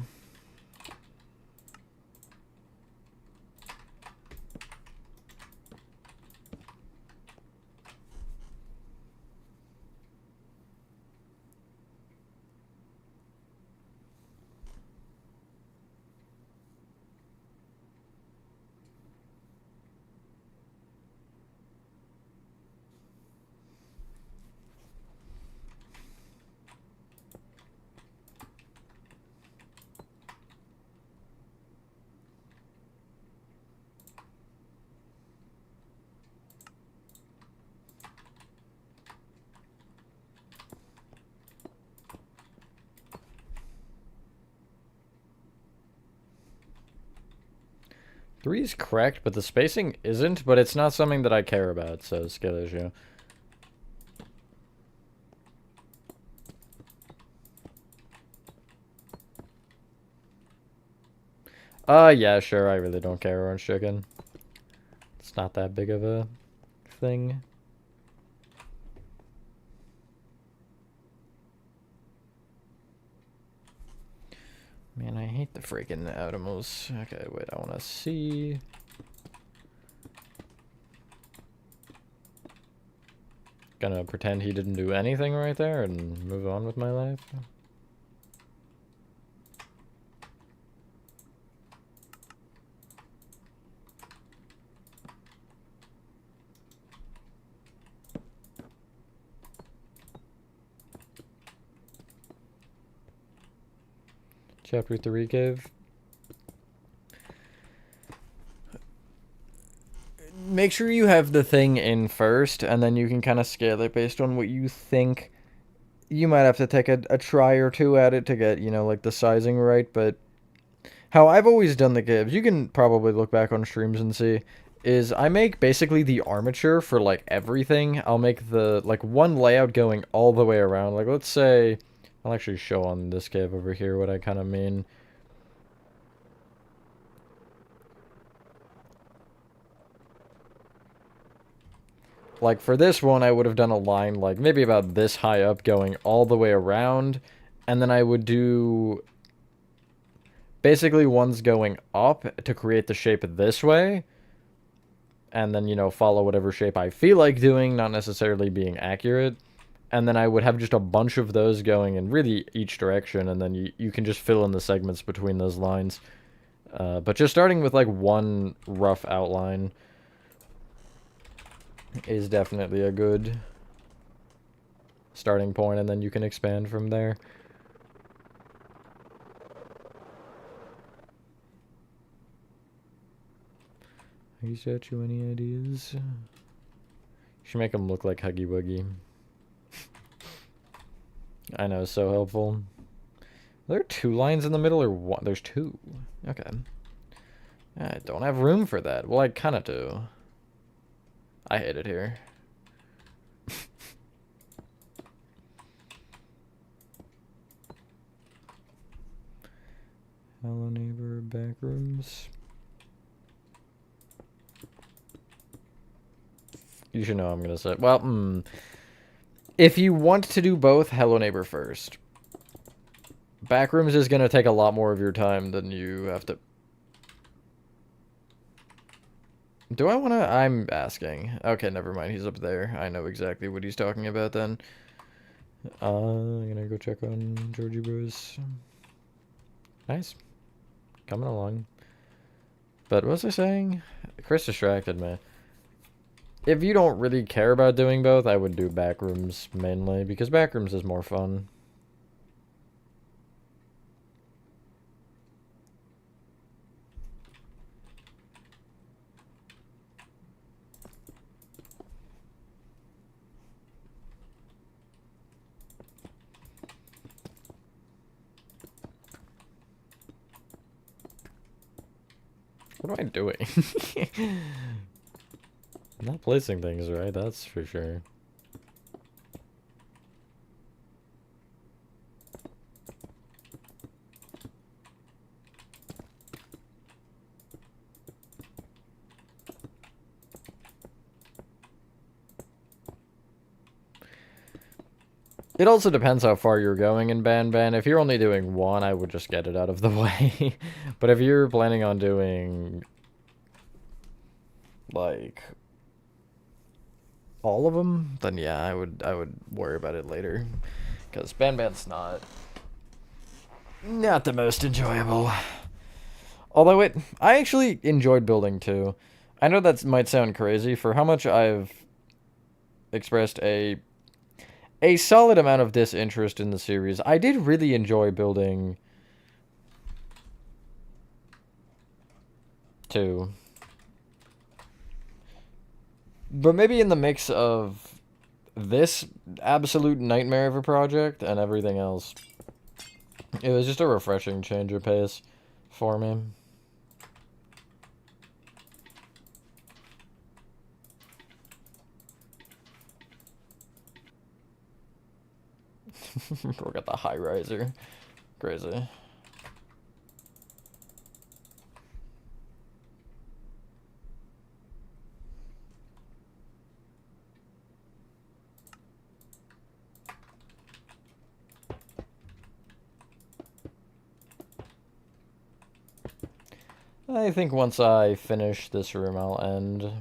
Three's correct, but the spacing isn't, but it's not something that I care about, so skill issue. Yeah, sure, I really don't care, Orange Chicken. It's not that big of a thing. Man, I hate the freaking outimals. Okay, wait, I want to see. Gonna pretend he didn't do anything right there and move on with my life. Chapter 3 cave. Make sure you have the thing in first, and then you can kind of scale it based on what you think. You might have to take a try or two at it to get, you know, like the sizing right, but how I've always done the caves, you can probably look back on streams and see, is I make basically the armature for, like, everything. I'll make the, like, one layout going all the way around. Like, let's say, I'll actually show on this cave over here what I kind of mean. Like, for this one, I would have done a line, like, maybe about this high up going all the way around. And then I would do basically ones going up to create the shape this way. And then, you know, follow whatever shape I feel like doing, not necessarily being accurate. And then I would have just a bunch of those going in really each direction, and then you can just fill in the segments between those lines. But just starting with, like, one rough outline is definitely a good starting point, and then you can expand from there. You got you any ideas? You should make them look like Huggy Wuggy. I know, so helpful. Are there 2 lines in the middle, or one? There's 2. Okay. I don't have room for that. Well, I kind of do. I hate it here. Hello neighbor, Backrooms. You should know I'm gonna say. Well, if you want to do both, Hello Neighbor first. Backrooms is gonna take a lot more of your time than you have to. Do I wanna? I'm asking. Okay, never mind. He's up there. I know exactly what he's talking about then. I'm gonna go check on Georgie Bros. Nice. Coming along. But what was I saying? Chris distracted me. If you don't really care about doing both, I would do Backrooms mainly, because Backrooms is more fun. What am I doing? I'm not placing things right, that's for sure. It also depends how far you're going in Ban. If you're only doing one, I would just get it out of the way. But if you're planning on doing, like, all of them, then yeah, I would worry about it later. Because Ban's not the most enjoyable. Although I actually enjoyed building too. I know that might sound crazy for how much I've expressed a solid amount of disinterest in the series. I did really enjoy building 2. But maybe in the mix of this absolute nightmare of a project and everything else, it was just a refreshing change of pace for me. We got the high riser. Crazy. I think once I finish this room, I'll end.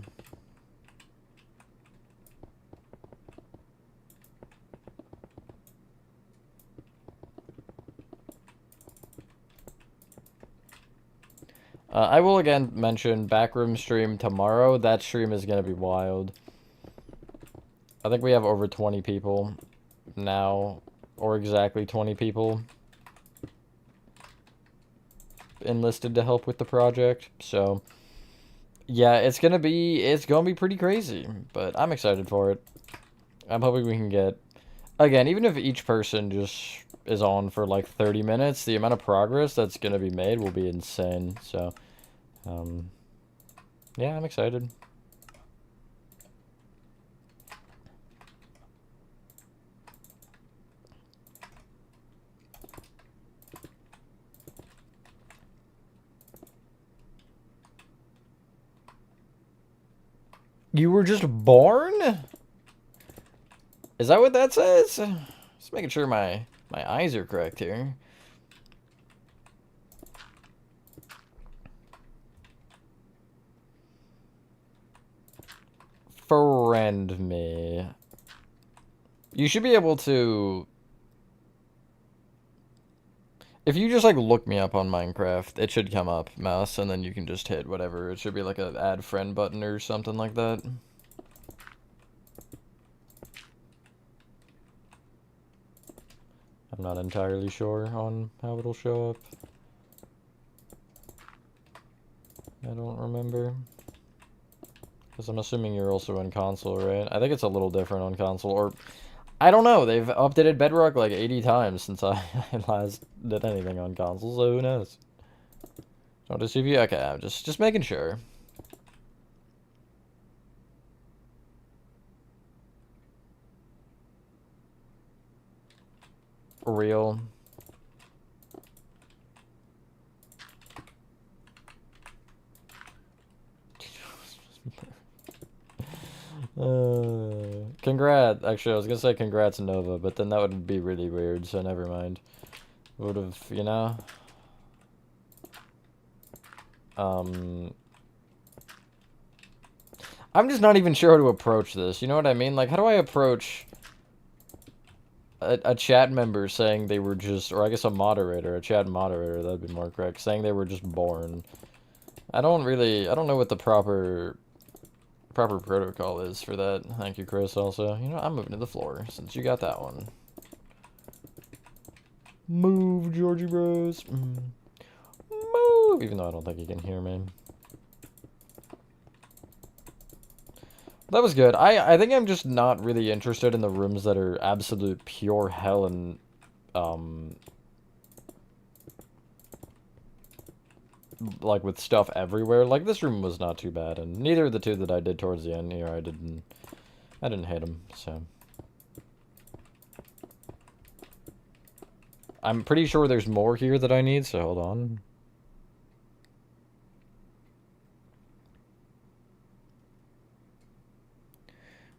I will again mention Backroom stream tomorrow. That stream is going to be wild. I think we have over 20 people now, or exactly 20 people enlisted to help with the project. So yeah, it's gonna be pretty crazy, but I'm excited for it. I'm hoping we can get, again, even if each person just is on for like 30 minutes, the amount of progress that's gonna be made will be insane. So Yeah, I'm excited. You were just born? Is that what that says? Just making sure my eyes are correct here. Friend me. You should be able to... If you just, like, look me up on Minecraft, it should come up, mouse, and then you can just hit whatever. It should be, like, a add friend button or something like that. I'm not entirely sure on how it'll show up. I don't remember. Because I'm assuming you're also on console, right? I think it's a little different on console, or... I don't know, they've updated Bedrock like 80 times since I last did anything on console, so who knows? Don't deceive you? Okay, I'm just making sure. Real. Congrats. Actually, I was gonna say congrats, Nova, but then that would be really weird, so never mind. Would have, you know? I'm just not even sure how to approach this, you know what I mean? Like, how do I approach a chat member saying they were just, or I guess a moderator, a chat moderator, that'd be more correct, saying they were just born. I don't know what the proper protocol is for that. Thank you, Chris, also. You know, I'm moving to the floor, since you got that one. Move, Georgie Bros. Move! Even though I don't think he can hear me. That was good. I think I'm just not really interested in the rooms that are absolute pure hell and, like, with stuff everywhere. Like, this room was not too bad, and neither of the two that I did towards the end here, I didn't hate them, so. I'm pretty sure there's more here that I need, so hold on.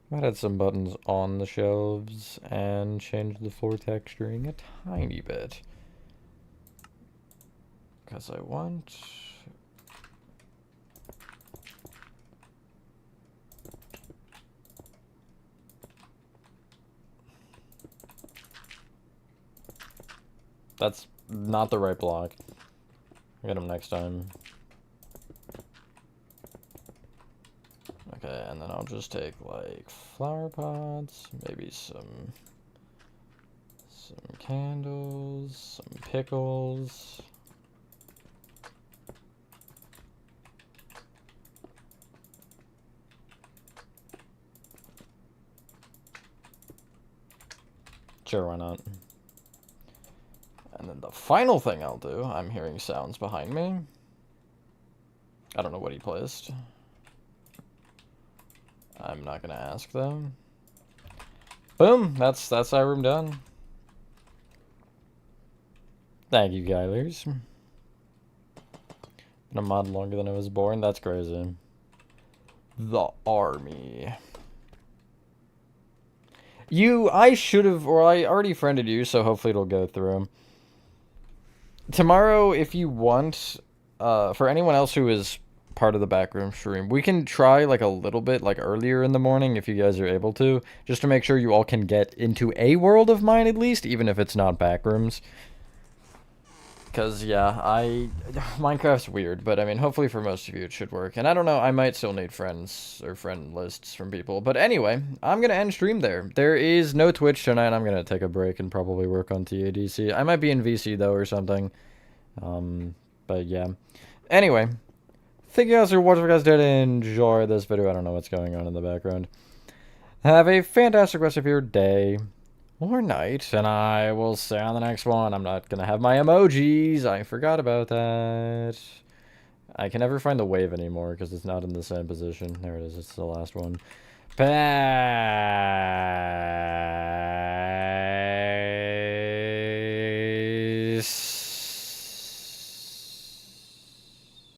Might add some buttons on the shelves and change the floor texturing a tiny bit. Because I want... That's not the right block. I'll get them next time. Okay, and then I'll just take, like, flower pots, maybe some candles, some pickles. Sure, why not? And then the final thing I'll do, I'm hearing sounds behind me. I don't know what he placed. I'm not gonna ask them. Boom! That's our room done. Thank you, Gylers. Been a mod longer than I was born. That's crazy. The army. I should have, or I already friended you, so hopefully it'll go through. Tomorrow, if you want, for anyone else who is part of the Backrooms stream, we can try, like, a little bit, like, earlier in the morning, if you guys are able to, just to make sure you all can get into a world of mine, at least, even if it's not Backrooms. Because, yeah, Minecraft's weird, but, I mean, hopefully for most of you it should work. And I don't know, I might still need friends, or friend lists from people. But anyway, I'm going to end stream there. There is no Twitch tonight. I'm going to take a break and probably work on TADC. I might be in VC, though, or something. But, yeah. Anyway, thank you guys for watching. If you guys did enjoy this video, I don't know what's going on in the background. Have a fantastic rest of your day. Or night, and I will see you on the next one. I'm not gonna have my emojis. I forgot about that. I can never find the wave anymore because it's not in the same position. There it is. It's the last one. Peace.